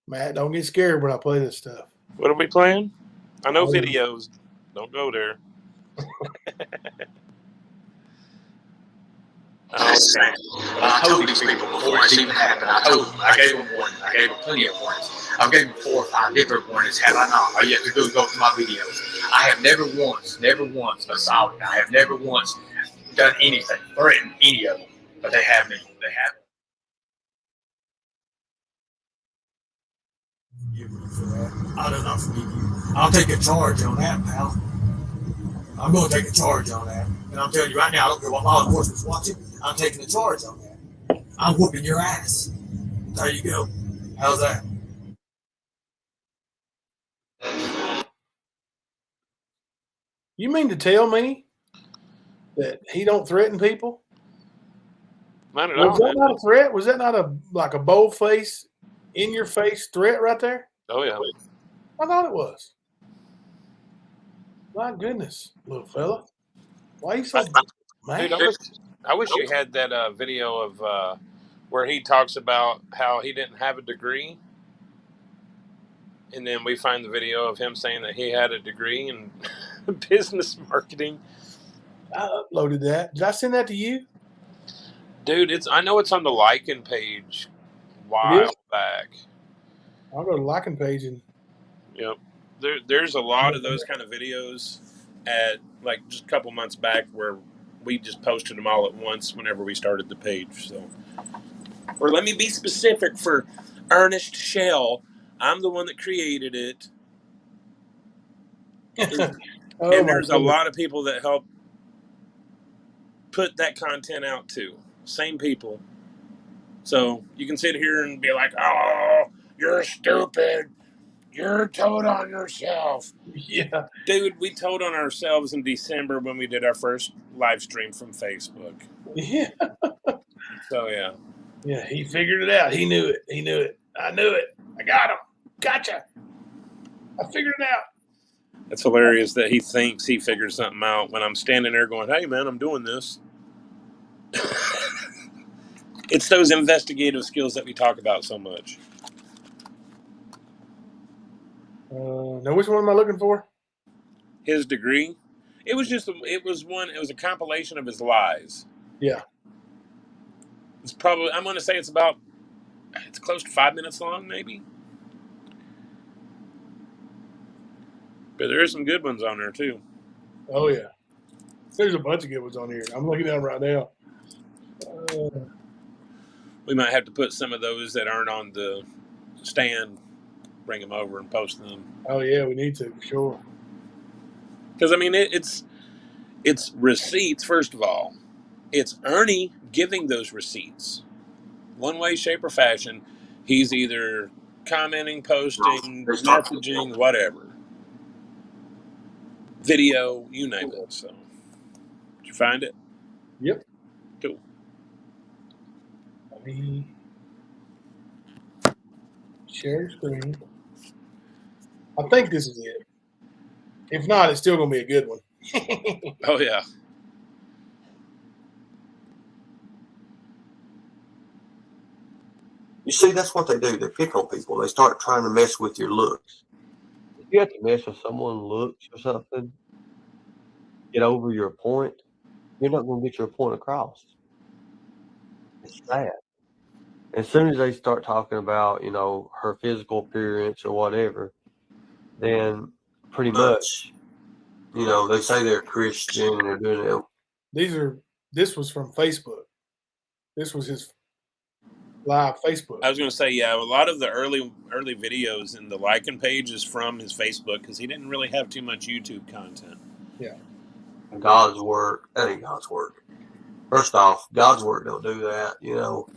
Matt, don't get scared when I play this stuff. What are we playing? I know Oh. videos. Don't go there. I told these people before this even happened. I told them. I gave them warning. I gave them plenty of warnings. I gave them 4 or 5 different warnings. Have I not? All you have to do is go to my videos. I have never once assaulted. I have never once done anything, threatened any of them. But they have me. They have me. I don't know forgive you. I'll take a charge on that, pal. I'm going to take a charge on that. And I'm telling you right now, I don't care what law enforcement's watching, I'm taking a charge on that. I'm whooping your ass. There you go. How's that? You mean to tell me that he don't threaten people? I don't know. Was that not a threat? Was that not a bold face, in your face threat right there? Oh, yeah. I thought it was. My goodness, little fella. Why are you so mad? Dude, I wish you had that video of where he talks about how he didn't have a degree. And then we find the video of him saying that he had a degree in business marketing. I uploaded that. Did I send that to you? Dude, I know it's on the Lycan page a while back. I'll go to the Lycan page and. Yep. There's a lot of those kind of videos at like just a couple months back where we just posted them all at once whenever we started the page. So, or let me be specific for Ernest Shell. I'm the one that created it. And there's a lot of people that help put that content out too. Same people. So you can sit here and be like, oh, you're stupid. You're told on yourself. Yeah. Dude, we told on ourselves in December when we did our first live stream from Facebook. Yeah. So, yeah. Yeah, he figured it out. He knew it. I knew it. I got him. Gotcha. I figured it out. It's hilarious that he thinks he figured something out when I'm standing there going, hey, man, I'm doing this. It's those investigative skills that we talk about so much. Now, which one am I looking for? His degree. It was a compilation of his lies. Yeah. It's probably, I'm going to say it's close to 5 minutes long, maybe. But there are some good ones on there, too. Oh, yeah. There's a bunch of good ones on here. I'm looking at them right now. We might have to put some of those that aren't on the stand, bring them over and post them. Oh, yeah, we need to, for sure. Because, I mean, it's receipts, first of all. It's Ernie giving those receipts. One way, shape, or fashion. He's either commenting, posting, messaging, whatever. Video, you name it. So, did you find it? Yep. Cool. Let me share screen. I think this is it. If not, it's still going to be a good one. Oh, yeah. You see, that's what they do. They pick on people. They start trying to mess with your looks. If you have to mess with someone's looks or something, get over your point, you're not going to get your point across. It's sad. As soon as they start talking about, her physical appearance or whatever, then pretty much, you know, they say they're Christian and they're doing it. This was from Facebook. This was his live Facebook. I was going to say, yeah, a lot of the early videos in the Lycan page is from his Facebook because he didn't really have too much YouTube content. Yeah. God's work. That ain't God's work. First off, God's work don't do that, you know.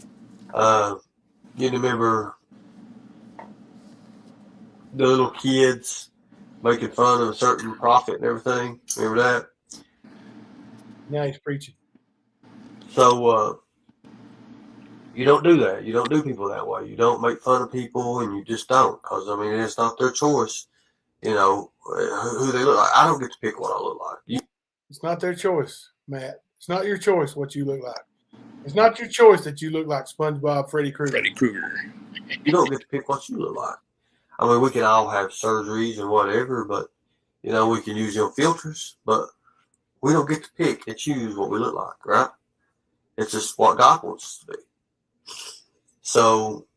You remember the little kids making fun of a certain prophet and everything? Remember that? Now he's preaching. So you don't do that. You don't do people that way. You don't make fun of people, and you just don't, because I mean it's not their choice. You know who they look like. I don't get to pick what I look like. It's not their choice, Matt. It's not your choice what you look like. It's not your choice that you look like SpongeBob, Freddy Krueger. Freddy Krueger. You don't get to pick what you look like. I mean, we can all have surgeries and whatever, but you know we can use your filters, but we don't get to pick and choose what we look like, right? It's just what God wants us to be. So,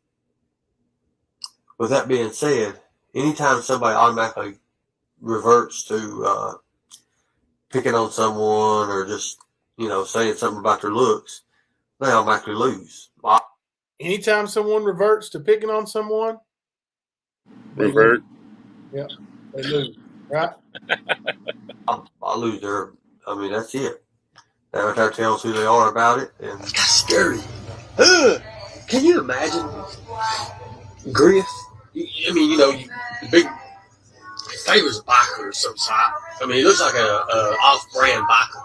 with that being said, anytime somebody automatically reverts to picking on someone or just, you know, saying something about their looks, they automatically lose. Anytime someone reverts to picking on someone, Revert. Yeah, they lose, right? I lose their, I mean, that's it. That right there tells who they are about it. And Got scary. Can you imagine Griff? I mean, you know, the big famous biker of some sort. I mean, he looks like a off-brand biker.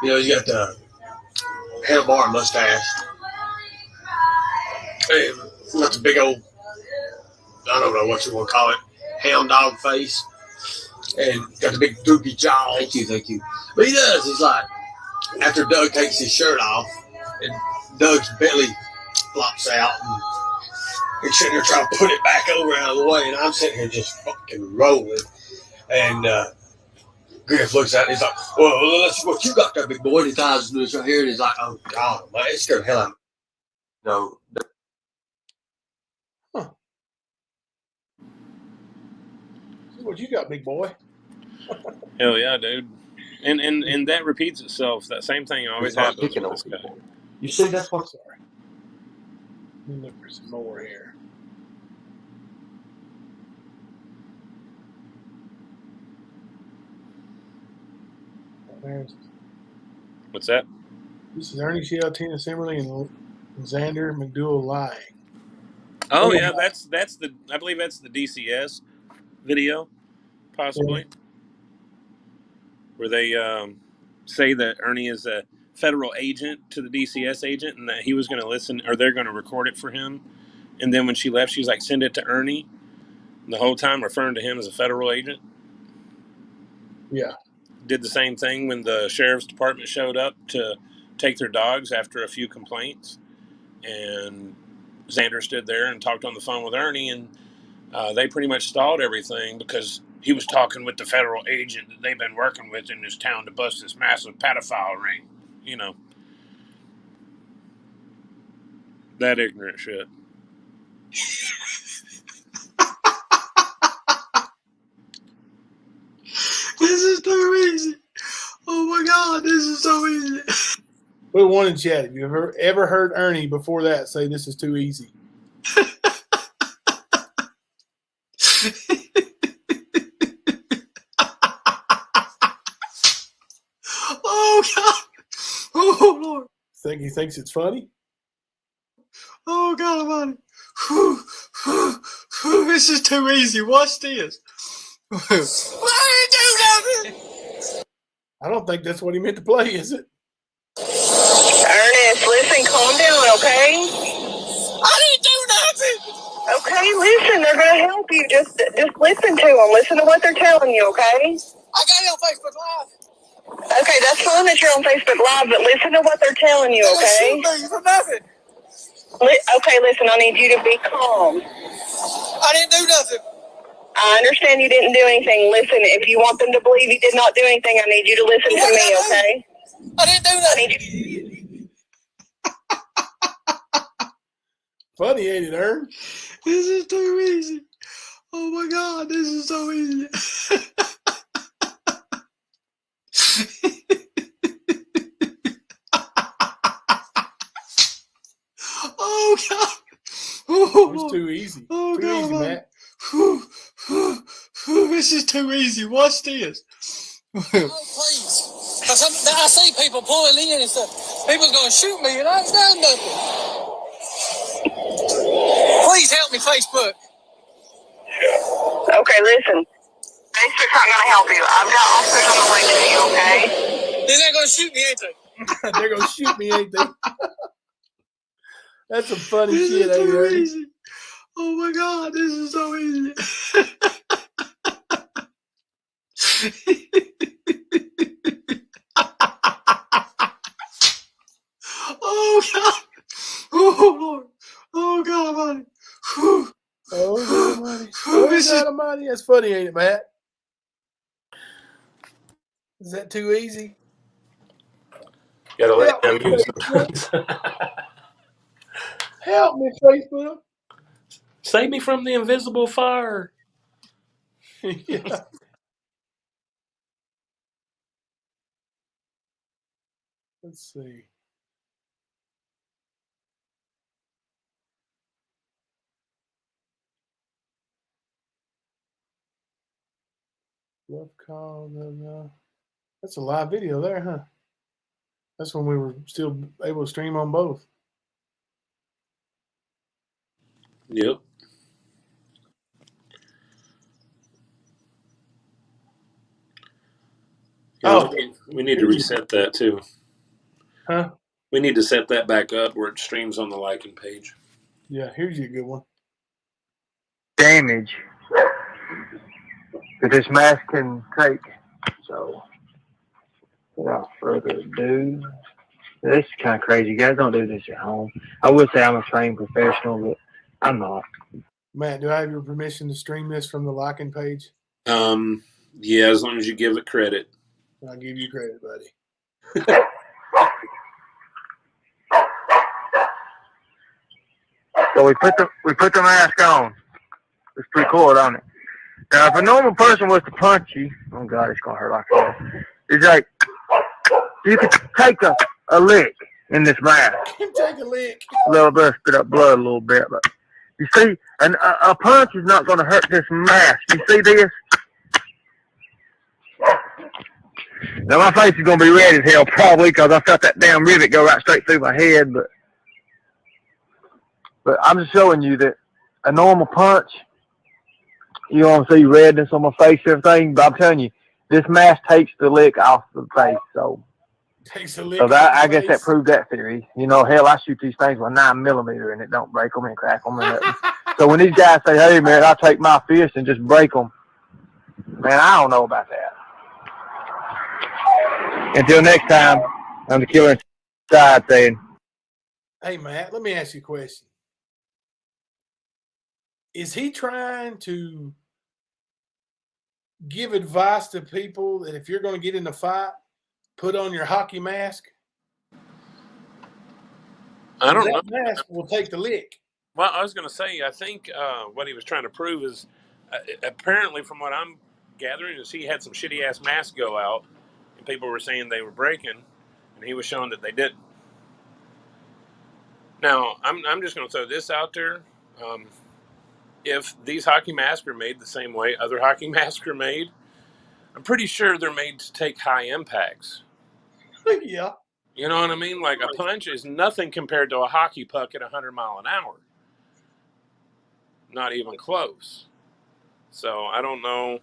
You know, he's got the handlebar mustache. And got the big old, I don't know what you want to call it, hound dog face. And got the big droopy jaw. Thank you. But he does. He's like, after Doug takes his shirt off, and Doug's belly flops out, and he's sitting there trying to put it back over out of the way, and I'm sitting here just fucking rolling. And Griff looks at it, he's like, well, that's what you got there, big boy. And he ties his noose right here, and he's like, oh, God, man, it scared the hell out of me. no, See what you got, big boy. Hell yeah, dude. And that repeats itself. That same thing always start happens picking with on this guy. people. You see, that's what. Sorry. Let me look for some more here. There's, What's that? this is Ernie Shell, Tina Simmerly, and Xander McDougal lying. Oh Oh, yeah, that's the, I believe that's the DCS video, possibly, where they say that Ernie is a federal agent to the DCS agent, and that he was going to listen, or they're going to record it for him. And then when she left, she was like, "Send it to Ernie." The whole time referring to him as a federal agent. Yeah. Did the same thing when the sheriff's department showed up to take their dogs after a few complaints, and Xander stood there and talked on the phone with Ernie, and they pretty much stalled everything because he was talking with the federal agent that they've been working with in this town to bust this massive pedophile ring. You know, that ignorant shit. This is too easy. Oh my God, this is so easy. Put one in chat. If you've ever heard Ernie before that say this is too easy. Oh God. Oh Lord. Think he thinks it's funny? Oh God Almighty. This is too easy. Watch this. Why did you do nothing? I don't think that's what he meant to play, is it? Ernest, listen, calm down, okay? I didn't do nothing. Okay, listen, they're gonna help you. Just listen to them. Listen to what they're telling you, okay? I got it on Facebook Live. Okay, that's fine that you're on Facebook Live, but listen to what they're telling you, okay? They shoot me for nothing. Okay, listen, I need you to be calm. I didn't do nothing. I understand you didn't do anything. Listen, if you want them to believe you did not do anything, I need you to listen to me, okay? I didn't do I nothing. need you. Funny, ain't it, Ern? This is too easy. Oh my God, this is so easy. Oh God. It was too easy. Oh, Too God, easy, man. Matt. This is too easy. Watch this. Oh, please. Because I see people pulling in and stuff. People's going to shoot me and I ain't done nothing. Please help me, Facebook. Okay, listen. Facebook's not gonna help you. I've got officers on the way to you, okay? They're not going to shoot me, ain't they? They're gonna shoot me, ain't they? That's some funny This shit, is ain't too it? easy. Oh my God, this is so easy. Oh God. Oh Lord. Oh God Almighty. Whew. Oh, God Almighty. Whew, Oh, this is- God Almighty. That's funny, ain't it, Matt? Is that too easy? Gotta let Help me, him use Facebook. sometimes. Help me, Facebook. Save me from the invisible fire. Yeah. Let's see. Love call. No. That's a live video there, huh? That's when we were still able to stream on both. Yep. Yeah, Oh. we need to reset that too. Huh? We need to set that back up where it streams on the liking page. Yeah, here's your good one. Damage that this mask can take. So, without further ado, this is kind of crazy. You guys don't do this at home. I will say I'm a trained professional, but I'm not. Matt, do I have your permission to stream this from the liking page? Yeah, as long as you give it credit. I'll give you credit, buddy. So we put the mask on. Let's record on it. Now, if a normal person was to punch you, oh God, it's gonna hurt like that. It's like you could take a lick in this mask. Take a lick. A little bit, spit up blood a little bit, but you see, a punch is not gonna hurt this mask. You see this? Now my face is gonna be red as hell probably because I felt that damn rivet go right straight through my head, but I'm just showing you that a normal punch, you don't see redness on my face and everything, but I'm telling you, this mask takes the lick off the face, so Takes a lick. so that off I the guess that face. proved that theory. You know, hell, I shoot these things with 9mm and it don't break them and crack them and nothing. So when these guys say, "Hey man, I'll take my fist and just break them," man, I don't know about that. Until next time, I'm the killer inside saying, Hey, Matt, let me ask you a question. Is he trying to give advice to people that if you're going to get in a fight, put on your hockey mask? I don't know. That mask will take the lick. Well, I was going to say, I think what he was trying to prove is apparently, from what I'm gathering, is he had some shitty ass masks go out, and people were saying they were breaking, and he was showing that they didn't. Now, I'm just going to throw this out there. If these hockey masks are made the same way other hockey masks are made, I'm pretty sure they're made to take high impacts. Yeah. You know what I mean? Like a punch is nothing compared to a hockey puck at 100 miles an hour. Not even close. So I don't know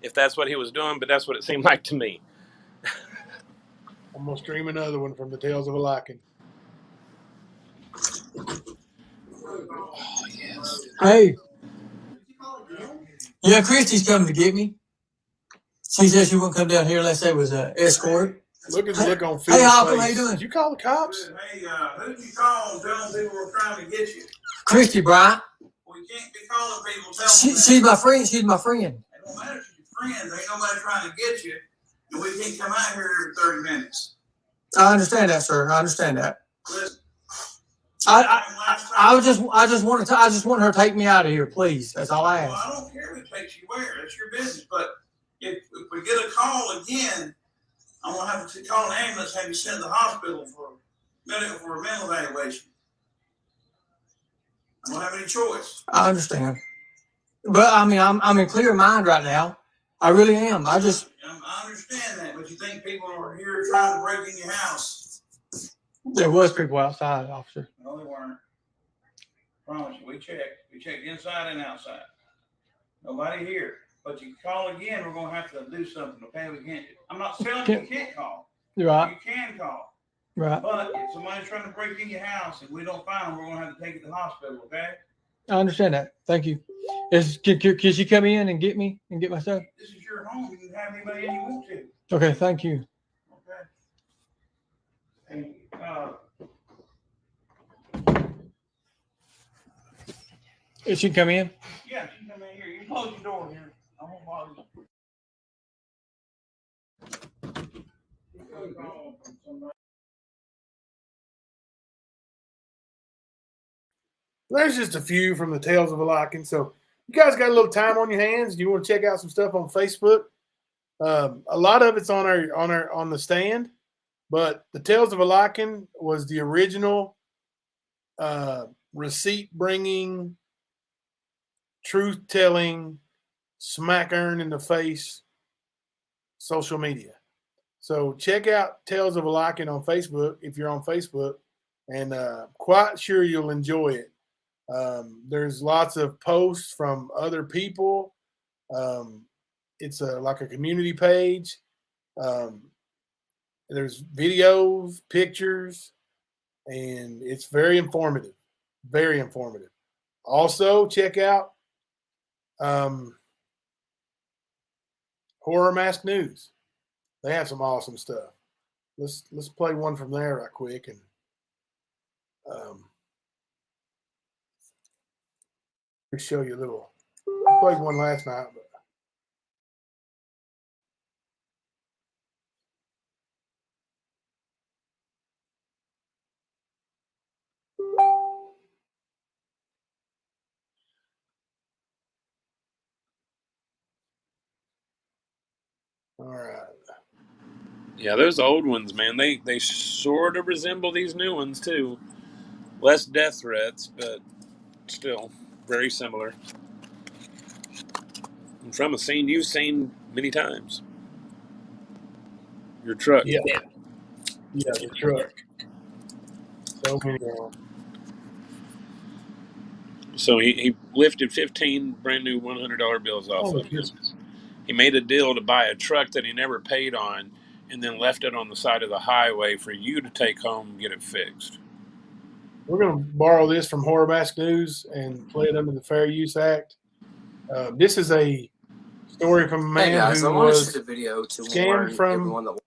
if that's what he was doing, but that's what it seemed like to me. I'm going to stream another one from the Tales of a Lycan. Oh, yes. Hey. Yeah, Christy's coming to get me. She said she wouldn't come down here unless there was an escort. Look at the look on Hey, Phil's Holcomb, face. how you doing? Did you call the cops? Hey, who did you call and tell them people were trying to get you? Christy Bryant. We can't be calling people telling them that. She's my friend. She's my friend. It don't matter if you're friends. Ain't nobody trying to get you. And we can't come out here every 30 minutes. I understand that, sir. I understand that. Listen, I just want her to take me out of here, please. That's all I Well, ask. I don't care if it takes you where. That's your business. But if we get a call again, I'm gonna have to call an ambulance, have you sent to the hospital for a mental evaluation. I don't have any choice. I understand, but I mean, I'm in clear mind right now. I really am. I understand that, but you think people are here trying to break in your house? There was people outside, officer. No, they weren't. Promise you, we checked. We checked inside and outside. Nobody here. But you call again, we're gonna have to do something. Okay, we can't. I'm not telling you can't call. You're right. You can call. Right. But if somebody's trying to break in your house and we don't find them, we're gonna have to take it to the hospital. Okay. I understand that. Thank you. Can she come in and get me and get my stuff? This is your home. You can have anybody in you want to. Okay. Thank you. Okay. Is she come in? Yeah, she can come in here. You close your door here. I won't bother you. There's just a few from the Tales of a Lycan. So you guys got a little time on your hands. You want to check out some stuff on Facebook. A lot of it's on the stand, but the Tales of a Lycan was the original receipt bringing, truth telling, smack earn in the face social media. So check out Tales of a Lycan on Facebook if you're on Facebook, and quite sure you'll enjoy it. There's lots of posts from other people. It's like a community page. There's videos, pictures, and it's very informative. Very informative. Also, check out Horror Mask News. They have some awesome stuff. Let's play one from there right quick, and let me show you a little. I played one last night, but all right. Yeah, those old ones, man, they sort of resemble these new ones too. Less death threats, but still very similar. And from a scene you've seen many times. Your truck. Yeah, the truck. So many of them. So he lifted 15 brand new $100 bills off of him. He made a deal to buy a truck that he never paid on, and then left it on the side of the highway for you to take home and get it fixed. We're going to borrow this from Horror Mask News and play it under the Fair Use Act. This is a story from a man who was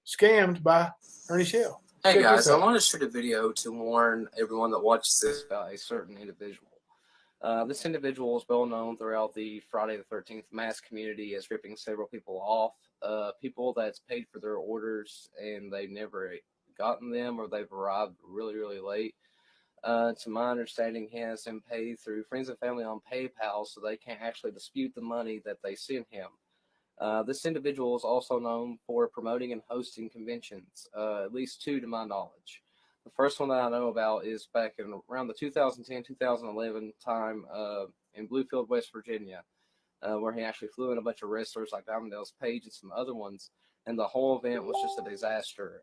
scammed by Ernie Shell. Hey guys, I want to shoot a video to warn everyone that watches this about a certain individual. This individual is well known throughout the Friday the 13th mass community as ripping several people off. People that's paid for their orders and they've never gotten them, or they've arrived really, really late. To my understanding, he has them paid through friends and family on PayPal, so they can't actually dispute the money that they send him. This individual is also known for promoting and hosting conventions, at least two to my knowledge. The first one that I know about is back in around the 2010-2011 time in Bluefield, West Virginia, where he actually flew in a bunch of wrestlers like Diamond Dallas Page and some other ones, and the whole event was just a disaster.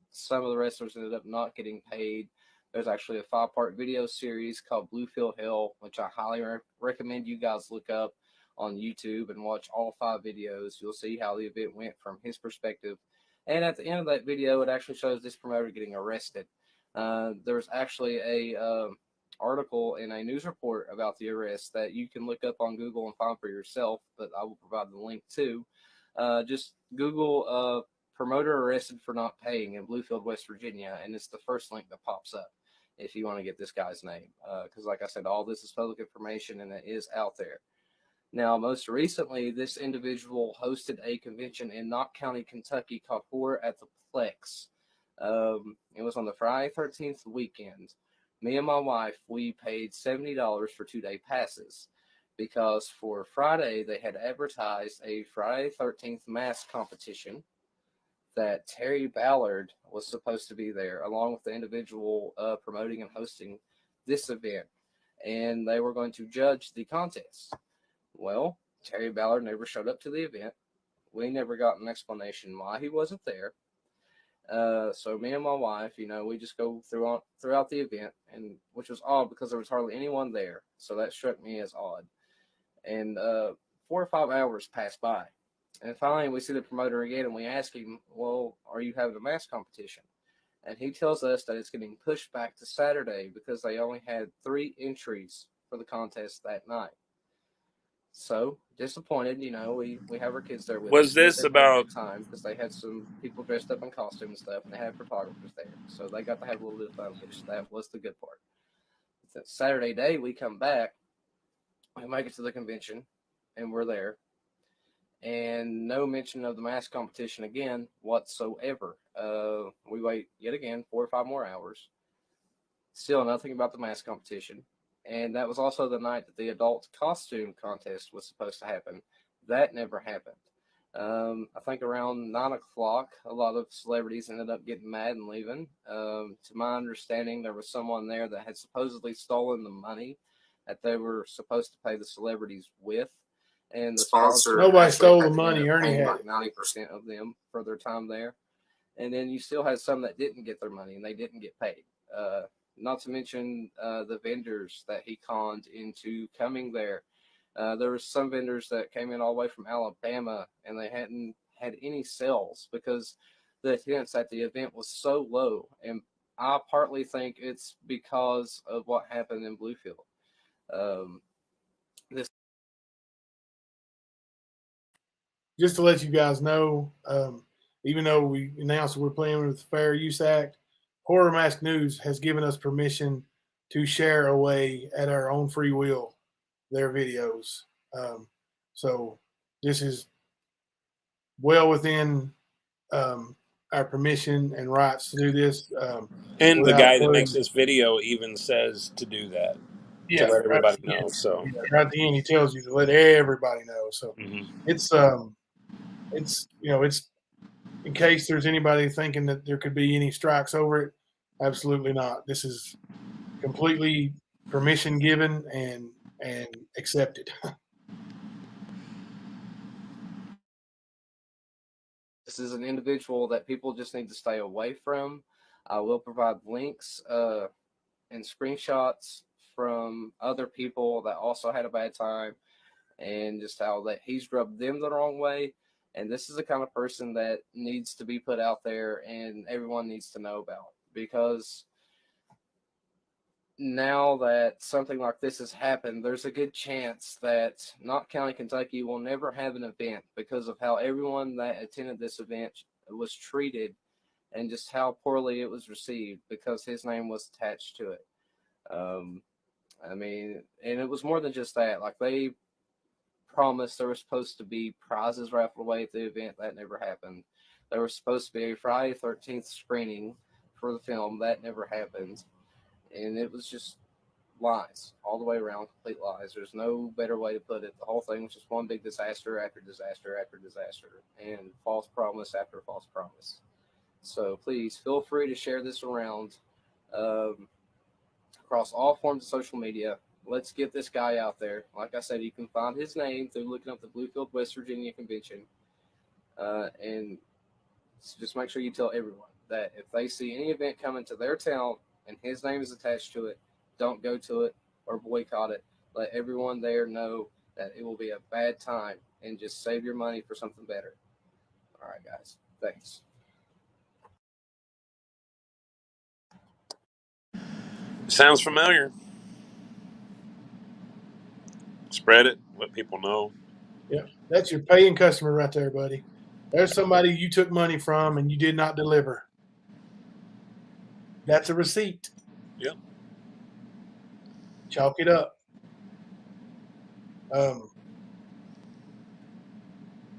Some of the wrestlers ended up not getting paid. There's actually a 5-part video series called Bluefield Hell, which I highly recommend you guys look up on YouTube and watch all 5 videos. You'll see how the event went from his perspective. And at the end of that video, it actually shows this promoter getting arrested. There's actually a article in a news report about the arrest that you can look up on Google and find for yourself, but I will provide the link too. Just Google promoter arrested for not paying in Bluefield, West Virginia, and it's the first link that pops up if you want to get this guy's name. Because like I said, all this is public information and it is out there. Now, most recently, this individual hosted a convention in Knox County, Kentucky called Horror at the Plex. It was on the Friday 13th weekend. me and my wife, we paid $70 for 2-day passes because for Friday they had advertised a Friday 13th mask competition that Terry Ballard was supposed to be there along with the individual promoting and hosting this event, and they were going to judge the contest. Well, Terry Ballard never showed up to the event. We never got an explanation why he wasn't there. So me and my wife, we just go throughout the event, and which was odd because there was hardly anyone there. So that struck me as odd. And 4 or 5 hours passed by. And finally we see the promoter again and we ask him, well, are you having a mask competition? And he tells us that it's getting pushed back to Saturday because they only had 3 entries for the contest that night. So disappointed, we have our kids there with us. Was this about time because they had some people dressed up in costume and stuff, and they had photographers there, so they got to have a little bit of fun, which that was the good part. That Saturday day, we come back, we make it to the convention, and we're there, and no mention of the mask competition again whatsoever. We wait yet again 4 or 5 more hours, still nothing about the mask competition. And that was also the night that the adult costume contest was supposed to happen. That never happened. I think around 9 o'clock, a lot of celebrities ended up getting mad and leaving. To my understanding, there was someone there that had supposedly stolen the money that they were supposed to pay the celebrities with. And the sponsor Nobody stole the money. Ernie had like 90% of them for their time there. And then you still had some that didn't get their money and they didn't get paid. Not to mention the vendors that he conned into coming there. There were some vendors that came in all the way from Alabama and they hadn't had any sales because the attendance at the event was so low. And I partly think it's because of what happened in Bluefield. Just to let you guys know, even though we announced we're playing with the Fair Use Act, Horror Mask News has given us permission to share away at our own free will their videos. So this is well within our permission and rights to do this. and the guy that makes this video even says to do that. Yeah, to let everybody know. So right at the end, he tells you to let everybody know. So it's it's in case there's anybody thinking that there could be any strikes over it. Absolutely not. This is completely permission given and accepted. This is an individual that people just need to stay away from. I will provide links and screenshots from other people that also had a bad time and just how that he's rubbed them the wrong way. And this is the kind of person that needs to be put out there and everyone needs to know about, because now that something like this has happened, there's a good chance that Knott County, Kentucky will never have an event because of how everyone that attended this event was treated and just how poorly it was received because his name was attached to it. I mean, and it was more than just that. Like, they promised there was supposed to be prizes raffled away at the event. That never happened. There was supposed to be a Friday 13th screening for the film. That never happened. And it was just lies all the way around, complete lies. There's no better way to put it. The whole thing was just one big disaster after disaster after disaster and false promise after false promise. So please feel free to share this around across all forms of social media. Let's get this guy out there. Like I said, you can find his name through looking up the Bluefield, West Virginia Convention. And just make sure you tell everyone that if they see any event coming to their town and his name is attached to it, don't go to it or boycott it. Let everyone there know that it will be a bad time and just save your money for something better. All right, guys. Thanks. sounds familiar. Spread it, let people know. Yeah, that's your paying customer right there, buddy. There's somebody you took money from and you did not deliver. That's a receipt. Yep. Chalk it up.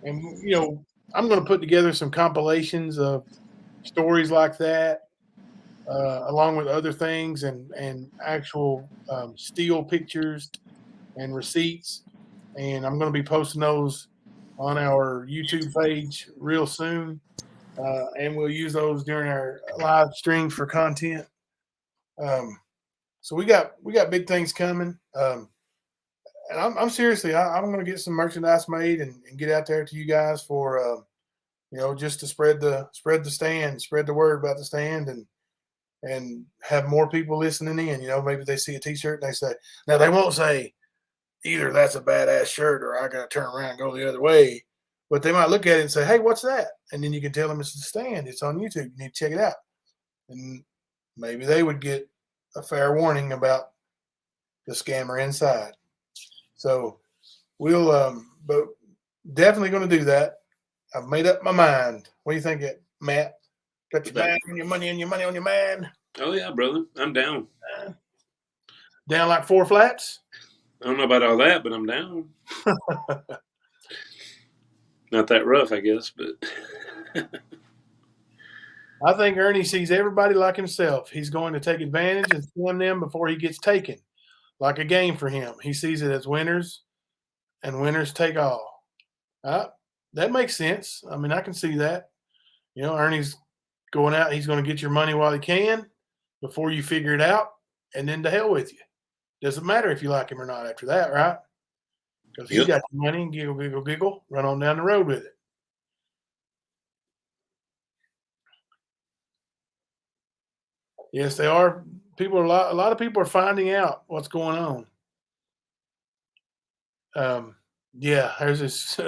And, you know, I'm going to put together some compilations of stories like that along with other things and actual steel pictures and receipts. And I'm going to be posting those on our YouTube page real soon. And we'll use those during our live stream for content. So we got big things coming. And I'm seriously, I'm going to get some merchandise made and get out there to you guys for, just to spread the stand, spread the word about the stand, and have more people listening in. Maybe they see a T-shirt and they say, now they won't say either that's a badass shirt or I got to turn around and go the other way, but they might look at it and say, hey, what's that? And then you can tell them it's the stand. It's on YouTube. You need to check it out. And maybe they would get a fair warning about the scammer inside. So we'll, but definitely going to do that. I've made up my mind. What do you think, Matt? Got your mind on your money and your money on your man? Oh, yeah, brother. I'm down. Down like 4 flats? I don't know about all that, but I'm down. Not that rough, I guess, but I think Ernie sees everybody like himself. He's going to take advantage and scam them before he gets taken. Like a game for him. He sees it as winners, and winners take all. That makes sense. I mean, I can see that. Ernie's going out. He's going to get your money while he can before you figure it out, and then to hell with you. Doesn't matter if you like him or not after that, right? Because he's got your money and giggle, giggle, giggle, run on down the road with it. Yes, they are. A lot of people are finding out what's going on. There's this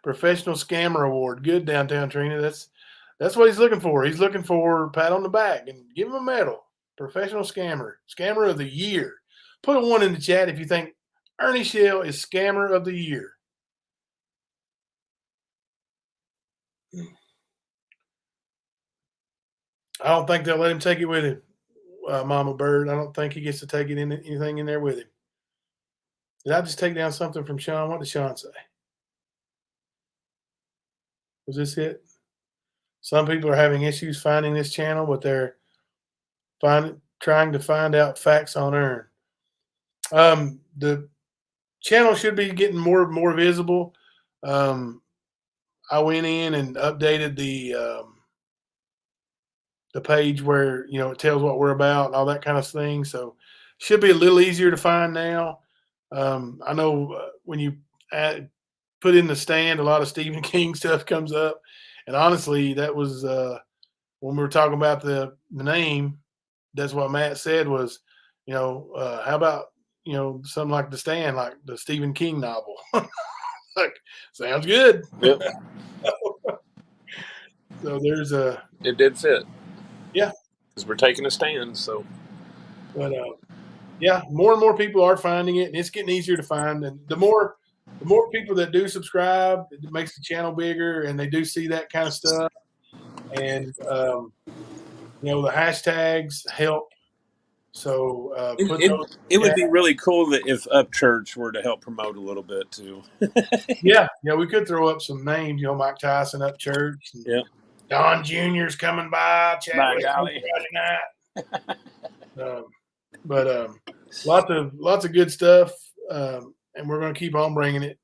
professional scammer award. Good, Downtown Trina. That's what he's looking for. He's looking for a pat on the back and give him a medal. Professional scammer of the year. Put a 1 in the chat if you think Ernie Shell is scammer of the year. I don't think they'll let him take it with him, Mama Bird. I don't think he gets to take anything in there with him. Did I just take down something from Sean? What did Sean say? Was this it? Some people are having issues finding this channel, but they're trying to find out facts on Earn. The channel should be getting more visible. I went in and updated the page where it tells what we're about and all that kind of thing. So should be a little easier to find now. I know when you put in the stand, a lot of Stephen King stuff comes up, and honestly, that was when we were talking about the name. That's what Matt said was, how about something like The Stand, like the Stephen King novel. Like, sounds good. Yep. So there's it did fit. Yeah. Because we're taking a stand, so. But more and more people are finding it, and it's getting easier to find. And the more people that do subscribe, it makes the channel bigger, and they do see that kind of stuff. And the hashtags help. So it would be really cool that if Upchurch were to help promote a little bit too. Yeah, we could throw up some names. Mike Tyson, Upchurch. Yeah. Don Jr.'s coming by. By golly. But lots of good stuff, and we're going to keep on bringing it.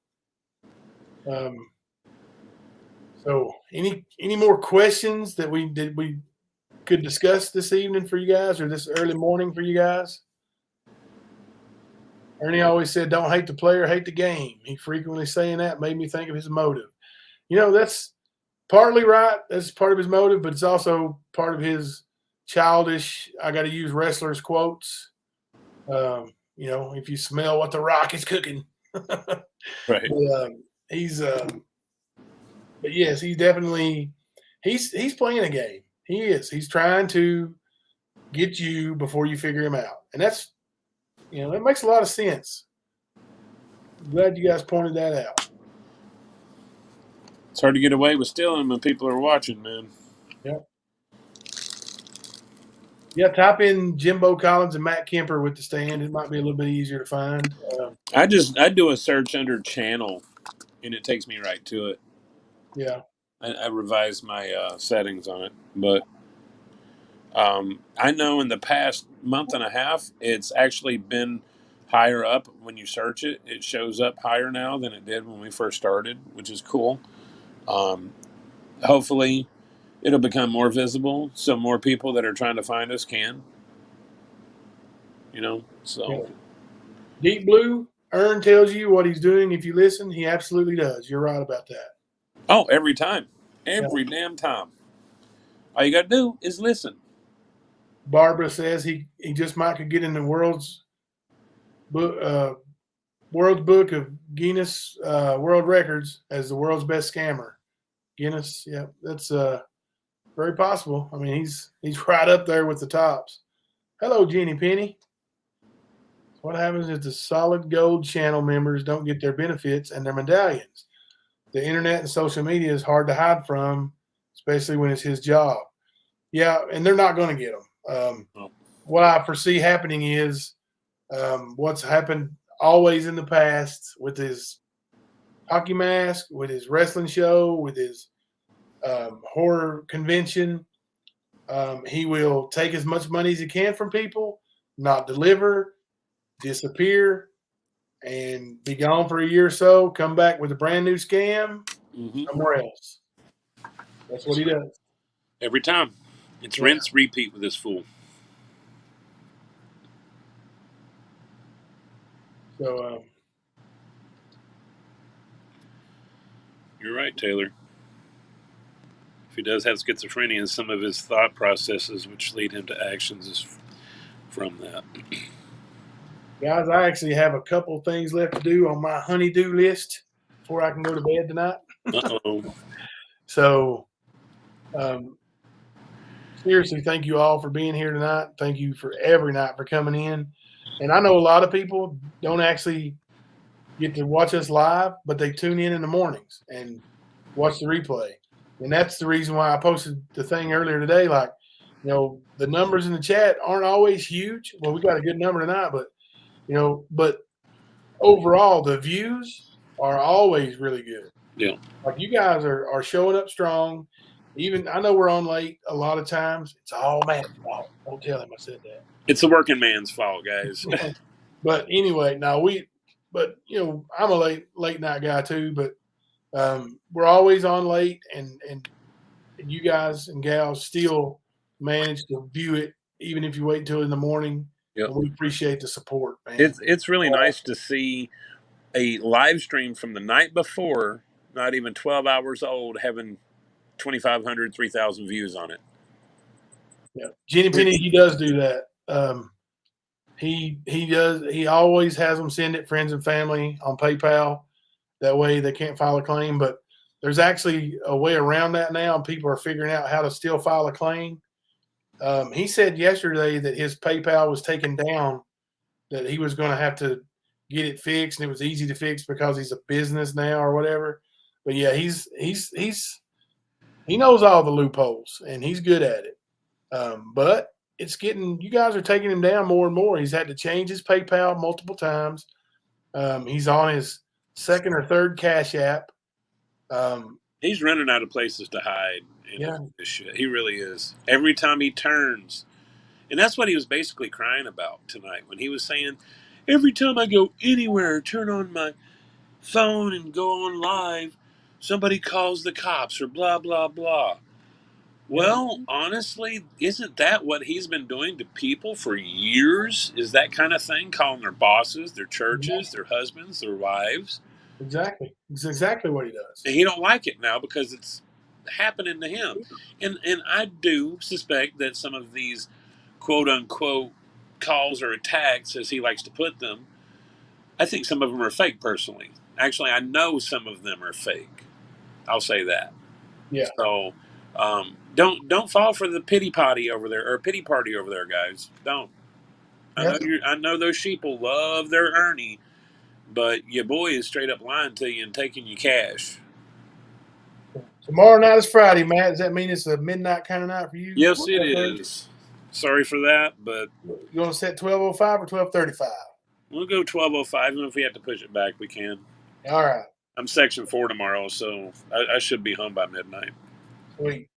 So any more questions that we could discuss this evening for you guys, or this early morning for you guys? Ernie always said, "Don't hate the player, hate the game." He frequently saying that made me think of his motive. That's partly right. That's part of his motive, but it's also part of his childish, I got to use wrestlers' quotes. If you smell what the Rock is cooking. Right. But yes, he's definitely, he's playing a game. He is. He's trying to get you before you figure him out. And that's, that makes a lot of sense. I'm glad you guys pointed that out. It's hard to get away with stealing when people are watching, man. Yep. Yeah, type in Jimbo Collins and Matt Kemper with The Stand. It might be a little bit easier to find. I do a search under channel, and it takes me right to it. Yeah. I revised my settings on it, but I know in the past month and a half, it's actually been higher up. When you search it, it shows up higher now than it did when we first started, which is cool. Hopefully, it'll become more visible so more people that are trying to find us can. So. Deep Blue, Ern tells you what he's doing. If you listen, he absolutely does. You're right about that. Oh, every time. Every damn time. All you got to do is listen. Barbara says he just might could get in the world's book of Guinness World Records as the world's best scammer. Guinness, yeah, that's very possible. I mean, he's right up there with the tops. Hello, Jenny Penny. What happens if the Solid Gold channel members don't get their benefits and their medallions? The internet and social media is hard to hide from, especially when it's his job. Yeah, and they're not going to get them. What I foresee happening is what's happened always in the past with his hockey mask, with his wrestling show, with his horror convention. He will take as much money as he can from people, not deliver, disappear, and be gone for a year or so, come back with a brand new scam somewhere else. That's what he does. Every time. It's rinse, repeat with this fool. So, you're right, Taylor. If he does have schizophrenia, some of his thought processes which lead him to actions is from that. Guys, I actually have a couple things left to do on my honey-do list before I can go to bed tonight. Uh-oh. So, seriously, thank you all for being here tonight. Thank you for every night for coming in. And I know a lot of people don't actually get to watch us live, but they tune in the mornings and watch the replay. And that's the reason why I posted the thing earlier today. Like, the numbers in the chat aren't always huge. Well, we got a good number tonight, but but overall the views are always really good. Yeah. Like you guys are showing up strong. Even I know we're on late a lot of times. It's all Matt's fault. Don't tell him I said that. It's a working man's fault, guys. But anyway, I'm a late night guy too, but we're always on late and you guys and gals still manage to view it even if you wait until in the morning. Yep. We appreciate the support, man. It's really nice to see a live stream from the night before, not even 12 hours old, having 2,500, 3,000 views on it. Yeah, Jenny Penny, he does do that. He does. He always has them send it friends and family on PayPal. That way they can't file a claim. But there's actually a way around that now, and people are figuring out how to still file a claim. He said yesterday that his PayPal was taken down, that he was going to have to get it fixed, and it was easy to fix because he's a business now or whatever. But yeah, he knows all the loopholes and he's good at it. But you guys are taking him down more and more. He's had to change his PayPal multiple times. He's on his second or third Cash App. He's running out of places to hide. This shit. He really is. Every time he turns, and that's what he was basically crying about tonight when he was saying, every time I go anywhere, turn on my phone and go on live, somebody calls the cops or blah, blah, blah. Well, honestly, isn't that what he's been doing to people for years? Is that kind of thing, calling their bosses, their churches, their husbands, their wives? Exactly. It's exactly what he does. And he don't like it now because it's happening to him. And I do suspect that some of these quote-unquote calls or attacks, as he likes to put them, I think some of them are fake personally. Actually, I know some of them are fake. I'll say that. Yeah. So don't fall for the pity party over there, guys. Don't. I know those sheeple love their Ernie, but your boy is straight up lying to you and taking your cash. Tomorrow night is Friday, Matt. Does that mean it's a midnight kind of night for you? Yes, it is. Sorry for that, but you want to set 12:05 or 12:35? We'll go 12:05, and if we have to push it back, we can. All right. I'm Section 4 tomorrow, so I should be home by midnight. Sweet.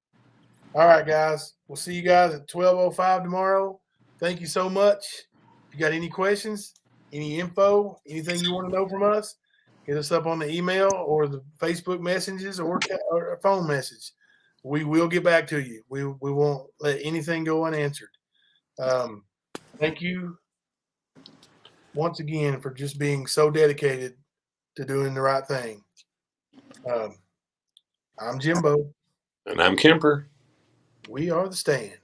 All right, guys. We'll see you guys at 12:05 tomorrow. Thank you so much. If you got any questions, any info, anything you want to know from us, hit us up on the email or the Facebook messages or a phone message. We will get back to you. We won't let anything go unanswered. Thank you once again for just being so dedicated to doing the right thing. I'm Jimbo. And I'm Kemper. We are The Stand.